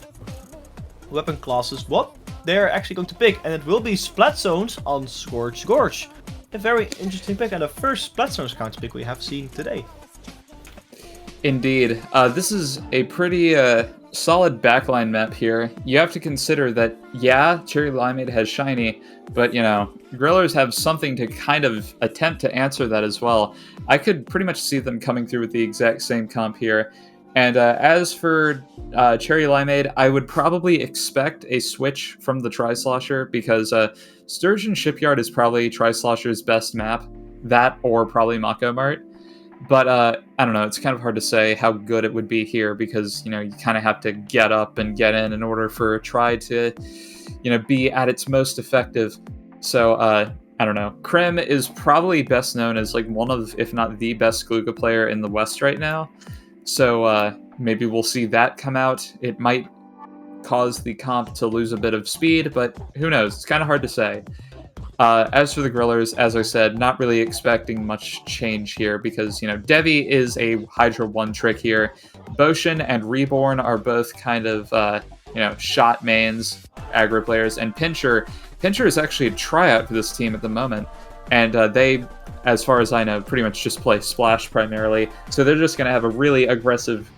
weapon classes, what they're actually going to pick. And it will be Splat Zones on Scorch Gorge. A very interesting pick, and the first Splat Zones counter pick we have seen today. Indeed. This is a pretty solid backline map here. You have to consider that, yeah, Cherry Limeade has Shiny, but, Grillers have something to kind of attempt to answer that as well. I could pretty much see them coming through with the exact same comp here. And as for Cherry Limeade, I would probably expect a switch from the Tri-Slosher because Sturgeon Shipyard is probably Tri-Slosher's best map. That or probably Mako Mart. But I don't know, it's kind of hard to say how good it would be here because, you know, you kind of have to get up and get in order for Tri to, you know, be at its most effective. So, I don't know. Krim is probably best known as like one of, if not the best Glooga player in the West right now. So maybe we'll see that come out. It might cause the comp to lose a bit of speed, but who knows? It's kind of hard to say. As for the Grillers, as I said, not really expecting much change here because, you know, Devi is a Hydra 1 trick here. Boshin and Reborn are both kind of, you know, shot mains, aggro players, and Pincher is actually a tryout for this team at the moment, and they, as far as I know, pretty much just play Splash primarily, so they're just going to have a really aggressive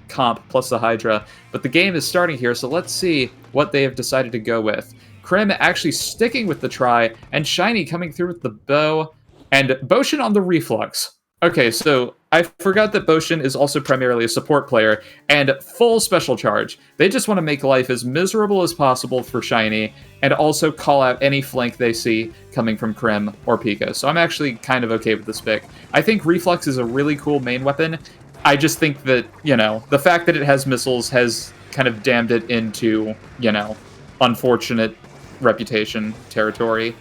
comp plus the Hydra. But the game is starting here, so let's see what they have decided to go with. Krim actually sticking with the Tri, and Shiny coming through with the bow, and Boshin on the Reflux. Okay, so I forgot that Boshin is also primarily a support player, and full special charge. They just want to make life as miserable as possible for Shiny, and also call out any flank they see coming from Krim or Pika. So I'm actually kind of okay with this pick. I think Reflux is a really cool main weapon. I just think that, you know, the fact that it has missiles has kind of damned it into, you know, unfortunate reputation territory.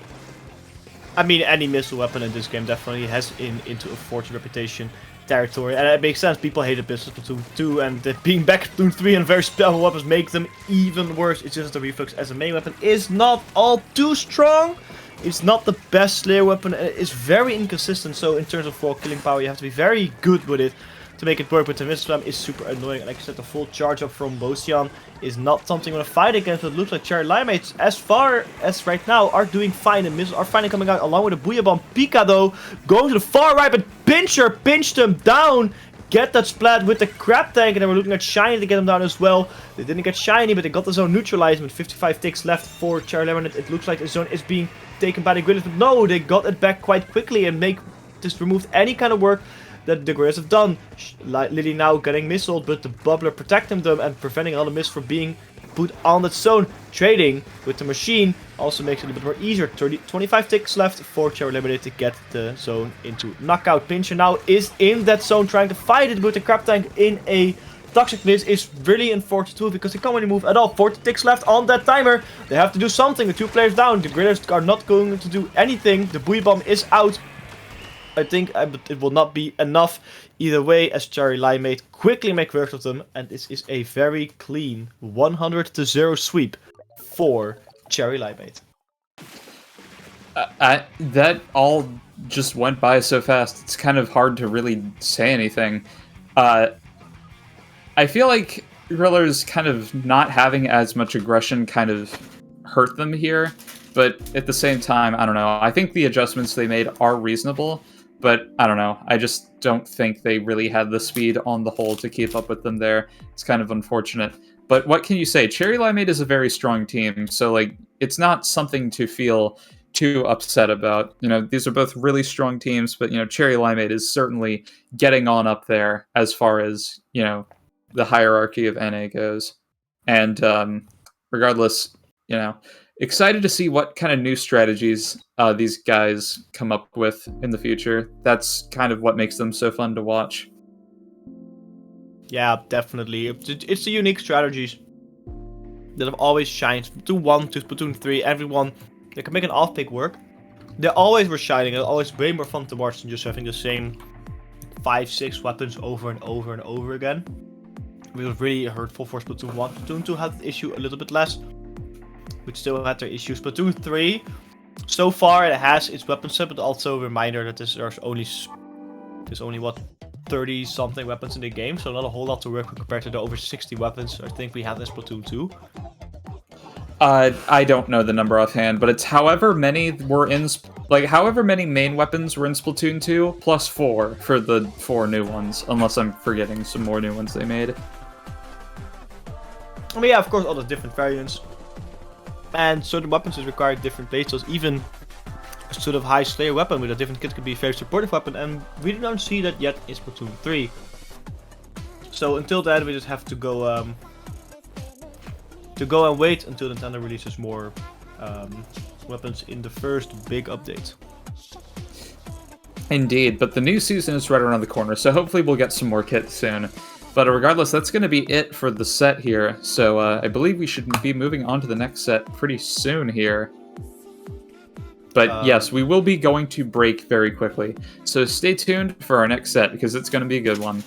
I mean, any missile weapon in this game definitely has into a fortune reputation territory, and it makes sense. People hated Splatoon 2, and being back at Splatoon 3 and very spellful weapons make them even worse. It's just the Reflux as a main weapon is not all too strong. It's not the best Slayer weapon. It's very inconsistent, so in terms of raw killing power, you have to be very good with it to make it work. But the missile slam is super annoying. Like I said, the full charge up from Boshin is not something I'm going to fight against. But it looks like Cherry Limeade, as far as right now, are doing fine. And missiles are finally coming out along with a Booyah Bomb. Pika, though, going to the far right, but Pincher pinched them down. Get that splat with the Crab Tank, and then we're looking at Shiny to get them down as well. They didn't get Shiny, but they got the zone neutralized with 55 ticks left for Cherry Limeade. It looks like the zone is being taken by the Gorillas, but no, they got it back quite quickly and just removed any kind of work that the Gorillas have done. Lily now getting missiled, but the Bubbler protecting them and preventing all the miss from being put on that zone. Trading with the machine also makes it a bit more easier. 25 ticks left for Cherry Limeade to get the zone into knockout. Pincher now is in that zone trying to fight it, but the Crab Tank in a Toxic Blitz is really unfortunate too because they can't really move at all. 40 ticks left on that timer. They have to do something with 2 players down. The Gorillas are not going to do anything. The Booyah Bomb is out. I think it will not be enough either way, as Cherry Limeade quickly make work of them, and this is a very clean 100-0 sweep for Cherry Limeade. That all just went by so fast. It's kind of hard to really say anything. I feel like Grillers kind of not having as much aggression kind of hurt them here, but at the same time, I don't know. I think the adjustments they made are reasonable. But I don't know. I just don't think they really had the speed on the whole to keep up with them there. It's kind of unfortunate. But what can you say? Cherry Limeade is a very strong team, so like it's not something to feel too upset about. You know, these are both really strong teams, but you know, Cherry Limeade is certainly getting on up there as far as, you know, the hierarchy of NA goes. And regardless, you know, excited to see what kind of new strategies these guys come up with in the future. That's kind of what makes them so fun to watch. Yeah, definitely. It's the unique strategies that have always shined. Splatoon 1 to Splatoon 3, everyone, they can make an off-pick work. They always were shining. They're always way more fun to watch than just having the same 5-6 weapons over and over and over again. It was really hurtful for Splatoon 1. Splatoon 2 had the issue a little bit less, which still had their issues. Splatoon 3, so far it has its weapon set, but also a reminder that there's only what, 30 something weapons in the game, so not a whole lot to work with compared to the over 60 weapons I think we have in Splatoon 2. I don't know the number offhand, but it's however many were in, however many main weapons were in Splatoon 2, plus 4 for the 4 new ones, unless I'm forgetting some more new ones they made. I mean, yeah, of course, all the different variants. And certain weapons require different playstyles. Even a sort of high Slayer weapon with a different kit could be a very supportive weapon, and we don't see that yet in Splatoon 3. So until then, we just have to go and wait until Nintendo releases more weapons in the first big update. Indeed, but the new season is right around the corner, so hopefully we'll get some more kits soon. But regardless, that's going to be it for the set here, so I believe we should be moving on to the next set pretty soon here. But yes, we will be going to break very quickly, so stay tuned for our next set, because it's going to be a good one.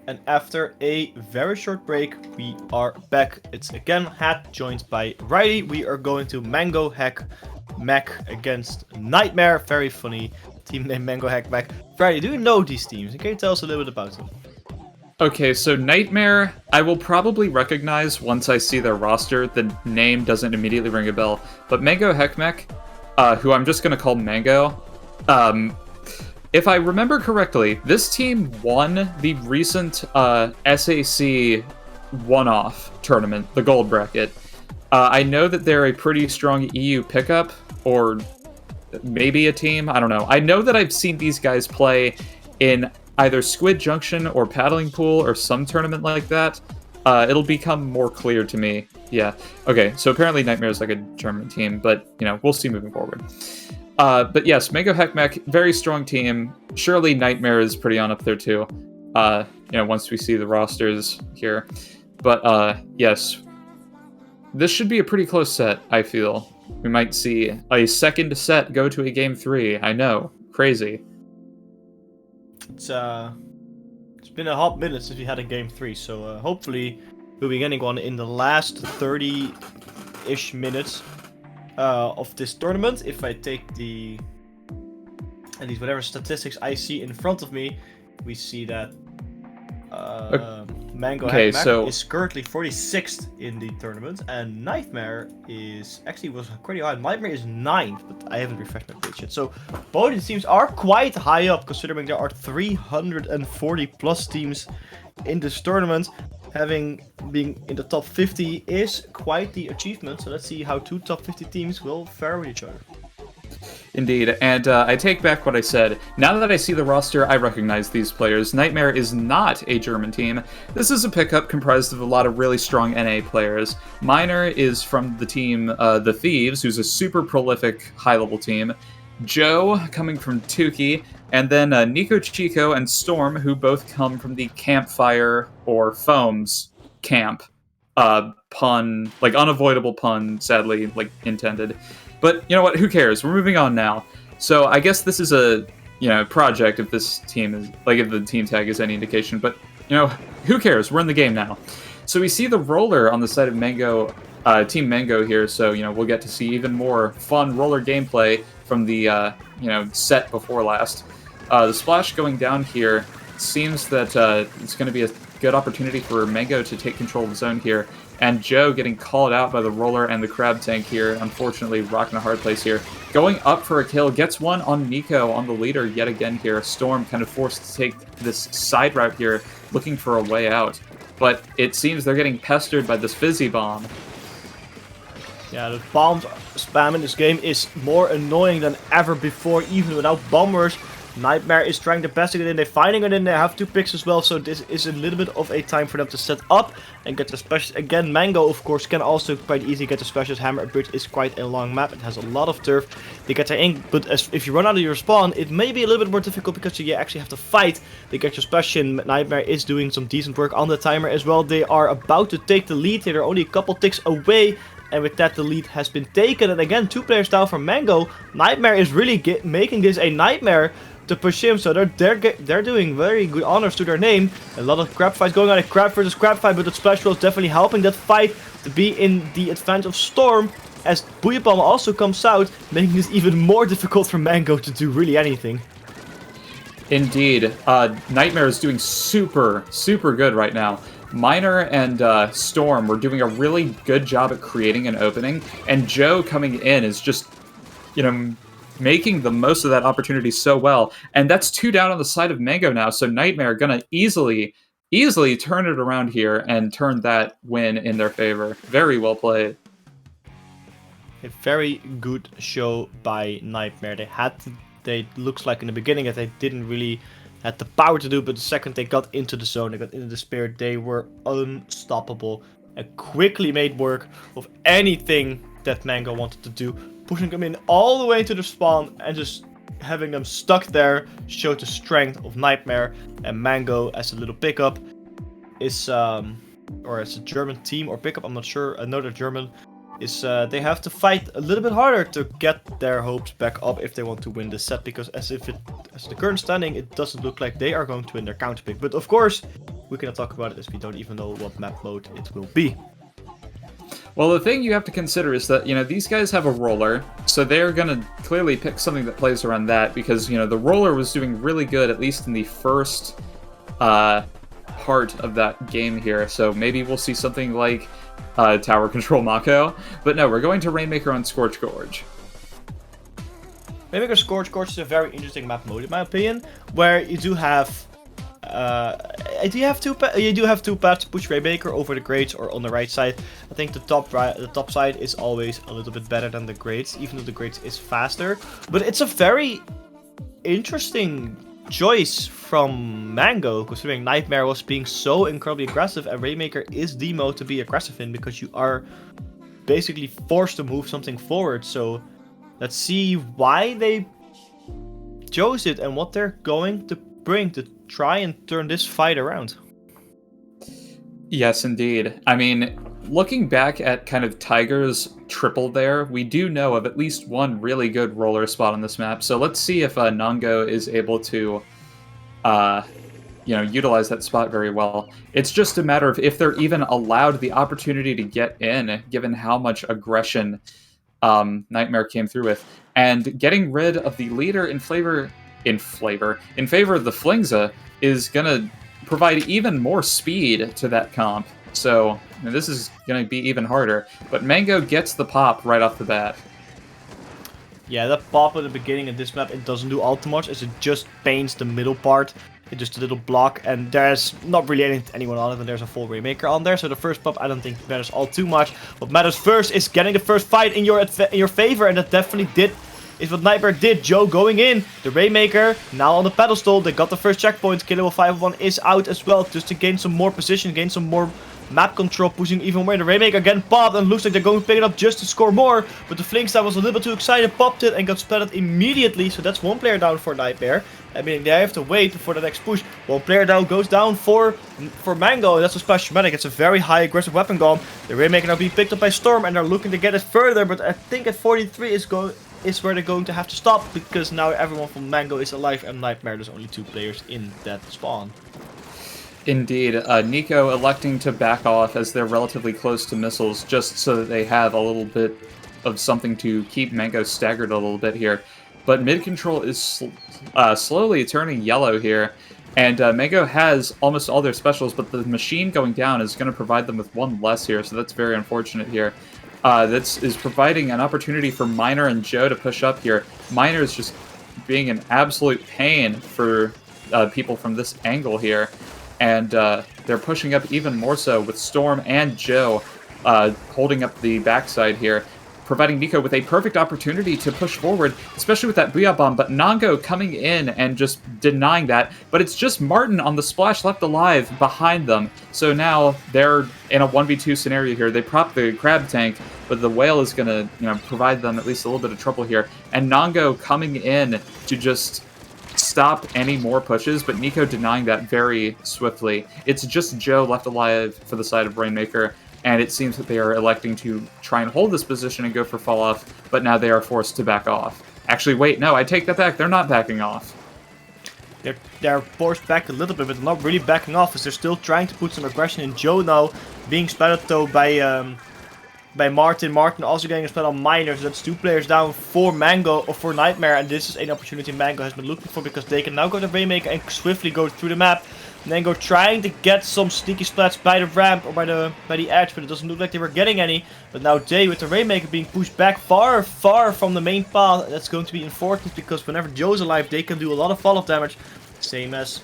And after a very short break, we are back. It's again Hat, joined by Riley. We are going to Mango Hack Mac against Nightmare. Very funny team name, Mango Hack Mac. Riley, do you know these teams? Can you tell us a little bit about them? Okay, so Nightmare, I will probably recognize once I see their roster. The name doesn't immediately ring a bell. But Mango Heckmech, who I'm just going to call Mango, if I remember correctly, this team won the recent SAC one-off tournament, the Gold Bracket. I know that they're a pretty strong EU pickup, or maybe a team, I don't know. I know that I've seen these guys play in either Squid Junction or Paddling Pool or some tournament like that. It'll become more clear to me. Yeah, okay, so apparently Nightmare is like a German team, but, you know, we'll see moving forward. But yes, Mango Heckmech, very strong team. Surely Nightmare is pretty on up there too, you know, once we see the rosters here. But yes, this should be a pretty close set, I feel. We might see a second set go to a Game 3. I know, crazy. It's been a hot minute since we had a Game 3, so hopefully we'll be getting one in the last 30-ish minutes of this tournament. If I take at least whatever statistics I see in front of me, we see that Mango Hackmack is currently 46th in the tournament, and Nightmare was pretty high. Nightmare is 9th, but I haven't refreshed my page yet. So both these teams are quite high up, considering there are 340 plus teams in this tournament. Being in the top 50 is quite the achievement, so let's see how two top 50 teams will fare with each other. Indeed, and I take back what I said. Now that I see the roster, I recognize these players. Nightmare is not a German team. This is a pickup comprised of a lot of really strong NA players. Miner is from the team The Thieves, who's a super prolific high-level team. Joe, coming from Tukey, and then Nico Chico and Storm, who both come from the Campfire or Foams camp. Pun, like unavoidable pun, sadly, like intended. But you know what? Who cares? We're moving on now. So I guess this is a project if this team is like if the team tag is any indication. But who cares? We're in the game now. So we see the roller on the side of Mango, Team Mango here. So we'll get to see even more fun roller gameplay from the set before last. The splash going down here seems that it's going to be a good opportunity for Mango to take control of the zone here. And Joe getting called out by the roller and the crab tank here. Unfortunately, rocking a hard place here. Going up for a kill, gets one on Nico on the leader yet again here. Storm kind of forced to take this side route here, looking for a way out. But it seems they're getting pestered by this fizzy bomb. Yeah, the bomb spam in this game is more annoying than ever before, even without bombers. Nightmare is trying their best to get in, they're finding it in, they have 2 picks as well, so this is a little bit of a time for them to set up and get the specials. Again, Mango, of course, can also quite easily get the specials. Hammer Bridge is quite a long map, it has a lot of turf, they get their ink, but if you run out of your spawn, it may be a little bit more difficult because you actually have to fight. They get your special, Nightmare is doing some decent work on the timer as well. They are about to take the lead, they're only a couple ticks away. And with that, the lead has been taken. And again, 2 players down from Mango. Nightmare is really making this a nightmare to push him. So they're doing very good honors to their name. A lot of crab fights going on. A crab versus crab fight. But the splash roll is definitely helping that fight to be in the advantage of Storm. As Booyah Bomb also comes out, making this even more difficult for Mango to do really anything. Indeed. Nightmare is doing super, super good right now. Miner and Storm were doing a really good job at creating an opening, and Joe coming in is just, making the most of that opportunity so well. And that's 2 down on the side of Mango now, so Nightmare gonna easily turn it around here and turn that win in their favor. Very well played. A very good show by Nightmare. They looks like in the beginning that they didn't really had the power to do, but the second they got into the zone, they got into the spirit, they were unstoppable and quickly made work of anything that Mango wanted to do, pushing them in all the way to the spawn and just having them stuck there showed the strength of Nightmare. And Mango, as a little pickup, is or as a German team or pickup, I'm not sure, another German, is they have to fight a little bit harder to get their hopes back up if they want to win this set, because as the current standing, it doesn't look like they are going to win their counter pick. But of course, we cannot talk about it as we don't even know what map mode it will be. Well, the thing you have to consider is that, these guys have a roller, so they're going to clearly pick something that plays around that, because, the roller was doing really good, at least in the first part of that game here, so maybe we'll see something like Tower Control Mako. But no, we're going to Rainmaker on Scorch Gorge. Rainmaker Scorch Gorge is a very interesting map mode in my opinion, where you do have you do have 2 paths to push Rainmaker over the grades or on the right side. I think the top side is always a little bit better than the grades, even though the grades is faster. But it's a very interesting choice from Mango, considering Nightmare was being so incredibly aggressive, and Rainmaker is the mode to be aggressive in because you are basically forced to move something forward. So let's see why they chose it and what they're going to bring to try and turn this fight around. Yes, indeed. I mean, looking back at kind of Tiger's triple there, we do know of at least one really good roller spot on this map. So let's see if Nongo is able to, utilize that spot very well. It's just a matter of if they're even allowed the opportunity to get in, given how much aggression Nightmare came through with. And getting rid of the leader in favor of the Flingza is going to provide even more speed to that comp. So this is going to be even harder. But Mango gets the pop right off the bat. Yeah, that pop at the beginning of this map, it doesn't do all too much, as it just paints the middle part. It's just a little block, and there's not really anyone on it, and there's a full Rainmaker on there. So the first pop, I don't think matters all too much. What matters first is getting the first fight in your favor, and that definitely did is what Nightmare did. Joe going in, the Rainmaker now on the pedestal. They got the first checkpoint. Killable 5-1 is out as well, just to gain some more position, gain some more map control, pushing even more. The Rainmaker again popped, and looks like they're going to pick it up just to score more. But the Flinkstar was a little bit too excited, popped it, and got splattered immediately. So that's one player down for Nightmare. I mean, they have to wait for the next push. One player down goes down for Mango, and that's a Splash Medic. It's a very high aggressive weapon gun. The Rainmaker now being picked up by Storm, and they're looking to get it further. But I think at 43 is where they're going to have to stop, because now everyone from Mango is alive, and Nightmare, there's only 2 players in that spawn. Indeed, Nico electing to back off as they're relatively close to missiles, just so that they have a little bit of something to keep Mango staggered a little bit here. But mid control is slowly turning yellow here, and Mango has almost all their specials, but the machine going down is going to provide them with 1 less here, so that's very unfortunate here. This is providing an opportunity for Miner and Joe to push up here. Miner is just being an absolute pain for people from this angle here, and they're pushing up even more so with Storm and Joe holding up the backside here, providing Nico with a perfect opportunity to push forward, especially with that Booyah bomb, but Nongo coming in and just denying that. But it's just Martin on the splash left alive behind them. So now they're in a 1v2 scenario here. They prop the crab tank, but the whale is going to provide them at least a little bit of trouble here. And Nongo coming in to just stop any more pushes, but Nico denying that very swiftly. It's just Joe left alive for the side of Rainmaker, and it seems that they are electing to try and hold this position and go for fall off, but now they are forced to back off. Actually, wait, no, I take that back. They're not backing off. They're forced back a little bit, but not really backing off, as they're still trying to put some aggression in. Joe now being splattered though by Martin. Martin also getting a splat on Miner, so that's 2 players down for Mango or for Nightmare, and this is an opportunity Mango has been looking for, because they can now go to Rainmaker and swiftly go through the map. Mango trying to get some sneaky splats by the ramp or by the edge, but it doesn't look like they were getting any. But now Jay with the Rainmaker being pushed back far from the main path. That's going to be important, because whenever Joe's alive, they can do a lot of fall-off damage, same as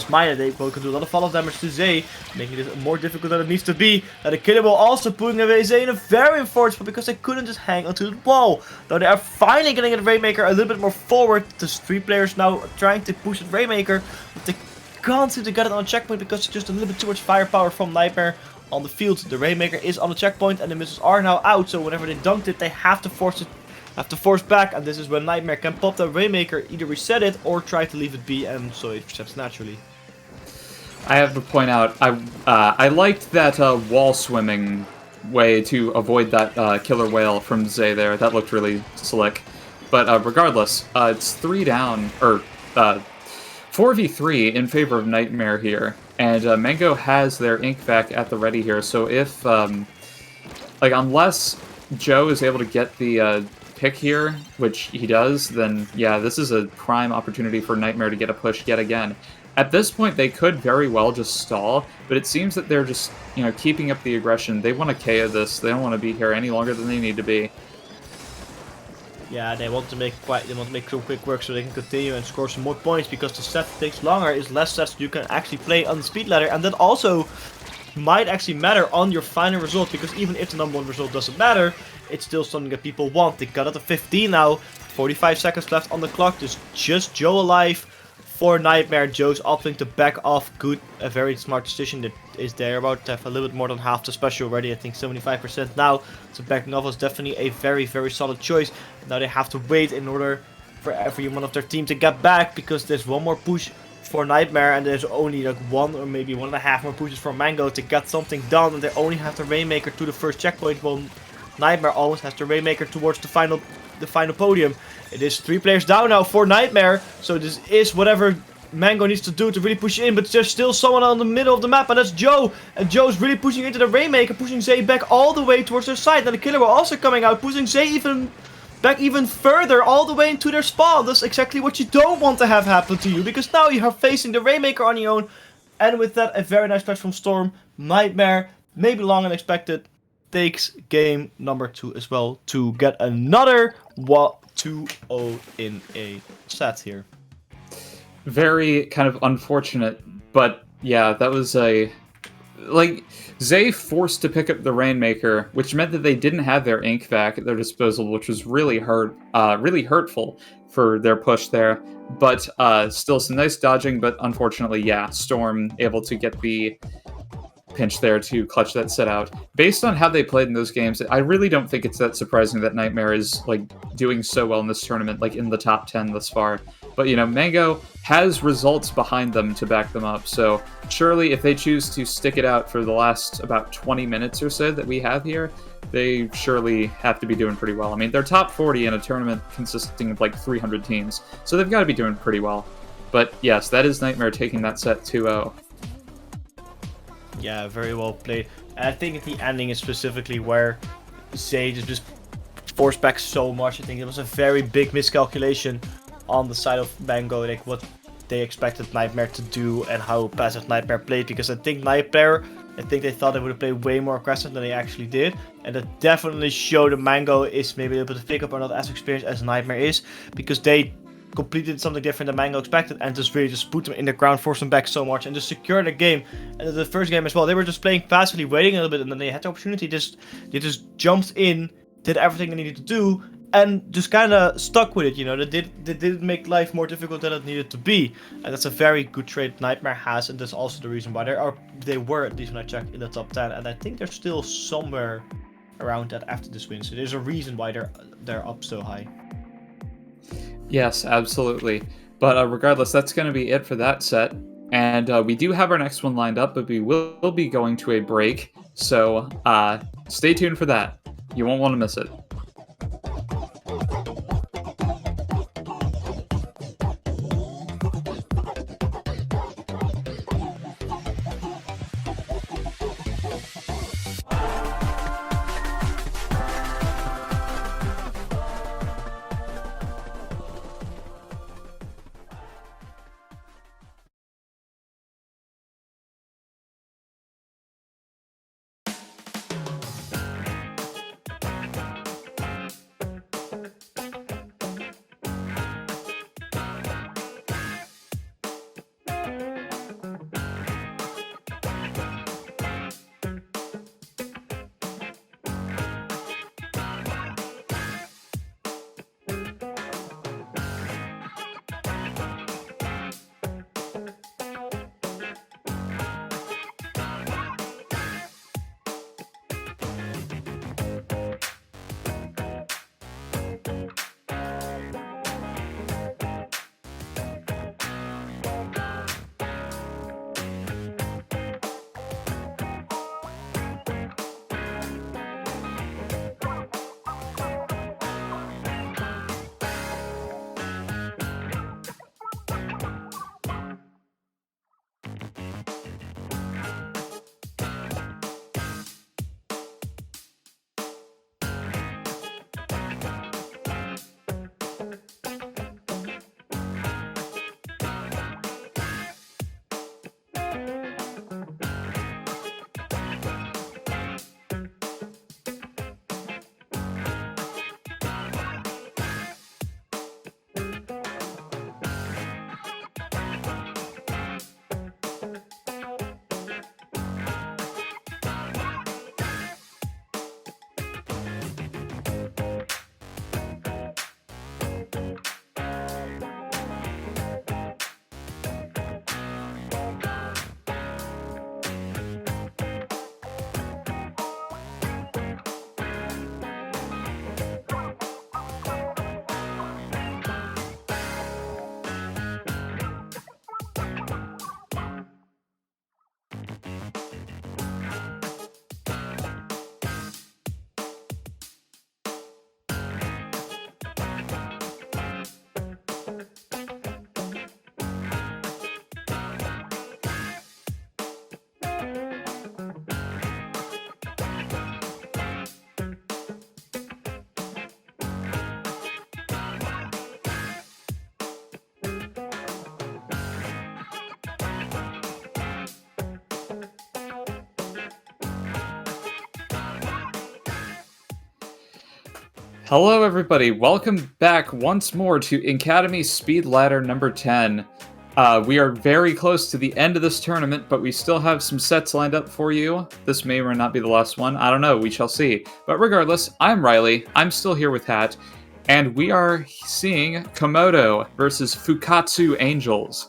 Miner. They both can do a lot of fall-off damage to Zay, making it more difficult than it needs to be. And the Killable also putting away Zay in a very unfortunate spot, because they couldn't just hang onto the wall. Now they are finally getting the Rainmaker a little bit more forward. There's 3 players now trying to push the Rainmaker, but they can't seem to get it on a checkpoint, because it's just a little bit too much firepower from Nightmare on the field. The Rainmaker is on the checkpoint, and the missiles are now out, so whenever they dunked it, they have to force back, and this is when Nightmare can pop the Rainmaker, either reset it or try to leave it be, and so it resets naturally. I have to point out, I liked that wall swimming way to avoid that killer whale from Zay there. That looked really slick. But regardless, it's 3 down, or 4v3 in favor of Nightmare here, and Mango has their ink back at the ready here, so if, unless Joe is able to get the pick here, which he does, then yeah, this is a prime opportunity for Nightmare to get a push yet again. At this point, they could very well just stall, but it seems that they're just, keeping up the aggression. They want to KO this. They don't want to be here any longer than they need to be. Yeah, they want to make some quick work so they can continue and score some more points, because the set takes longer, is less sets you can actually play on the speed ladder, and that also might actually matter on your final result, because even if the number 1 result doesn't matter, it's still something that people want. They got it to 15 now, 45 seconds left on the clock. There's just Joe alive for Nightmare. Joe's opting to back off. Good, a very smart decision. That is there about to have a little bit more than half the special already. I think 75% now. So backing off was definitely a very, very solid choice. Now they have to wait in order for everyone of their team to get back, because there's 1 more push for Nightmare, and there's only like 1 or maybe 1.5 more pushes for Mango to get something done, and they only have the Rainmaker to the first checkpoint, while Nightmare always has the Rainmaker towards the final podium. It is 3 players down now for Nightmare, so this is whatever Mango needs to do to really push in, but there's still someone on the middle of the map, and that's Joe. And Joe's really pushing into the Rainmaker, pushing Zay back all the way towards their side. Now the Killer will also coming out, pushing Zay back even further, all the way into their spawn. That's exactly what you don't want to have happen to you, because now you are facing the Rainmaker on your own. And with that, a very nice patch from Storm. Nightmare, maybe long and expected, takes game number 2 as well to get another 2-0 in a set here. Very kind of unfortunate, but yeah, that was a like, Zay forced to pick up the Rainmaker, which meant that they didn't have their ink back at their disposal, which was really really hurtful for their push there. But still some nice dodging, but unfortunately, yeah, Storm able to get the pinch there to clutch that set out. Based on how they played in those games, I really don't think it's that surprising that Nightmare is like doing so well in this tournament, like in the top 10 thus far. But Mango has results behind them to back them up, so surely if they choose to stick it out for the last about 20 minutes or so that we have here, they surely have to be doing pretty well. I mean, they're top 40 in a tournament consisting of like 300 teams, so they've got to be doing pretty well. But yes, that is Nightmare taking that set 2-0. Yeah, very well played. And I think at the ending is specifically where Zay just forced back so much. I think it was a very big miscalculation on the side of Mango, like what they expected Nightmare to do and how passive Nightmare played. Because I think Nightmare, they thought they would have played way more aggressive than they actually did. And that definitely showed that Mango is maybe a little bit thicker but not as experienced as Nightmare is. Because they completed something different than Mango expected and just put them in the ground, forced them back so much and just secured the game. And the first game as well, they were just playing passively, waiting a little bit, and then they had the opportunity, they just jumped in, did everything they needed to do, and just kind of stuck with it, They didn't make life more difficult than it needed to be. And that's a very good trait Nightmare has, and that's also the reason why they were, at least when I checked, in the top 10, and I think they're still somewhere around that after this win. So there's a reason why they're up so high. Yes, absolutely. But regardless, that's going to be it for that set. And we do have our next one lined up, but we will be going to a break. So stay tuned for that. You won't want to miss it. Hello everybody, welcome back once more to Inkademy Speedladder number 10. We are very close to the end of this tournament, but we still have some sets lined up for you. This may or may not be the last one. I don't know. We shall see. But regardless, I'm Riley. I'm still here with Hat. And we are seeing Komodo versus Fukkatsu Angels.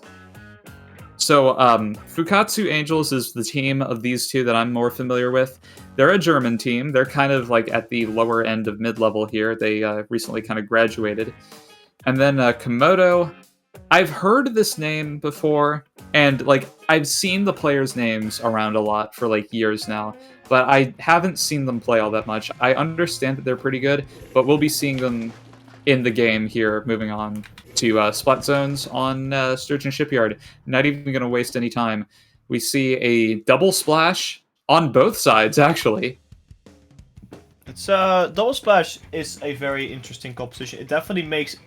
So, Fukkatsu Angels is the team of these two that I'm more familiar with. They're a German team. They're kind of like at the lower end of mid-level here. They recently kind of graduated. And then Komodo, I've heard this name before, and like I've seen the players' names around a lot for like years now, but I haven't seen them play all that much. I understand that they're pretty good, but we'll be seeing them in the game here, moving on to Spot Zones on Sturgeon Shipyard. Not even going to waste any time. We see a double splash on both sides, actually. It's double splash is a very interesting composition. It definitely makes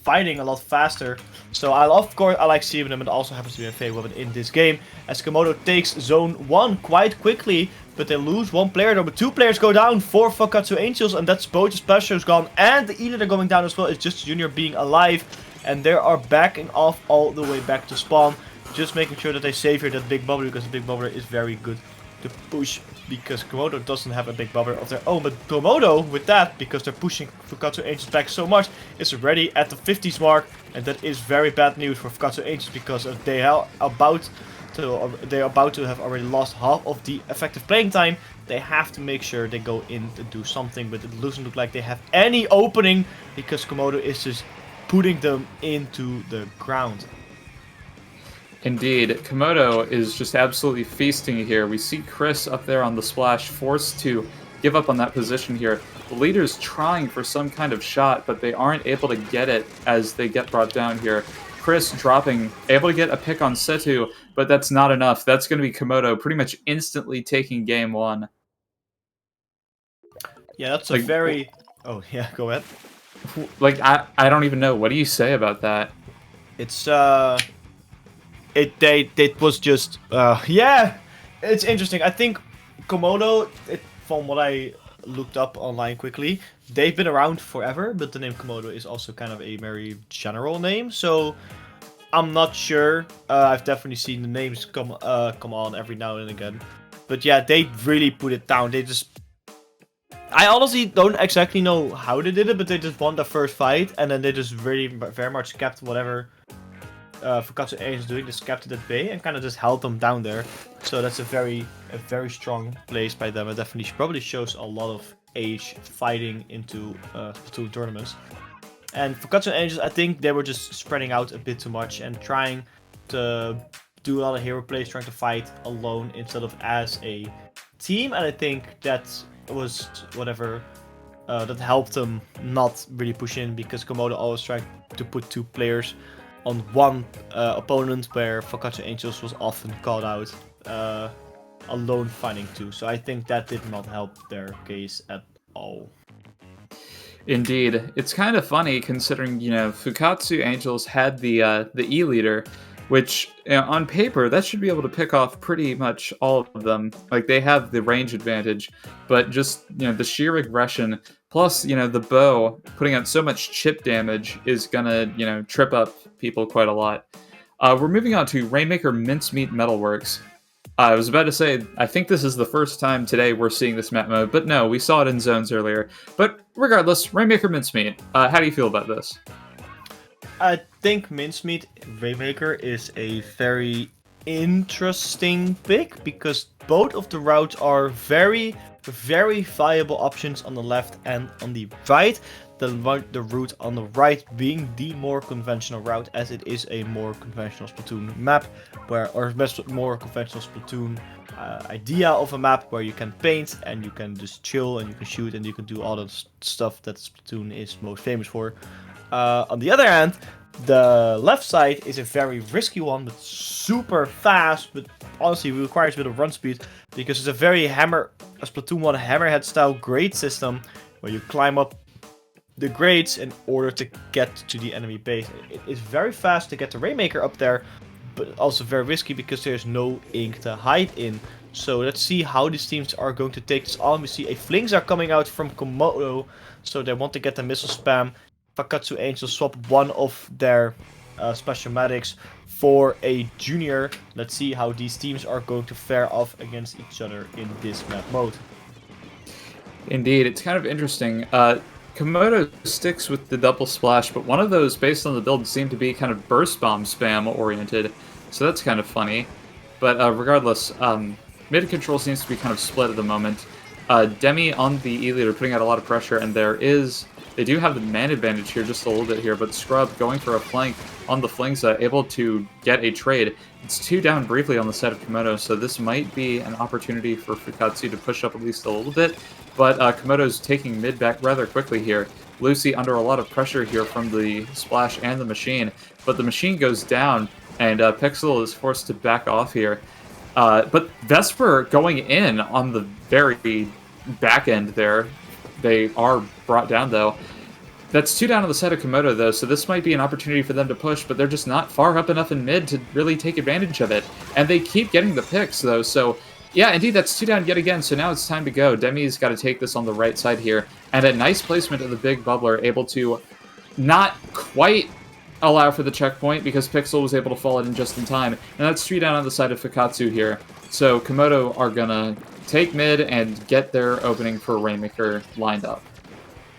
fighting a lot faster. So of course I like seeing them. It also happens to be a favorite weapon in this game, as Komodo takes zone 1 quite quickly, but they lose one player though. But 2 players go down for Fukkatsu Angels, and that's both the Splashers gone and the E-Leader going down as well. It's just Junior being alive, and they are backing off all the way back to spawn, just making sure that they save here that big bubbler, because the big bubbler is very good to push, because Komodo doesn't have a big bubbler of their own. But Komodo, with that, because they're pushing Fukkatsu Angels back so much, is already at the 50s mark, and that is very bad news for Fukkatsu Angels, because they are about to have already lost half of the effective playing time. They have to make sure they go in to do something, but it doesn't look like they have any opening, because Komodo is just putting them into the ground. Indeed, Komodo is just absolutely feasting here. We see Chris up there on the splash, forced to give up on that position here. The leader's trying for some kind of shot, but they aren't able to get it as they get brought down here. Chris dropping, able to get a pick on Setu, but that's not enough. That's going to be Komodo pretty much instantly taking game 1. Yeah, that's a very... Oh, yeah, go ahead. Like, I don't even know. What do you say about that? It's, It was just, yeah, it's interesting. I think Komodo, from what I looked up online quickly, they've been around forever, but the name Komodo is also kind of a very general name, so I'm not sure. I've definitely seen the names come on every now and again, but yeah, they really put it down. They just, I honestly don't exactly know how they did it, but they just won their first fight, and then they just really very much kept whatever Fukkatsu Angels doing, just kept it at bay and kind of just held them down there. So that's a very strong place by them. It definitely probably shows a lot of age fighting into Splatoon tournaments. And Fukkatsu Angels, I think they were just spreading out a bit too much and trying to do a lot of hero plays, trying to fight alone instead of as a team. And I think that was whatever that helped them not really push in, because Komodo always tried to put 2 players on one opponent, where Fukkatsu Angels was often called out alone fighting 2. So I think that did not help their case at all. Indeed. It's kind of funny considering, you know, Fukkatsu Angels had the E-Leader, which, you know, on paper, that should be able to pick off pretty much all of them. Like, they have the range advantage, but just, you know, the sheer aggression, plus, you know, the bow putting out so much chip damage is gonna, you know, trip up people quite a lot. We're moving on to Rainmaker Mincemeat Metalworks. I was about to say, I think this is the first time today we're seeing this map mode, but no, we saw it in zones earlier. But regardless, Rainmaker Mincemeat, how do you feel about this? I think Mincemeat Rainmaker is a very interesting pick, because both of the routes are very viable options on the left and on the right. The route on the right being the more conventional route, as it is a more conventional Splatoon map, or more conventional Splatoon idea of a map, where you can paint and you can just chill and you can shoot and you can do all the stuff that Splatoon is most famous for. On the other hand, the left side is a very risky one, but super fast, but honestly requires a bit of run speed, because it's a very Splatoon 1 hammerhead style grade system, where you climb up the grades in order to get to the enemy base. It is very fast to get the Rainmaker up there, but also very risky, because there's no ink to hide in. So let's see how these teams are going to take this on. We see a Flingzar coming out from Komodo, so they want to get the missile spam. Fukkatsu Angels swap one of their special medics for a junior. Let's see how these teams are going to fare off against each other in this map mode. Indeed, it's kind of interesting. Komodo sticks with the double splash, but one of those, based on the build, seemed to be kind of burst bomb spam oriented, so that's kind of funny. But regardless, mid control seems to be kind of split at the moment. Demi on the E-leader putting out a lot of pressure, and they do have the man advantage here just a little bit here, but Scrub going for a flank on the Flingsa, able to get a trade. It's 2 down briefly on the side of Komodo, so this might be an opportunity for Fukkatsu to push up at least a little bit, but Komodo's taking mid back rather quickly here. Lucy under a lot of pressure here from the Splash and the Machine, but the Machine goes down, and Pixel is forced to back off here. But Vesper going in on the very back end there. They are brought down, though. That's 2 down on the side of Komodo, though, so this might be an opportunity for them to push, but they're just not far up enough in mid to really take advantage of it. And they keep getting the picks, though, so yeah, indeed, that's 2 down yet again, so now it's time to go. Demi's got to take this on the right side here, and a nice placement of the big bubbler, able to not quite allow for the checkpoint because Pixel was able to fall in just in time. And that's 3 down on the side of Fukkatsu here. So Komodo are gonna take mid and get their opening for Rainmaker lined up.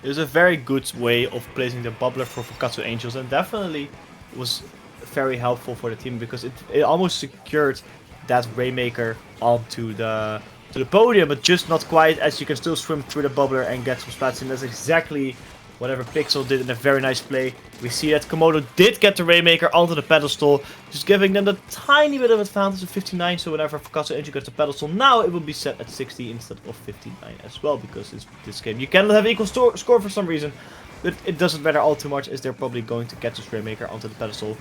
It was a very good way of placing the bubbler for Fukkatsu Angels, and definitely was very helpful for the team because it almost secured that Rainmaker onto the podium, but just not quite, as you can still swim through the bubbler and get some splats, and that's exactly whatever Pixel did in a very nice play. We see that Komodo did get the Rainmaker onto the pedestal, just giving them the tiny bit of advantage of 59, so whenever Fukkatsu Angel gets the pedestal, now it will be set at 60 instead of 59 as well, because this game you cannot have equal score for some reason, but it doesn't matter all too much, as they're probably going to get this Rainmaker onto the pedestal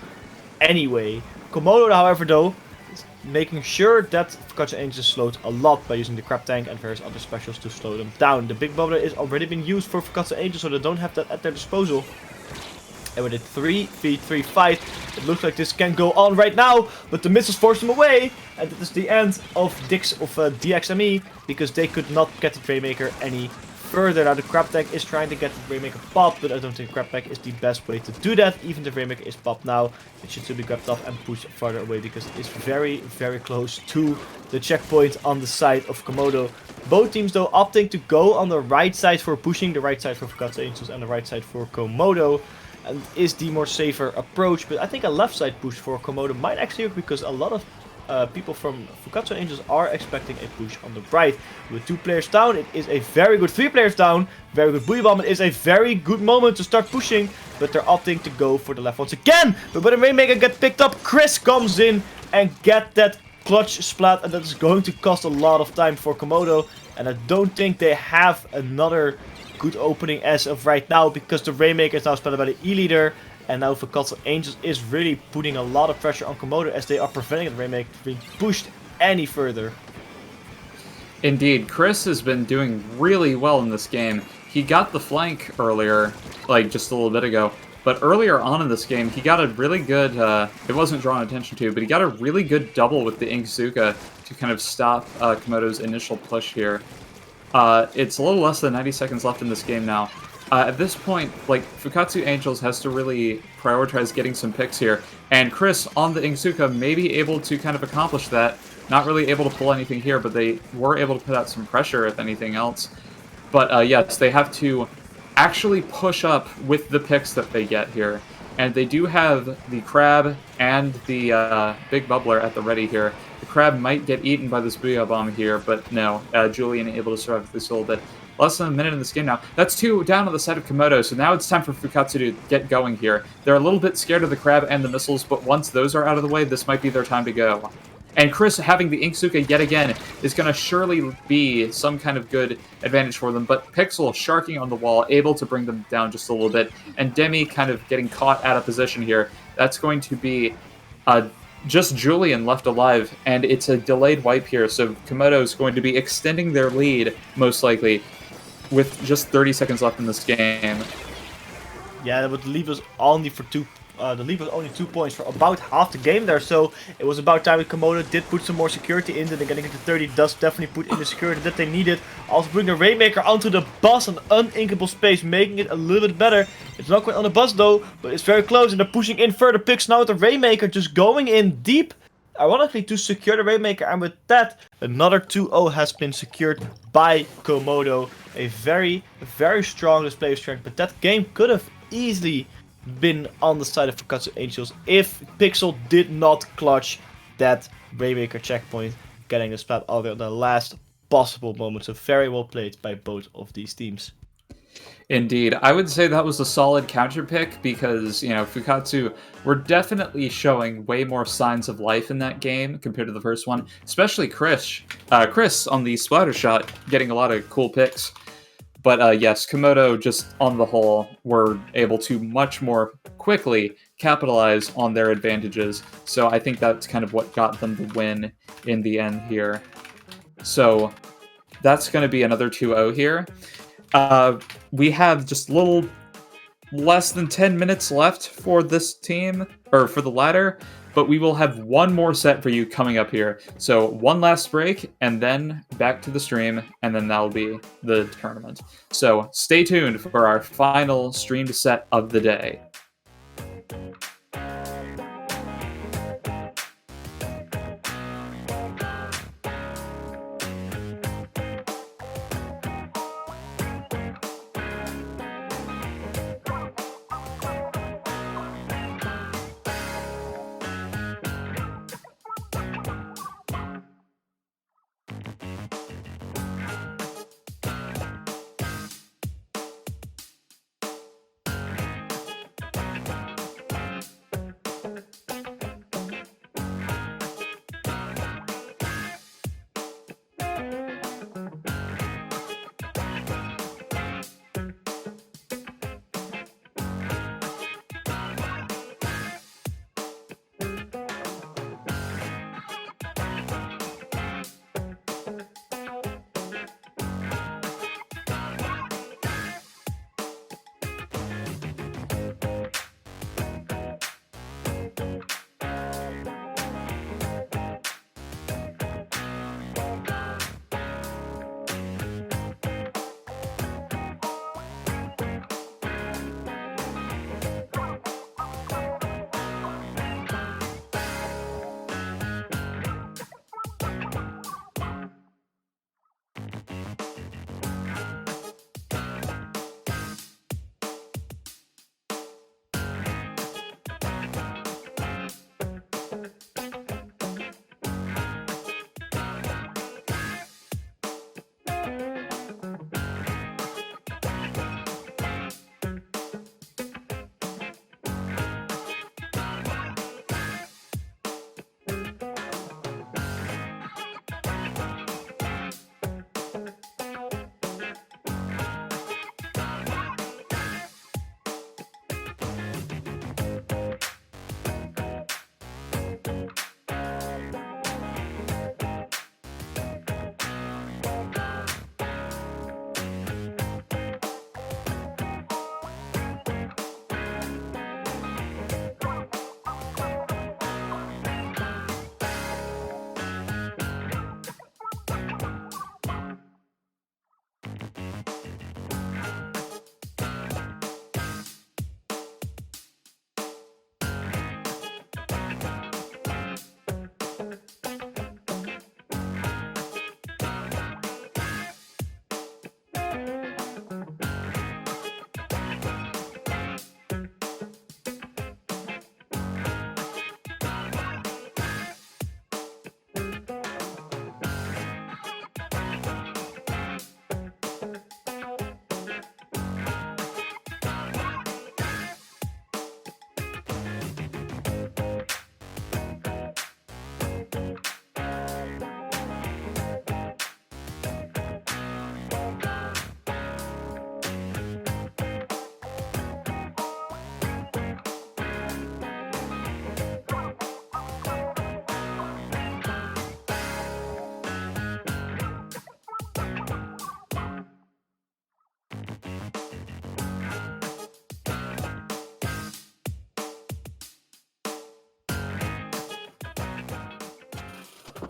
anyway. Komodo, however, though, making sure that Fukkatsu Angel is slowed a lot by using the Crab Tank and various other specials to slow them down. The Big Bubbler is already been used for Fukkatsu Angel, so they don't have that at their disposal. And with a 3v3 fight, it looks like this can go on right now, but the missiles force them away, and that is the end of DXME, because they could not get the Rainmaker any further. Now the Crab Tank is trying to get the Rainmaker popped, but I don't think Crab Tank is the best way to do that. Even if the Rainmaker is popped now, it should still be grabbed off and pushed farther away, because it is very, very close to the checkpoint on the side of Komodo. Both teams, though, opting to go on the right side for pushing, the right side for Fukkatsu Angels and the right side for Komodo, and is the more safer approach. But I think a left side push for Komodo might actually work, because a lot of people from Fukkatsu Angels are expecting a push on the right. With 2 players down, it is a very good 3 players down. Very good Booyah bomb. It is a very good moment to start pushing, but they're opting to go for the left once again. But when the Rainmaker gets picked up, Chris comes in and get that clutch splat, and that is going to cost a lot of time for Komodo. And I don't think they have another good opening as of right now, because the Rainmaker is now splatted by the E-leader. And now Fukkatsu Angels is really putting a lot of pressure on Komodo, as they are preventing the Rainmaker from being pushed any further. Indeed, Chris has been doing really well in this game. He got the flank earlier, like just a little bit ago, but earlier on in this game, he got a really good, it wasn't drawn attention to, but he got a really good double with the Inkzuka to kind of stop Komodo's initial push here. It's a little less than 90 seconds left in this game now. At this point, like, Fukkatsu Angels has to really prioritize getting some picks here, and Chris on the Inkzuka may be able to kind of accomplish that. Not really able to pull anything here, but they were able to put out some pressure, if anything else. But yes, they have to actually push up with the picks that they get here. And they do have the Crab and the Big Bubbler at the ready here. The Crab might get eaten by this Booyah Bomb here, but no, Julian able to survive this a little bit. Less than a minute in this game now. That's 2 down on the side of Komodo, so now it's time for Fukkatsu to get going here. They're a little bit scared of the Crab and the missiles, but once those are out of the way, this might be their time to go. And Chris, having the Inkzuka yet again, is going to surely be some kind of good advantage for them, but Pixel sharking on the wall, able to bring them down just a little bit, and Demi kind of getting caught out of position here. That's going to be just Julian left alive, and it's a delayed wipe here, so Komodo is going to be extending their lead, most likely, with just 30 seconds left in this game. Yeah, that would leave us only for 2 the lead was only 2 points for about half the game there, so it was about time that Komodo did put some more security in. Then getting into 30 does definitely put in the security that they needed. Also bring the Rainmaker onto the bus, an uninkable space, making it a little bit better. It's not quite on the bus though, but it's very close, and they're pushing in further picks now with the Rainmaker just going in deep. Ironically, to secure the Rainmaker, and with that, another 2-0 has been secured by Komodo. A very, very strong display of strength, but that game could have easily been on the side of Fukkatsu Angels if Pixel did not clutch that Rainmaker checkpoint, getting the splat out at the last possible moment. So very well played by both of these teams. Indeed. I would say that was a solid counter pick because, Fukkatsu were definitely showing way more signs of life in that game compared to the first one, especially Chris. Chris on the splatter shot getting a lot of cool picks. But yes, Komodo just on the whole were able to much more quickly capitalize on their advantages. So I think that's kind of what got them the win in the end here. So that's going to be another 2-0 here. We have just a little less than 10 minutes left for this team, or for the ladder, but we will have one more set for you coming up here. So one last break, and then back to the stream, and then that'll be the tournament. So stay tuned for our final streamed set of the day.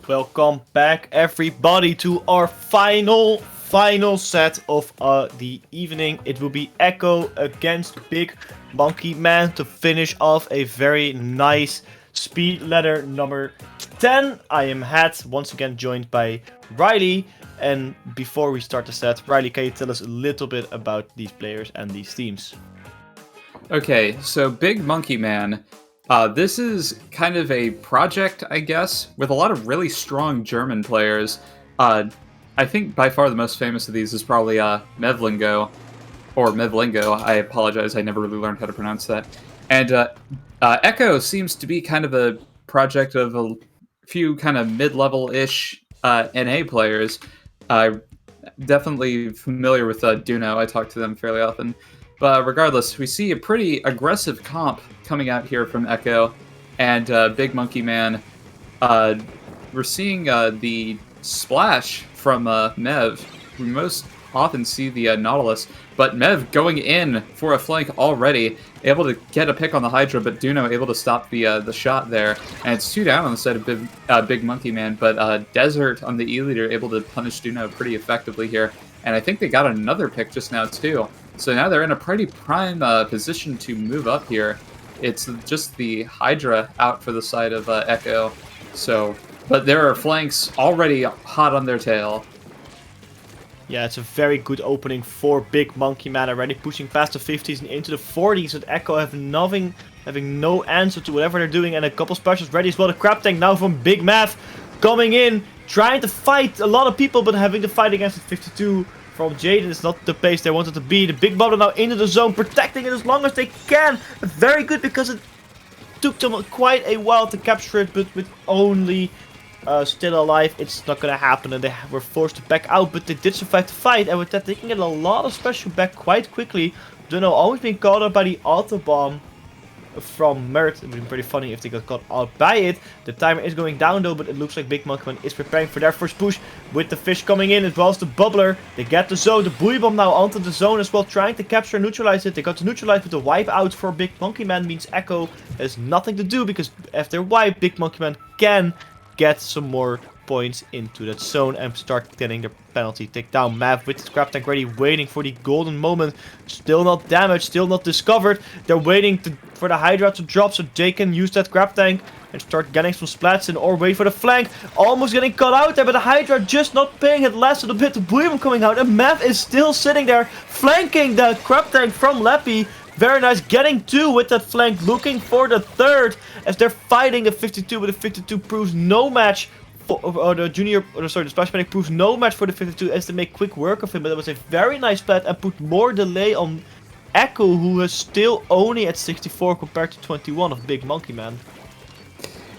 Welcome back, everybody, to our final set of the evening. It will be Echo against Big Monkey Man to finish off a very nice speed ladder number 10. I am Hat, once again joined by Riley. And before we start the set, Riley, can you tell us a little bit about these players and these teams? Okay, so Big Monkey Man. This is kind of a project, I guess, with a lot of really strong German players. I think by far the most famous of these is probably Mevlingo, or Mevlingo. I apologize, I never really learned how to pronounce that. And Echo seems to be kind of a project of a few kind of mid-level-ish NA players. Definitely familiar with Duno, I talk to them fairly often. But regardless, we see a pretty aggressive comp coming out here from Echo and Big Monkey Man. We're seeing the splash from Mev. We most often see the Nautilus, but Mev going in for a flank already, able to get a pick on the Hydra, but Duno able to stop the shot there. And it's 2 down on the side of Big Monkey Man, but Desert on the E-Leader able to punish Duno pretty effectively here. And I think they got another pick just now, too. So now they're in a pretty prime position to move up here. It's just the Hydra out for the side of Echo. So, but there are flanks already hot on their tail. Yeah, it's a very good opening for Big Monkey Man, already pushing past the 50s and into the 40s, with Echo having no answer to whatever they're doing, and a couple specials ready as well. The Crab Tank now from Big Mav coming in, trying to fight a lot of people, but having to fight against the 52 from Jaden is not the pace they wanted to be. The Big Bubble now into the zone, protecting it as long as they can. Very good, because it took them quite a while to capture it, but with only still alive, it's not gonna happen, and they were forced to back out, but they did survive the fight, and with that they can get a lot of special back quite quickly. Duno always being caught up by the auto bomb from Mert. It would be pretty funny if they got caught out by it. The timer is going down though, but it looks like Big Monkey Man is preparing for their first push, with the fish coming in as well as the bubbler. They get the zone, the Booyah bomb now onto the zone as well, trying to capture and neutralize it. They got to neutralize, but the wipe out for Big Monkey Man means Echo has nothing to do, because after wipe, Big Monkey Man can get some more points into that zone and start getting their penalty takedown. Mav with the Crab Tank ready, waiting for the golden moment. Still not damaged, still not discovered. They're waiting for the Hydra to drop so they can use that Crab Tank and start getting some splats in, or wait for the flank. Almost getting caught out there, but the Hydra just not paying it last little bit. The Booyah coming out, and Mav is still sitting there flanking the Crab Tank from Lappy. Very nice, getting 2 with that flank, looking for the 3rd as they're fighting the 52, but the 52 proves no match for the Splash Panic proves no match for the 52 as they make quick work of him. But it was a very nice splat and put more delay on Echo, who is still only at 64 compared to 21 of Big Monkey Man.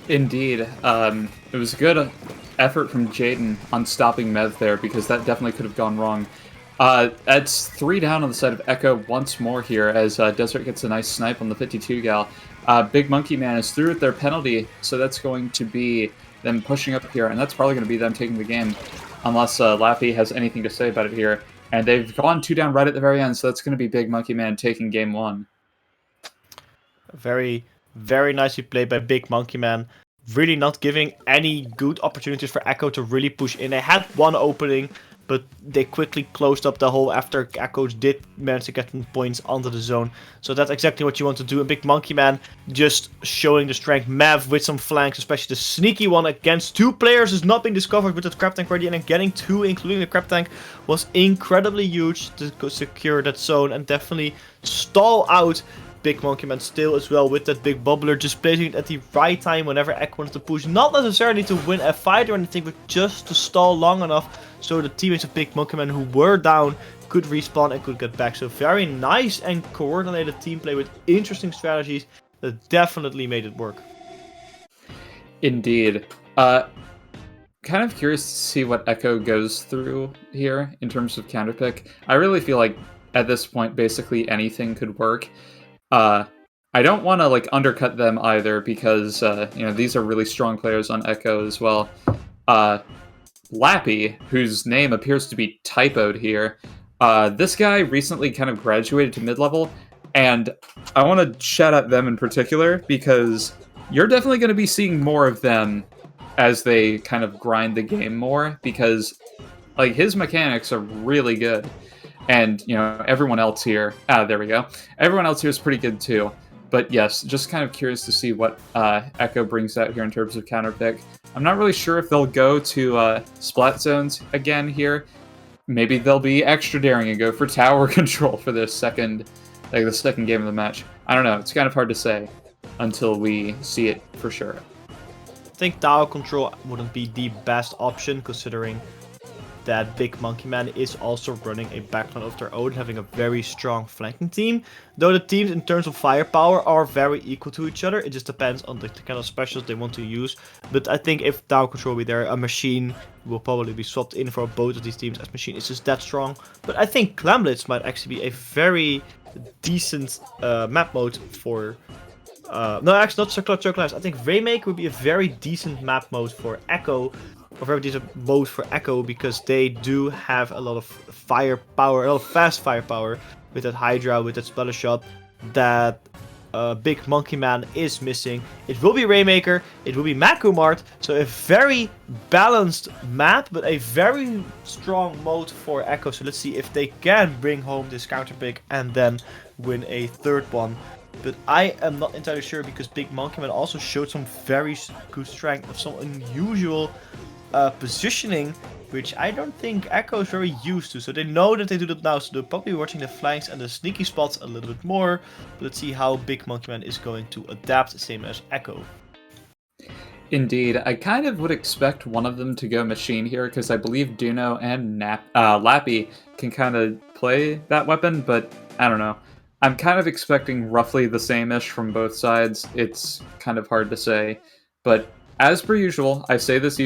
Indeed. It was a good effort from Jaden on stopping Mev there, because that definitely could have gone wrong. That's 3 down on the side of Echo once more here, as Desert gets a nice snipe on the 52 gal. Big Monkey Man is through with their penalty, so that's going to be them pushing up here, and that's probably going to be them taking the game, unless Lappy has anything to say about it here. And they've gone 2 down right at the very end, so that's going to be Big Monkey Man taking game 1. Very, very nicely played by Big Monkey Man. Really not giving any good opportunities for Echo to really push in. They had one opening, but they quickly closed up the hole after Echoes did manage to get some points onto the zone. So that's exactly what you want to do. And Big Monkey Man just showing the strength. Mav with some flanks, especially the sneaky one against 2 players is not being discovered with that Crab Tank ready. And getting 2, including the Crab Tank, was incredibly huge to secure that zone and definitely stall out Big Monkey Man still as well with that big bubbler, just placing it at the right time whenever Echo wants to push. Not necessarily to win a fight or anything, but just to stall long enough so the teammates of Big Monkey Man who were down could respawn and could get back. So very nice and coordinated team play with interesting strategies that definitely made it work. Indeed. Kind of curious to see what Echo goes through here in terms of counterpick. I really feel like at this point basically anything could work. I don't want to like undercut them either, because these are really strong players on Echo as well. Lappy, whose name appears to be typoed here, this guy recently kind of graduated to mid-level, and I want to shout out them in particular, because you're definitely going to be seeing more of them as they kind of grind the game more, because like his mechanics are really good. And, you know, everyone else here, there we go. Everyone else here is pretty good too. But yes, just kind of curious to see what Echo brings out here in terms of counterpick. I'm not really sure if they'll go to splat zones again here. Maybe they'll be extra daring and go for tower control for the second game of the match. I don't know. It's kind of hard to say until we see it for sure. I think tower control wouldn't be the best option, considering that Big Monkey Man is also running a backline of their own, having a very strong flanking team. Though the teams in terms of firepower are very equal to each other, it just depends on the kind of specials they want to use. But I think if tower control will be there, a machine will probably be swapped in for both of these teams, as machine is just that strong. But I think Clamblitz might actually be a very decent map mode for... no, actually not Circular Turquoise. I think Rainmaker would be a very decent map mode for Echo. Or very decent mode for Echo, because they do have a lot of firepower, a lot of fast firepower with that Hydra, with that Splatter Shot that Big Monkey Man is missing. It will be Rainmaker, it will be Makumart, so a very balanced map, but a very strong mode for Echo. So let's see if they can bring home this counter pick and then win a third one. But I am not entirely sure, because Big Monkey Man also showed some very good strength of some unusual positioning, which I don't think Echo is very used to. So they know that they do that now, so they're probably watching the flanks and the sneaky spots a little bit more. But let's see how Big Monkey Man is going to adapt, same as Echo. Indeed, I kind of would expect one of them to go machine here, because I believe Duno and Lappy can kind of play that weapon, but I don't know. I'm kind of expecting roughly the same-ish from both sides. It's kind of hard to say, but as per usual, I say this,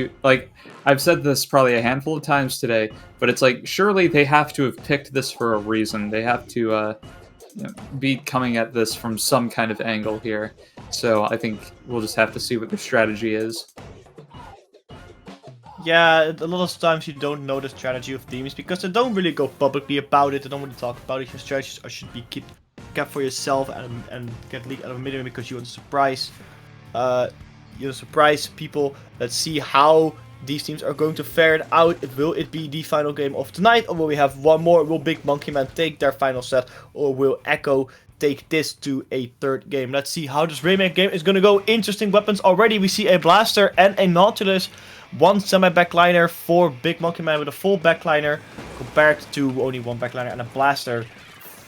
I've said this probably a handful of times today, but it's like, surely they have to have picked this for a reason. They have to be coming at this from some kind of angle here. So I think we'll just have to see what their strategy is. Yeah, a lot of times you don't know the strategy of teams, because they don't really go publicly about it. They don't really talk about it. Your strategies should be kept for yourself and get leaked out of a minimum, because you want to surprise people. Let's see how these teams are going to fare it out. Will it be the final game of tonight, or will we have one more? Will Big Monkey Man take their final set, or will Echo take this to a third game? Let's see how this remake game is going to go. Interesting weapons already. We see a Blaster and a Nautilus. One semi-backliner for Big Monkey Man with a full backliner, compared to only one backliner and a Blaster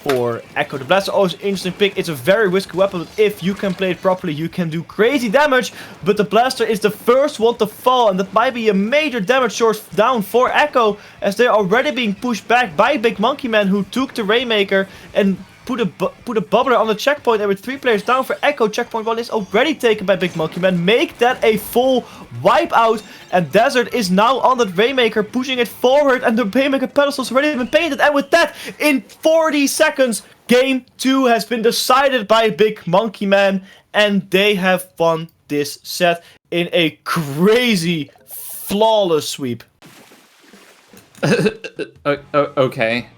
for Echo. The Blaster always an interesting pick. It's a very risky weapon, but if you can play it properly, you can do crazy damage. But the Blaster is the first one to fall, and that might be a major damage source down for Echo, as they're already being pushed back by Big Monkey Man, who took the Rainmaker and put a bubbler on the checkpoint. And with 3 players down for Echo, checkpoint 1 is already taken by Big Monkey Man. Make that a full wipeout, and Desert is now on that Rainmaker, pushing it forward, and the Rainmaker pedestal's already been painted. And with that, in 40 seconds, Game 2 has been decided by Big Monkey Man, and they have won this set in a crazy, flawless sweep. Okay.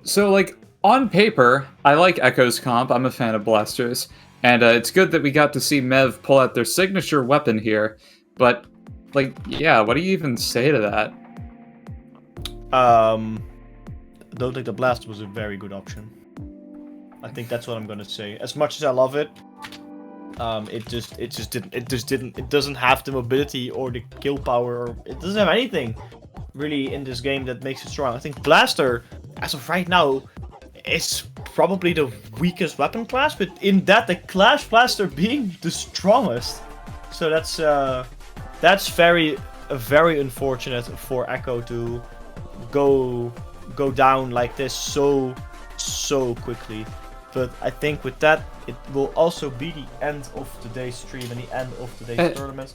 So, like, on paper, I like Echo's comp. I'm a fan of Blasters. And it's good that we got to see Mev pull out their signature weapon here. But, like, yeah, what do you even say to that? I don't think the Blaster was a very good option. I think that's what I'm gonna say. As much as I love it, it doesn't have the mobility or the kill power, or it doesn't have anything really in this game that makes it strong. I think Blaster, as of right now, is probably the weakest weapon class, but in that, the Clash Blaster being the strongest. So that's very unfortunate for Echo to go down like this so quickly. But I think with that, it will also be the end of today's stream and the end of today's tournament.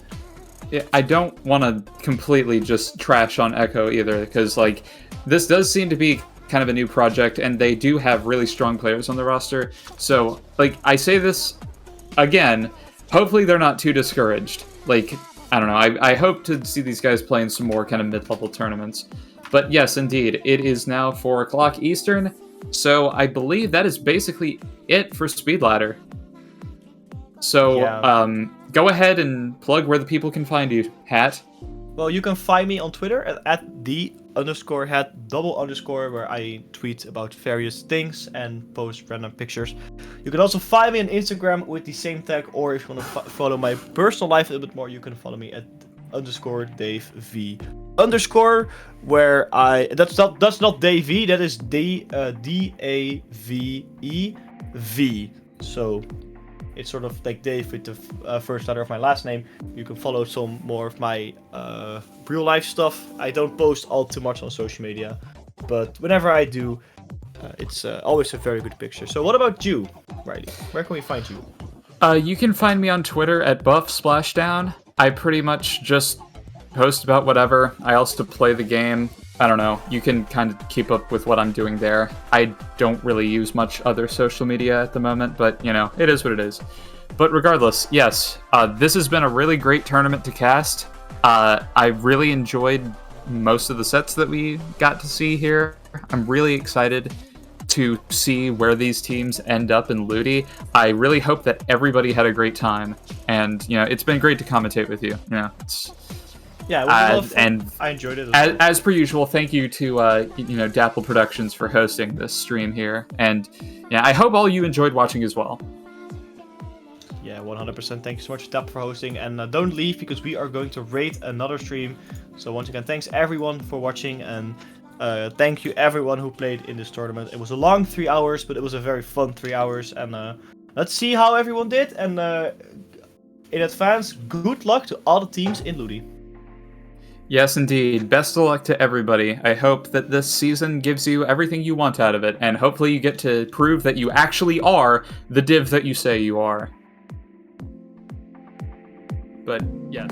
Yeah, I don't want to completely just trash on Echo either, because like this does seem to be kind of a new project, and they do have really strong players on the roster. So, like, I say this again, hopefully they're not too discouraged. Like, I don't know, I hope to see these guys playing some more kind of mid-level tournaments. But yes, indeed, it is now 4 o'clock Eastern, so I believe that is basically it for Speedladder. So, yeah. go ahead and plug where the people can find you, Hat. Well, you can find me on Twitter at @the_hat__, where I tweet about various things and post random pictures. You can also find me on Instagram with the same tag, or if you want to follow my personal life a little bit more, you can follow me at _DaveV_, where that's not Davey, that is DAVEV. So it's sort of like Dave with the first letter of my last name. You can follow some more of my real life stuff. I don't post all too much on social media, but whenever I do, it's always a very good picture. So what about you, Riley? Where can we find you? You can find me on Twitter at @BuffSplashdown. I pretty much just post about whatever. I also play the game. I don't know. You can kind of keep up with what I'm doing there. I don't really use much other social media at the moment, but, you know, it is what it is. But regardless, yes, this has been a really great tournament to cast. I really enjoyed most of the sets that we got to see here. I'm really excited to see where these teams end up in Ludi. I really hope that everybody had a great time. And, you know, it's been great to commentate with you. You know, it's... Yeah, it was a lot of fun. And I enjoyed it as per usual, thank you to Dapple Productions for hosting this stream here, and yeah, I hope all you enjoyed watching as well. Yeah, 100%. Thank you so much, Dapple, for hosting, and don't leave because we are going to rate another stream. So once again, thanks everyone for watching, and thank you everyone who played in this tournament. It was a long 3 hours, but it was a very fun 3 hours, and let's see how everyone did. And in advance, good luck to all the teams in Ludi. Yes, indeed. Best of luck to everybody. I hope that this season gives you everything you want out of it, and hopefully you get to prove that you actually are the div that you say you are. But, yes.